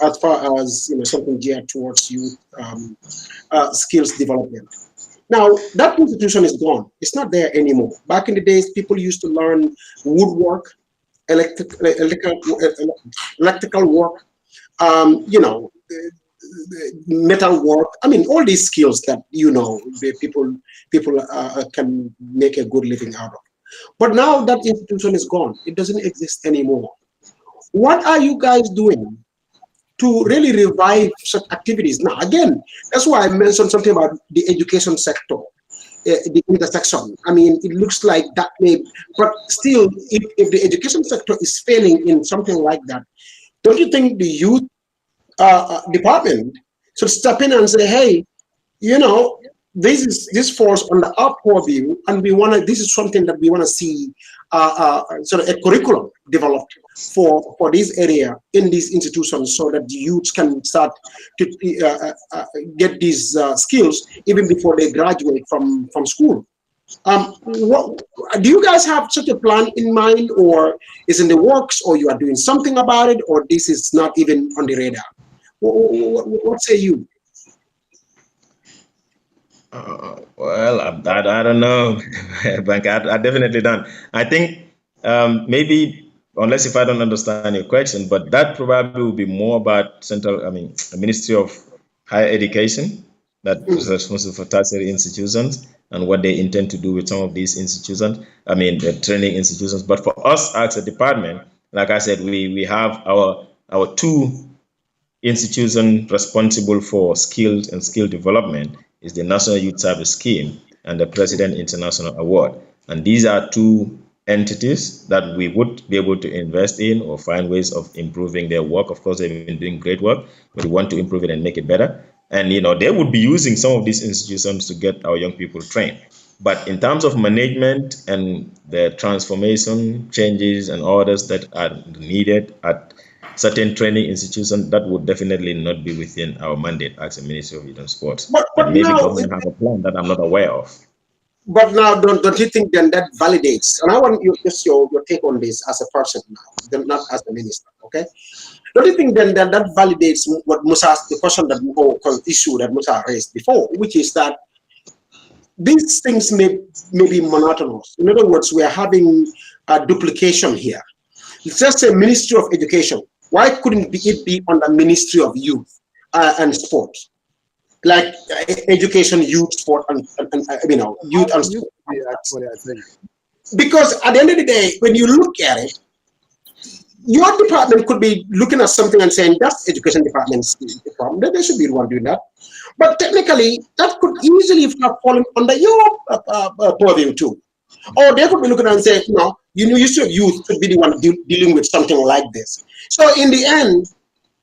as far as something geared towards youth skills development. Now that institution is gone; it's not there anymore. Back in the days, people used to learn woodwork, electrical work, metal work. I mean, all these skills that people can make a good living out of. But now that institution is gone; it doesn't exist anymore. What are you guys doing to really revive such activities? Now, again, that's why I mentioned something about the education sector, the intersection. I mean, it looks like that but still, if the education sector is failing in something like that, don't you think the youth department should step in and say, hey, this falls under our purview, and this is something that we want to see sort of a curriculum developed for this area in these institutions, so that the youths can start to get these skills even before they graduate from school. Do you guys have such a plan in mind, or is in the works, or you are doing something about it, or this is not even on the radar? What say you? Well, I don't know, Bank. I definitely don't. I think maybe, unless if I don't understand your question, but that probably will be more about the Ministry of Higher Education, that is responsible for tertiary institutions and what they intend to do with some of these institutions. I mean, the training institutions. But for us as a department, like I said, we have our two institutions responsible for skills and skill development is the National Youth Service Scheme and the President International Award. And these are two entities that we would be able to invest in or find ways of improving their work. Of course, they've been doing great work, but we want to improve it and make it better. And, they would be using some of these institutions to get our young people trained. But in terms of management and the transformation changes and orders that are needed at certain training institutions, that would definitely not be within our mandate as a Ministry of Youth and Sports. But and maybe now, government have a plan that I'm not aware of. But now, don't you think then that validates? And I want just your take on this as a person now, not as a minister, okay? Don't you think then that validates what Musa, the question that or issue that Musa raised before, which is that these things may be monotonous. In other words, we are having a duplication here. It's just a Ministry of Education. Why couldn't it be on the Ministry of Youth and Sport? Like education, youth, sport, and youth and sport. Actually, I think. Because at the end of the day, when you look at it, your department could be looking at something and saying that's education department's problem. They should be the one doing that. But technically, that could easily have fallen under your purview too. Or they could be looking and saying, Ministry of Youth could be the one dealing with something like this. So in the end,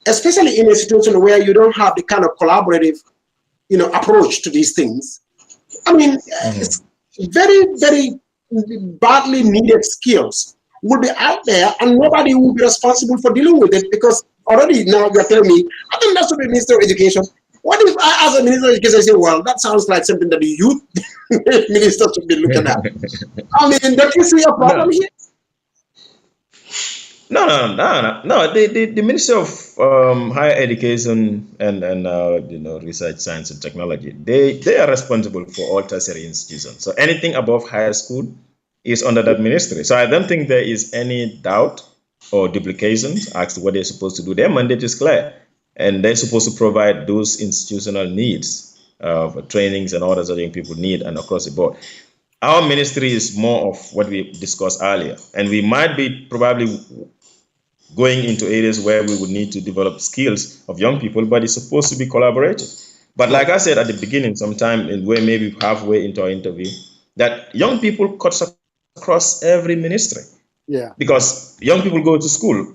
especially in a situation where you don't have the kind of collaborative approach to these things, I mean, it's very, very badly needed skills will be out there and nobody will be responsible for dealing with it, because already now you're telling me, I think that should be Minister of Education. What if I, as a Minister of Education, say, well, that sounds like something that the youth minister should be looking at? I mean, don't you see a problem here? No. The Ministry of Higher Education and Research, Science and Technology, they are responsible for all tertiary institutions. So anything above higher school is under that ministry. So I don't think there is any doubt or duplications as to what they're supposed to do. Their mandate is clear, and they're supposed to provide those institutional needs for trainings and orders that young people need and across the board. Our ministry is more of what we discussed earlier, and we might be probably going into areas where we would need to develop skills of young people, but it's supposed to be collaborative. But like I said at the beginning, sometime where maybe halfway into our interview, that young people cut across every ministry. Yeah. Because young people go to school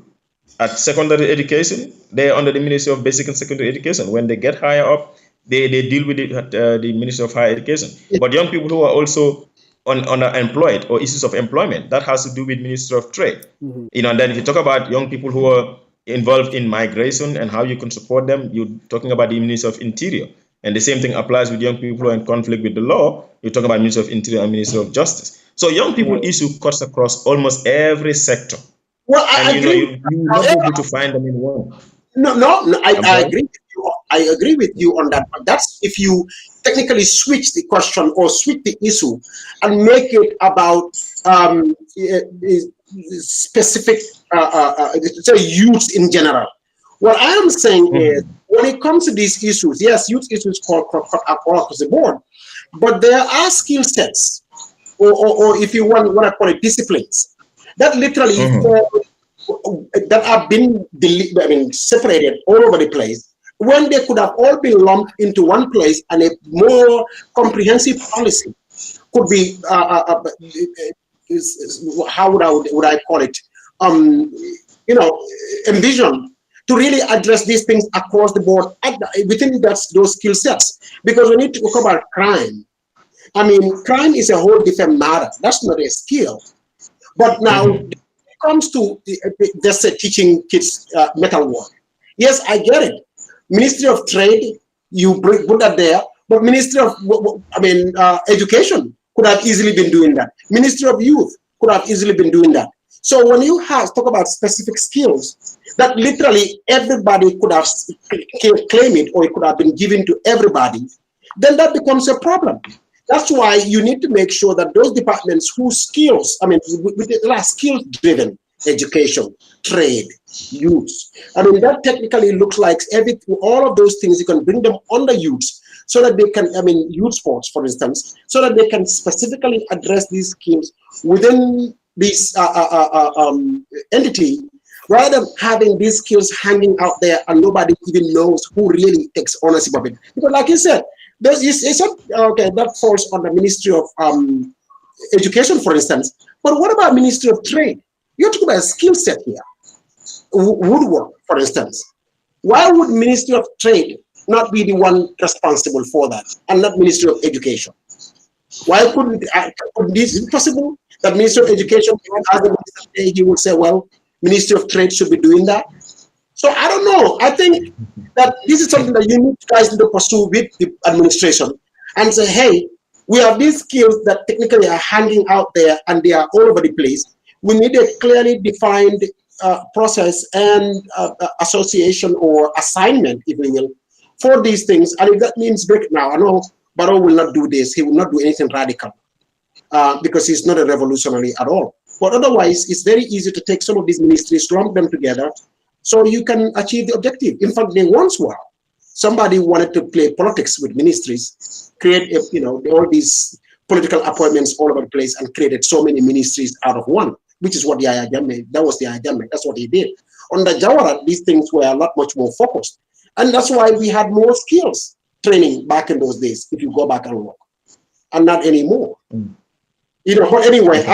at secondary education, they're under the Ministry of Basic and Secondary Education. When they get higher up, they deal with it at the Ministry of Higher Education. But young people who are also unemployed or issues of employment, that has to do with Ministry of Trade. Mm-hmm. And then if you talk about young people who are involved in migration and how you can support them, you're talking about the Ministry of Interior. And the same thing applies with young people who are in conflict with the law. You're talking about Ministry of Interior and Ministry of Justice. So young people issue cuts across almost every sector. Well, I agree. You're not able to find them in one. No, I agree with you. I agree with you on that. But that's if you technically switch the question or switch the issue and make it about specific, youth in general. What I am saying is, when it comes to these issues, yes, youth issues across the board, but there are skill sets, or if you want to call it disciplines, that literally that have been separated all over the place, when they could have all been lumped into one place, and a more comprehensive policy could be how would I call it, envisioned to really address these things across the board within those skill sets. Because when you talk about crime, I mean, crime is a whole different matter. That's not a skill. But now, when it comes to just teaching kids metal work, yes, I get it. Ministry of Trade, you put that there, but Ministry of Education could have easily been doing that. Ministry of Youth could have easily been doing that. So when you talk about specific skills that literally everybody could have claimed it, or it could have been given to everybody, then that becomes a problem. That's why you need to make sure that those departments whose skills, with the skills-driven education, trade, youth, that technically looks like all of those things, you can bring them under youth so that they can, youth sports, for instance, so that they can specifically address these schemes within this entity, rather than having these skills hanging out there and nobody even knows who really takes ownership of it. Because like you said, that falls on the Ministry of Education, for instance. But what about Ministry of Trade? You're talking about a skill set here. Woodwork, for instance. Why would Ministry of Trade not be the one responsible for that, and not Ministry of Education? Why couldn't this be possible? That Ministry of Education, as a minister, he would say, well, Ministry of Trade should be doing that. So I don't know. I think that this is something that you need guys to pursue with the administration and say, hey, we have these skills that technically are hanging out there and they are all over the place. We need a clearly defined process and association or assignment, if we will, for these things. And if that means break it now, I know Barrow will not do this. He will not do anything radical because he's not a revolutionary at all. But otherwise, it's very easy to take some of these ministries, lump them together, so you can achieve the objective. In fact, they once were. Somebody wanted to play politics with ministries, create all these political appointments all over the place, and created so many ministries out of one, which is what the Yahya Jammeh, that was the Yahya Jammeh, that's what he did. Under Jawara, these things were a lot much more focused. And that's why we had more skills training back in those days, if you go back and look, and not anymore. But anyway,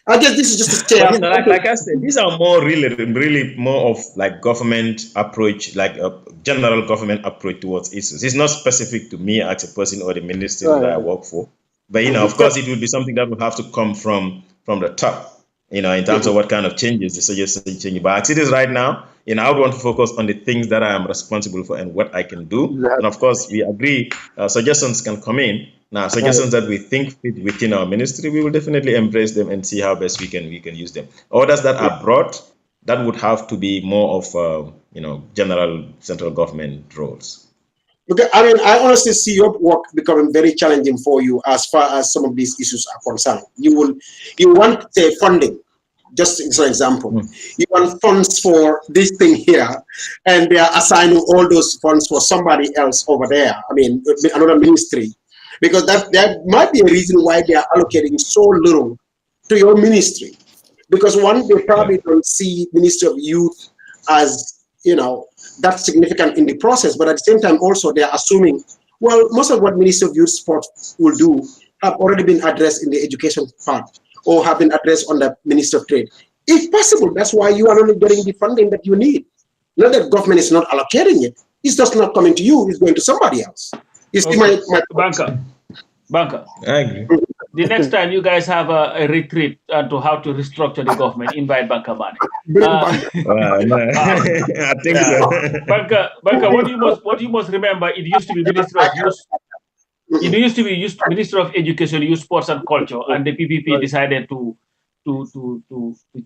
I guess this is just a stare. Like I said, these are more really more of like government approach, like a general government approach towards issues. It's not specific to me as a person or the ministry that I work for. But of course, it would be something that would have to come from the top, in terms of what kind of changes the suggested change. But as it is right now, I would want to focus on the things that I am responsible for and what I can do. And of course, we agree, suggestions can come in. Now, suggestions that we think fit within our ministry, we will definitely embrace them and see how best we can use them. Orders that are brought, that would have to be more of general central government roles. Okay, I mean, I honestly see your work becoming very challenging for you as far as some of these issues are concerned. You want funding, just as an example. You want funds for this thing here, and they are assigning all those funds for somebody else over there. I mean, another ministry. Because that might be a reason why they are allocating so little to your ministry. Because one, they probably don't see Ministry of Youth as, that significant in the process. But at the same time, also, they are assuming, well, most of what Ministry of Youth Sport will do have already been addressed in the education part or have been addressed on the Ministry of Trade. If possible, that's why you are only getting the funding that you need. Not that government is not allocating it. It's just not coming to you. It's going to somebody else. You see my Banker. I agree. The next time you guys have a retreat to how to restructure the government, invite Banker Mane. I think so. Banker, what you must remember, it used to be Minister of Youth. It used to be Minister of Education, Youth, Sports and Culture, and the PPP decided to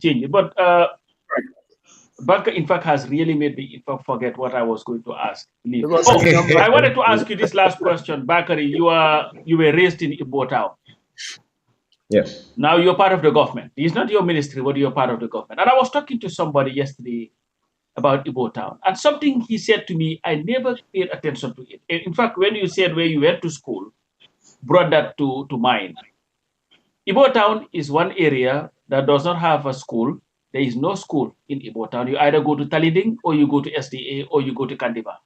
change it. But Banker, in fact, has really made me forget what I was going to ask. I wanted to ask you this last question. Bakary, you were raised in Igbo Town. Yes. Now you're part of the government. It's not your ministry, but you're part of the government. And I was talking to somebody yesterday about Igbo Town. And something he said to me, I never paid attention to it. In fact, when you said where you went to school, brought that to mind. Igbo Town is one area that does not have a school. There is no school in Igbo Town. You either go to Talinding or you go to SDA or you go to Kandiba.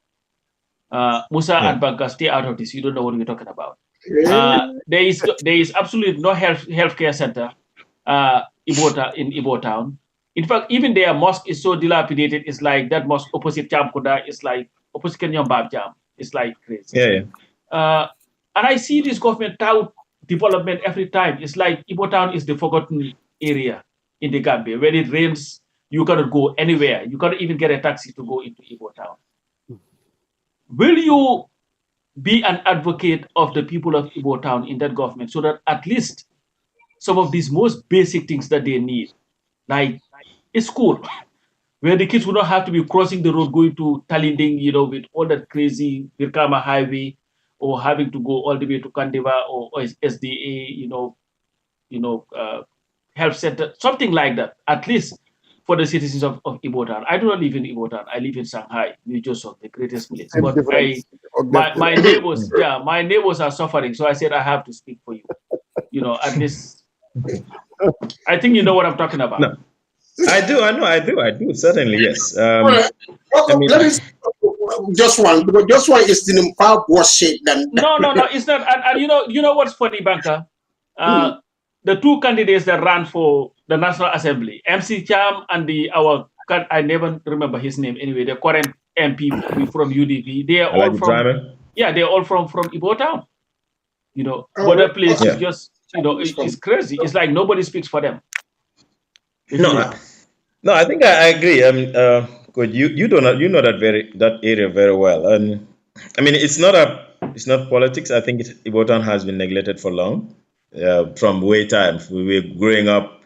Musa and Banka, stay out of this. You don't know what we're talking about. There is absolutely no healthcare center in Igbo Town. In fact, even their mosque is so dilapidated. It's like that mosque opposite Chamkuda. It's like opposite Kenyam Babjam. It's like crazy. And I see this government tout development every time. It's like Igbo Town is the forgotten area in the Gambia. When it rains, you cannot go anywhere. You cannot even get a taxi to go into Igbo Town. Will you be an advocate of the people of Igbo Town in that government so that at least some of these most basic things that they need, like a school, where the kids will not have to be crossing the road going to Talinding, with all that crazy Birkama highway, or having to go all the way to Kandiva or SDA, health center, something like that, at least for the citizens of Igbo Town. I do not live in Igbo Town. I live in Shanghai, New Jersey, the greatest place. But my neighbors, my neighbors are suffering. So I said, I have to speak for you. At least, I think you know what I'm talking about. No. I do. Certainly, yes. Let me just one, because just one is in far worse shape than. No, it's not. And you know what's funny, Banker? The two candidates that ran for the National Assembly, MC Cham and I never remember his name anyway, the current MP from UDP, they are all from they're all from Igbo Town. But that place is just, it's crazy. It's like nobody speaks for them. No, I think I agree. Good. You know that area very well. And I mean, it's not politics. I think Ibotan has been neglected for long, from way time. We were growing up,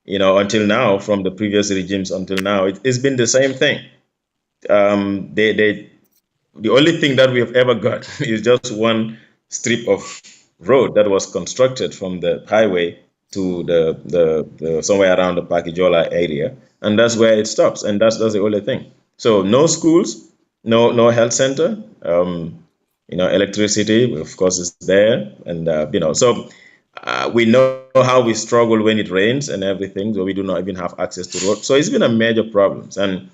until now, from the previous regimes until now. It's been the same thing. The only thing that we have ever got is just one strip of road that was constructed from the highway to the somewhere around the Pakijola area, and that's where it stops, and that's the only thing. So no schools, no health center, electricity, of course, is there, and so we know how we struggle when it rains and everything, so we do not even have access to road. So it's been a major problem, and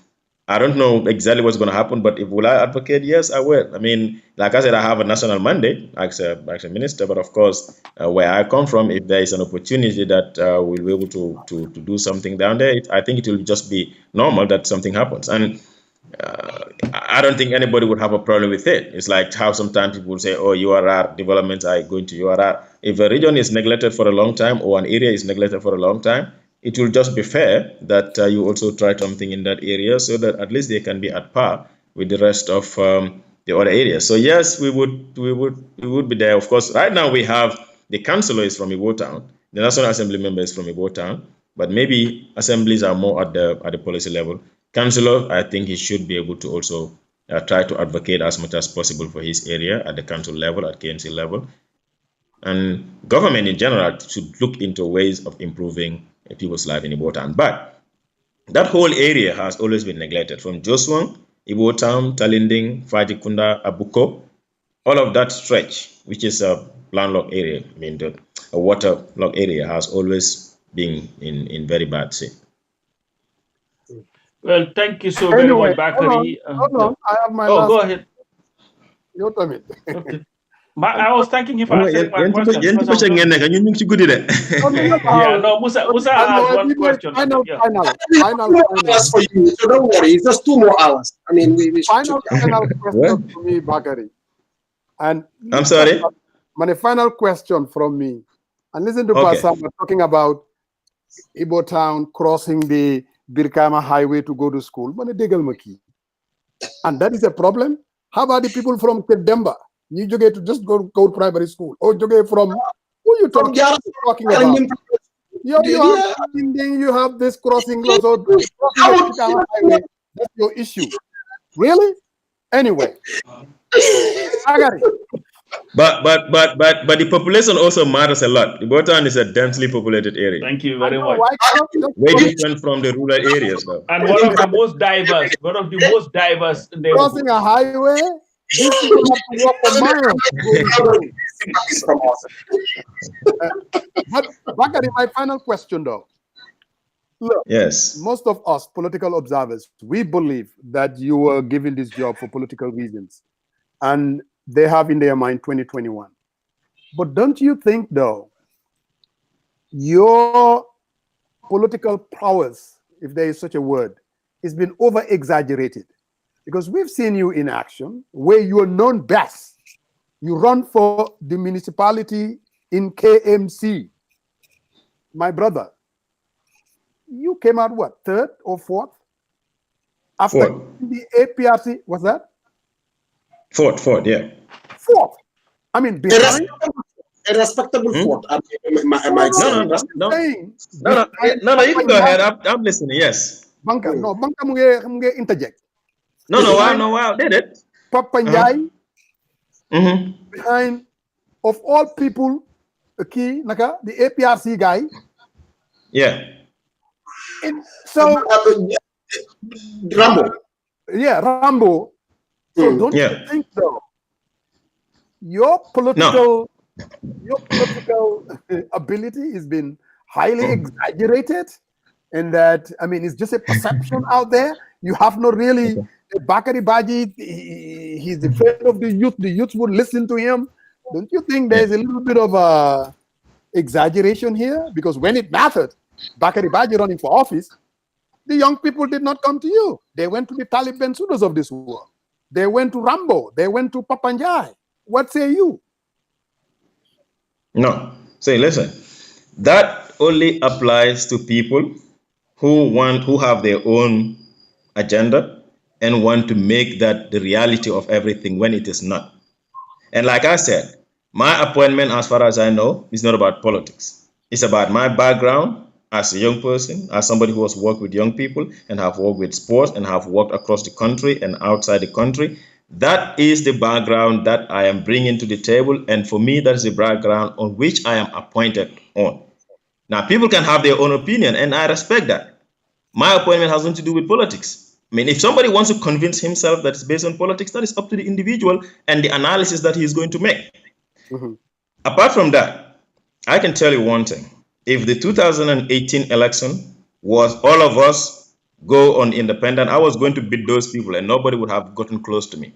I don't know exactly what's going to happen, but will I advocate? Yes, I will. I mean, like I said, I have a national mandate as a minister, but of course, where I come from, if there is an opportunity that we'll be able to do something down there, I think it will just be normal that something happens. And I don't think anybody would have a problem with it. It's like how sometimes people say, oh, URR developments are going to URR. If a region is neglected for a long time or an area is neglected for a long time, it will just be fair that you also try something in that area so that at least they can be at par with the rest of the other areas. So yes, we would be there. Of course, right now we have the councillor is from Igbo Town, the National Assembly member is from Igbo Town, but maybe assemblies are more at the policy level. Councillor, I think he should be able to also try to advocate as much as possible for his area at the council level, at KMC level. And government in general should look into ways of improving people's life in Igbo Town. But that whole area has always been neglected, from Joswang, Igbo Town, Talinding, Fajikunda, Abuko, all of that stretch, which is a landlocked area, I mean, a waterlogged area, has always been in very bad shape. Well, thank you so very much, Bakary. Hold on. I have my last. Go ahead. Your turn. Okay. I was thanking him for answering my question. Yeah, no, Musa has one question. Final. That's for you, so don't worry. It's just 2 more hours. I mean, we final question for me, Bakary. And I'm sorry. My final question from me. And listen to Pastor talking about Igbo Town crossing the Birkama Highway to go to school. And that is a problem. How about the people from Kedemba? You get to just go to primary school. Or you get from who you talking about? You have this crossing laws or highway. That's your issue. Really? Anyway. I got it. But the population also matters a lot. The Botan is a densely populated area. Thank you very much. Very different from the rural areas, though. And one of the most diverse. Crossing a highway, these people have to walk for miles. But Bakary, my final question, though. Look, yes. Most of us political observers, we believe that you were given this job for political reasons. And they have in their mind 2021. But don't you think, though, your political prowess, if there is such a word, has been over-exaggerated? Because we've seen you in action where you are known best. You run for the municipality in KMC. My brother, you came out what, 3rd or 4th? After the APRC, what's that? 4th, yeah. 4th. I mean, behind a respectable 4th. No, you can go ahead. I'm listening. Yes. Banka munge interject. No, did it? Papa Njai, behind, of all people, the APRC guy. Yeah. So Rambo. Yeah, Rambo. So don't you think so? Your political ability has been highly exaggerated, and that, I mean, it's just a perception out there. You have not really Bakary Badjie. He's the friend of the youth. The youth would listen to him. Don't you think there's a little bit of a exaggeration here? Because when it mattered, Bakary Badjie running for office, the young people did not come to you. They went to the Taliban Sudas of this world. They went to Rambo. They went to Papanjai. What say you? No. Say, listen. That only applies to people who have their own agenda and want to make that the reality of everything when it is not. And like I said, my appointment, as far as I know, is not about politics. It's about my background as a young person, as somebody who has worked with young people and have worked with sports and have worked across the country and outside the country. That is the background that I am bringing to the table. And for me, that is the background on which I am appointed on. Now, people can have their own opinion, and I respect that. My appointment has nothing to do with politics. I mean, if somebody wants to convince himself that it's based on politics, that is up to the individual and the analysis that he is going to make. Apart from that, I can tell you one thing. If the 2018 election was all of us go on independent, I was going to beat those people and nobody would have gotten close to me.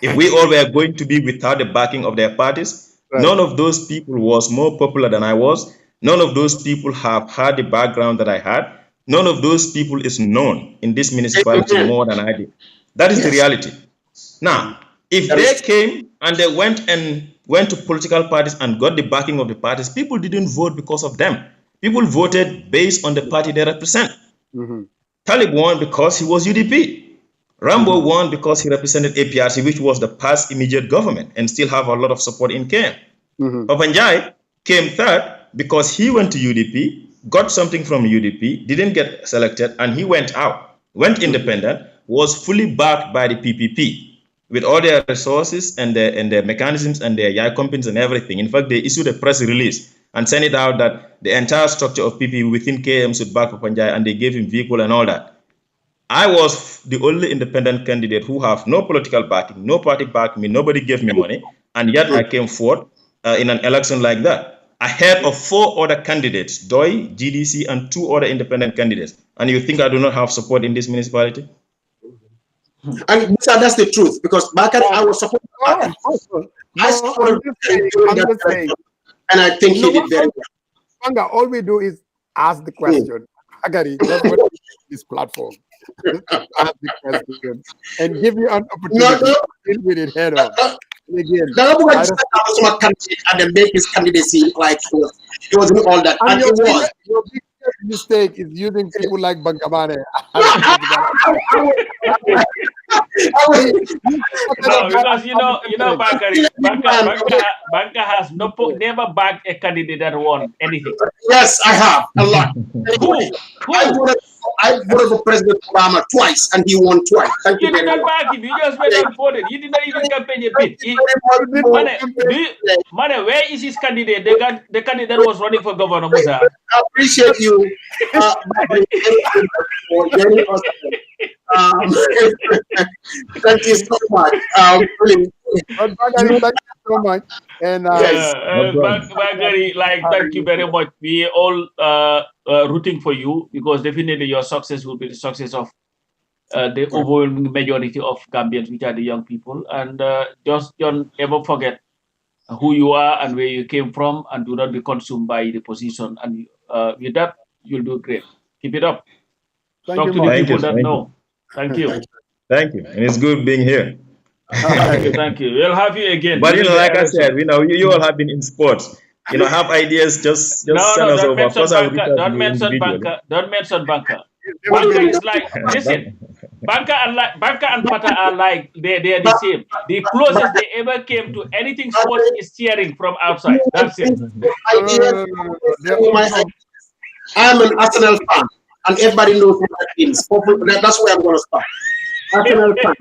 If we all were going to be without the backing of their parties, none of those people was more popular than I was. None of those people have had the background that I had. None of those people is known in this municipality more than I did. That is the reality. Now, if they came and they went to political parties and got the backing of the parties, people didn't vote because of them. People voted based on the party they represent. Talib won because he was UDP. Rambo won because he represented APRC, which was the past immediate government, and still have a lot of support in KM. Papanjai came third because he went to UDP, got something from UDP, didn't get selected, and he went out, went independent, was fully backed by the PPP with all their resources and their mechanisms and their YI companies and everything. In fact, they issued a press release and sent it out that the entire structure of PPP within KM should back Papanjai, and they gave him vehicle and all that. I was the only independent candidate who have no political backing, no party backing me, nobody gave me money, and yet I came forward in an election like that, ahead of 4 other candidates, DOI, GDC, and 2 other independent candidates. And you think I do not have support in this municipality? And that's the truth, because Bakary, I was supporting Bakary. I supported Bakary, and I think he did very well. Banga, all we do is ask the question. Bakary, that's what this platform. Ask the question and give you an opportunity to deal with it head on. Again, and then make his candidacy like he wasn't all that. And your biggest mistake is using people like Bangamane. No, because you know, Bakary, Banka has never backed a candidate that won anything. Yes, I have a lot. Who? I voted for President Obama twice, and he won twice. Thank you did not back him. You just went and voted. You did not even campaign a bit. Mane, where is his candidate? The candidate that was running for governor, Musa. I appreciate you. Thank you so much. Really. Thank you so much. And Bakary, thank you very much. We all rooting for you, because definitely your success will be the success of the overwhelming majority of Gambians, which are the young people. And just don't ever forget who you are and where you came from, and do not be consumed by the position. And with that, you'll do great. Keep it up. Talk to the people that know. Thank you. Thank you. And it's good being here. Thank you. We'll have you again. But like I said, you all have been in sports. Have ideas, just send us over. Of course, don't mention Banka. Don't mention Banka. Banka is like, listen, Banka and Pata are like, they're the same. The closest they ever came to anything sports is cheering from outside. That's it. I'm an Arsenal fan, and everybody knows what that means. That's where I'm going to start. Arsenal fan.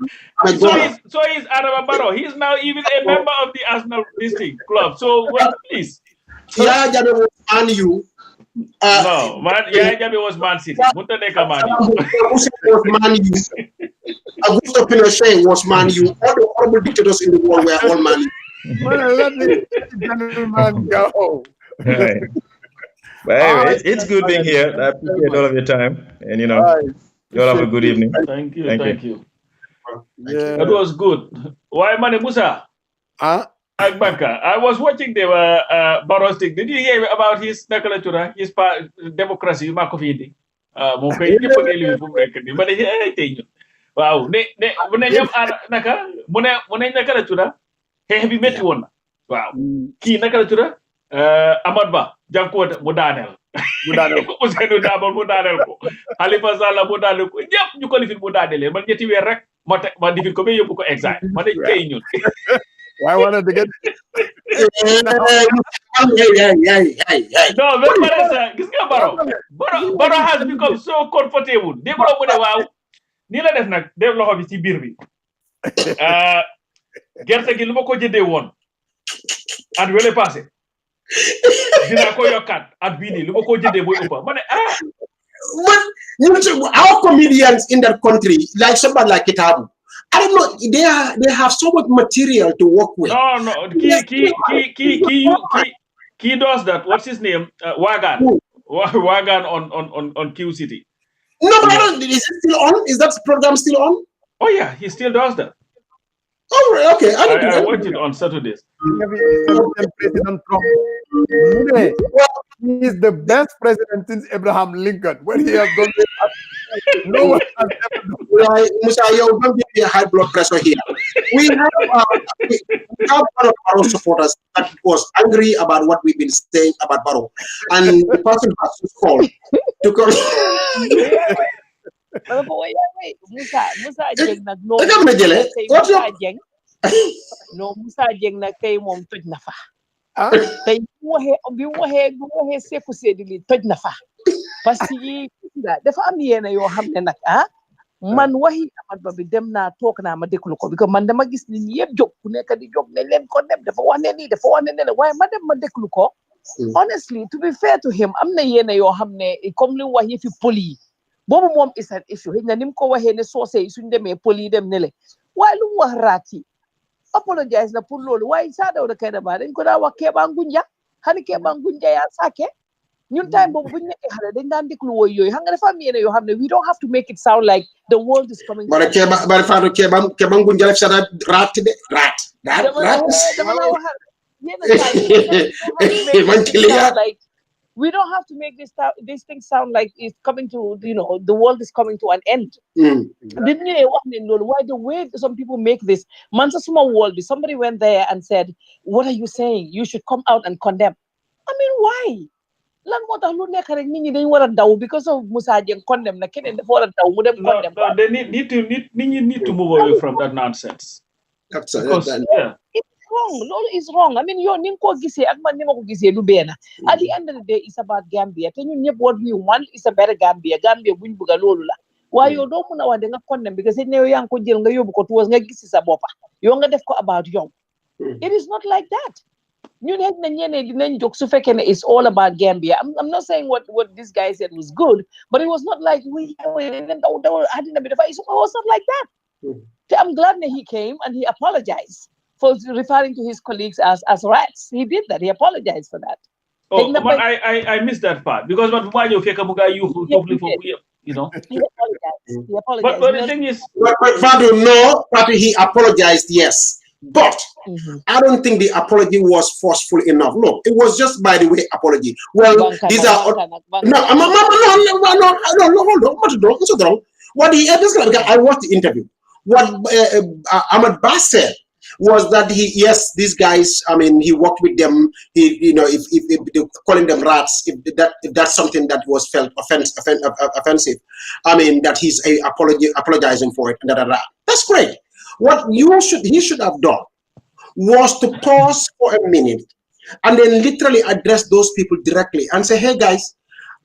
So is Adama Barrow. He's now even a member of the Arsenal district club. So, please. Yaya Jammeh was Man U. No, Yaya Jammeh was Man City. Muntaneka Man U. was Man U. Augusto Pinochet was Man U. All the horrible dictators in the world were all Man U. Well, let the gentleman go. Right. Well, anyway, it's good being here. I appreciate all of your time. And, you all have a good evening. Thank you. Yeah. That was good. Why, Mane Musa? Banka. I was watching the Barrow thing. Did you hear about his Nakalatura, his democracy, Makofidi? Wow. Heavy metal one. Wow. Key Nakalatura, Amadba, Janko Mudanel. Usenu Dabal Mudanel. Halifa Zala Mudanel. Yep, you call it Mudanel. But yet you were ma defit ko ba yóbbu ko exam ma dañ kay ñun. Why wanted to get? No, ba pare sa gis nga Baro has become so comfortable. Dégg nga mu ne waaw nii la def nag def loxo bi ci biir bi. Gerte gi lu ma ko jëndee woon at wele passé dinaa ko yokkaat at bii nii lu ma ko jëndee mooy ëppa ma ne But our comedians in that country, like somebody like Kitabu, I don't know, they have so much material to work with. No, he does that. What's his name? Wagan. Wagan on Q City. No, but I don't, is it still on? Is that program still on? Oh yeah, he still does that. Oh, okay. I watch it on Saturdays. President Trump. He is the best president since Abraham Lincoln. When he has done this, no one has ever done that. Musa, you don't give me a high blood pressure here. We have one of our supporters that was angry about what we've been saying about Barrow, and the person has to call to come. Musa Jeng nag no Musa Jeng nag tey moom toj na fa tey bu waxee Seku Sedili toj na fa parce que dafa am yéena yoo xam ne nag man waxi Amat Bah bi dem naa toog naa ma déglu ko because man dama gis nit ñi yëpp jóg ku nekk di jóg ne leen ko dem dafa wax ne nii dafa wax ne ne waaye ma dem ma déglu ko honestly to be fair to him am na yéena yoo xam ne comme li mu wax yëfi poli yi boobu moom is an issue xëy na ni mu ko waxee ne soose yi suñ demee poli yi dem ne le waaye lu mu wax raati apologize na pour loolu waaye saa daw da kay da baa dañ ko daa wax Keba Ngunja xani Keba Ngunja yaa saake ñun time boobu buñ nekkee xale dañ daan déglu woy yooyu xam nga dafa am yéene yoo xam ne we don't have to make it sound like the world is coming bari faatu Keba Ngunja la sa raat de raat dama la wax yéen like we don't have to make these things sound like it's coming to, the world is coming to an end. Didn't you why the way some people make this? Mansa Suma world, somebody went there and said, what are you saying? You should come out and condemn. I mean, why? Lan moo tax lu nekk rek nit ñi dañ war a daw because of Musa Jeng condemn na keneen dafa war a daw mu dem condemn. No, they need to move away from that nonsense. Absolutely. Yeah. Wrong. No, it's wrong. I mean, you're Ninko Gise, Agman Nemo Gise, Lubena. At the end of the day, it's about Gambia. Can you what we want is a better Gambia. Gambia win Bugalula. Why you don't want to condemn because it never young Kojil Ngayobuko was Nagis Bopa. Younger defco about young. It is not like that. You it's all about Gambia. I'm not saying what this guy said was good, but it was not like we had a bit of it was not like that. I'm glad that he came and he apologized for referring to his colleagues as rats. He did that. He apologized for that. Oh, but I missed that part because what He apologized. He apologized. But the thing is, Fadu, he apologized, yes. But I don't think the apology was forceful enough. No, it was just by the way apology. Well, these are no. What's wrong? What I watched the interview. What Ahmad Bah said was that these guys, I mean, he worked with them. If calling them rats, if that's something that was felt offensive, I mean, that he's apologizing for it. That's great. What he should have done was to pause for a minute and then literally address those people directly and say, hey guys,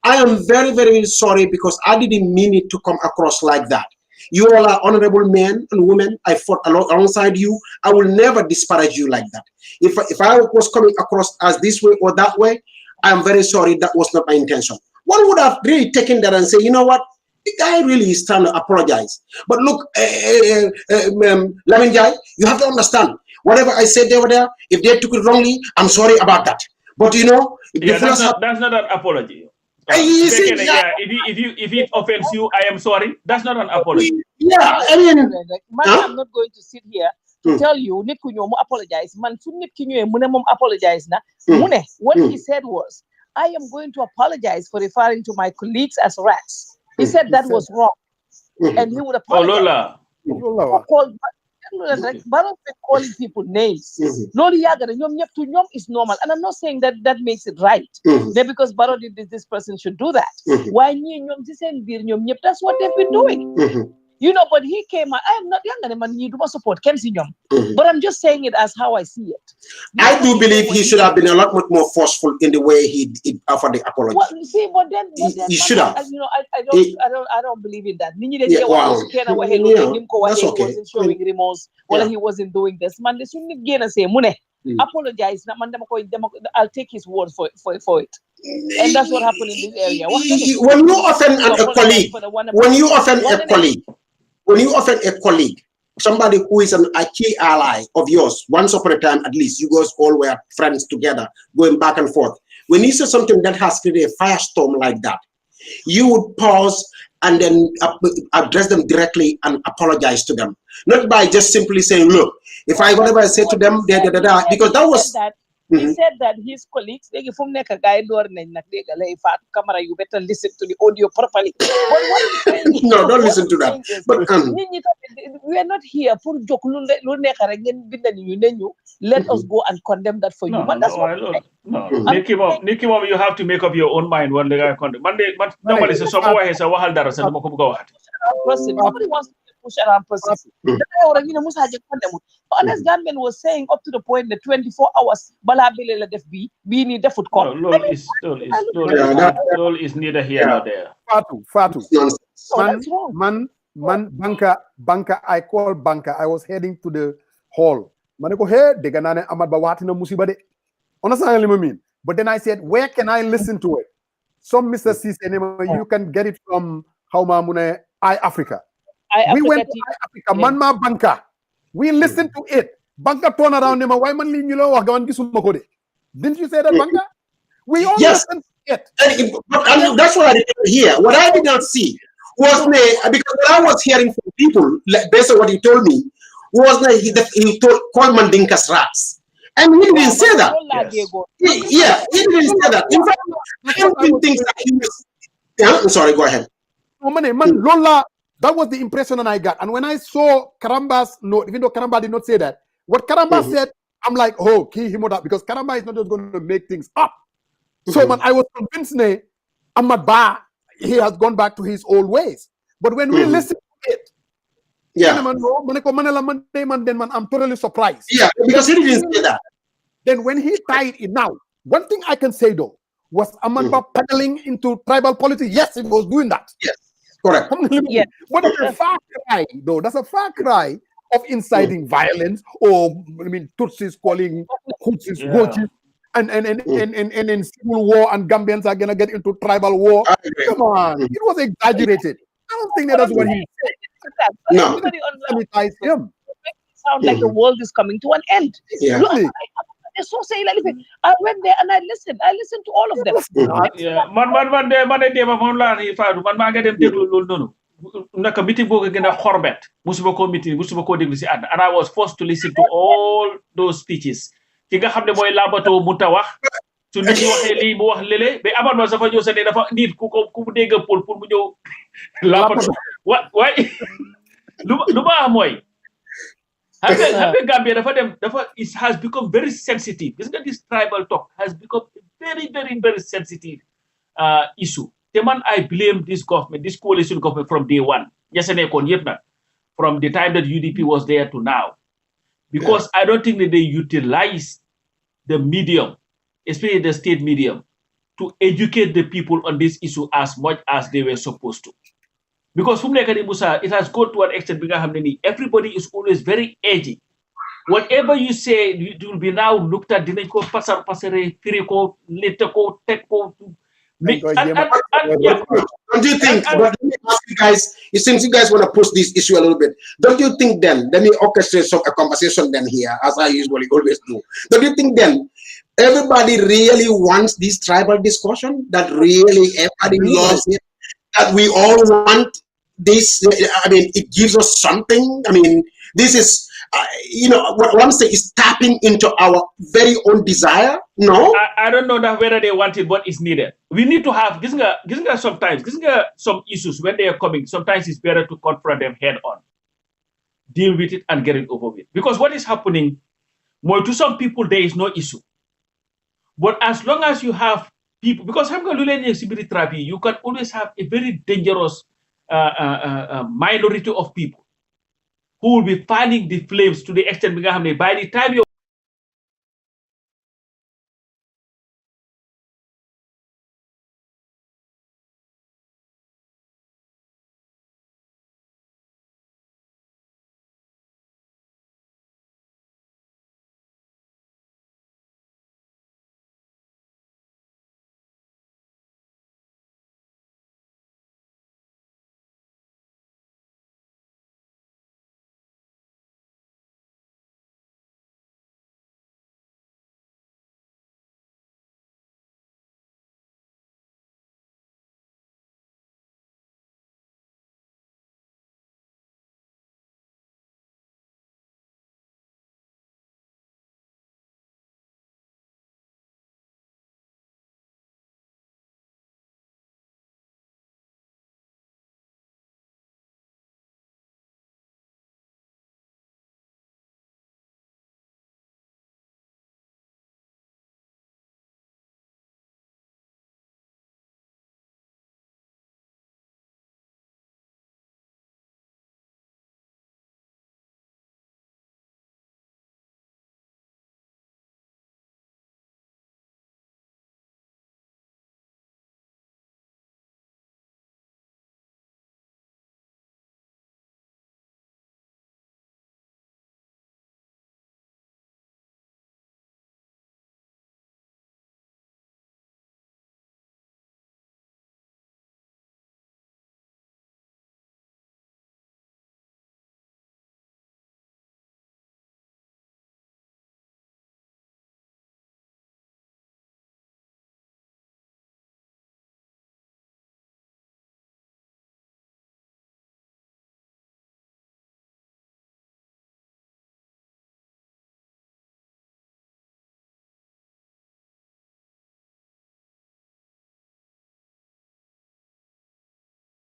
I am very, very sorry because I didn't mean it to come across like that. You all are honorable men and women. I fought alongside you. I will never disparage you like that. If I was coming across as this way or that way, I am very sorry. That was not my intention. One would have really taken that and say, you know what? The guy really is trying to apologize. But look, Lamin Jai, you have to understand, whatever I said over there, if they took it wrongly, I'm sorry about that. But that's not an apology. If it offends you, I am sorry. That's not an apology. Yeah, I mean, I'm not going to sit here to tell you, Nit Kunyo apologize. Man, Nit Kunyo apologize na. What he said was, I am going to apologize for referring to my colleagues as rats. He said that was wrong, and he would apologize. Baron calling people names. Loli Yaga, nyom is normal, and I'm not saying that makes it right. Because Baron did this person should do that. Why nyom? That's what they've been doing. But he came. I am not younger man. You do not support Kensinyom, but I'm just saying it as how I see it. I do believe he should have been a lot more forceful in the way he offered the apology. Well, see, but then he should have. I don't believe in that. That's okay. He wasn't showing remorse. Well, he wasn't doing this. Man, this again say, "Mune, apologize." I'll take his word for it. And that's what happened in this area. When you offend a colleague, somebody who is a key ally of yours, once upon a time at least, you guys all were friends together, going back and forth. When you say something that has created a firestorm like that, you would pause and then address them directly and apologize to them. Not by just simply saying, look, if whatever I say to them, because that was... He said that his colleagues, you better listen to the audio properly. No, don't listen to that. But we are not here for joke. Let us go and condemn that for you. Nikki Mom, you have to make up your own mind when the guy condemn. Nobody says nobody wants to push around process. Honest Gambian was saying up to the point that 24 hours balabile def be ni defut ko. Lol is neither here nor there. Fatu. So Man, banka, I call banka. I was heading to the hall. Maneko hey, de ganane amad bawati na musiba de. Understand what I mean? But then I said, where can I listen to it? Some Mr. C said, you can get it from iAfrica. We went to iAfrica, Manma Banka. We listened to it. Banka turned around him. Why man Didn't you say that, Banka? We all listened to it. And that's what I didn't hear. What I did not see was because what I was hearing from people, based on what he told me, was he called Mandinkas rats. And he didn't say that. Yes. He didn't say that. In fact, I don't think that he was. I'm sorry, go ahead. Lola. That was the impression that I got. And when I saw Karamba's note, even though Karamba did not say that, what Karamba said, I'm like, oh, key him that, because Karamba is not just going to make things up. So man, I was convinced Ahmad Ba, he has gone back to his old ways. But when we listen to it, I'm totally surprised. Yeah, because he didn't say that. Then when he tied it now, one thing I can say though, was Ahmad Ba peddling into tribal politics? Yes, he was doing that. Yes. Correct. Yeah. But that's a far cry, though. That's a far cry of inciting violence, or Tutsis calling Hutsis, Gochis, and in civil war, and Gambians are gonna get into tribal war. Come on, it was exaggerated. I don't think that's what he said. No. Sound like the world is coming to an end. Yeah. Really? So say I went there and I listened to all of them. Yeah, man naka meeting boo gën a xorbet musuma ko déglu si àdduna, and I was forced to listen to all those speeches. Ki nga xam ne mooy làmbatoo munta wax su nit ñi waxee lii mu wax lële ba amal ma safa ñëw sa ne dafa nit ku mu dégg pour mu ñëw làmbatoo waaye lu baax mooy xam nga Gambia it has become very sensitive. This tribal talk has become a very, very, very sensitive issue. I blame this government, this coalition government from day one. From the time that UDP was there to now. Because I don't think that they utilize the medium, especially the state medium, to educate the people on this issue as much as they were supposed to. Because it has gone to an extent, everybody is always very edgy. Whatever you say, it will be now looked at, don't you think, let me ask you guys, since you guys want to push this issue a little bit, don't you think then, let me orchestrate a conversation then here, as I usually always do. Don't you think then, everybody really wants this tribal discussion, that really everybody loves it, that we all want this? It gives us something. This is, what I'm saying is tapping into our very own desire. No, I don't know that whether they want it, but it's needed. We need to have sometimes some issues when they are coming. Sometimes it's better to confront them head on, deal with it, and get it over with. Because what is happening, more to some people, there is no issue. But as long as you have people, because you can always have a very dangerous minority of people who will be fanning the flames to the extent by the time you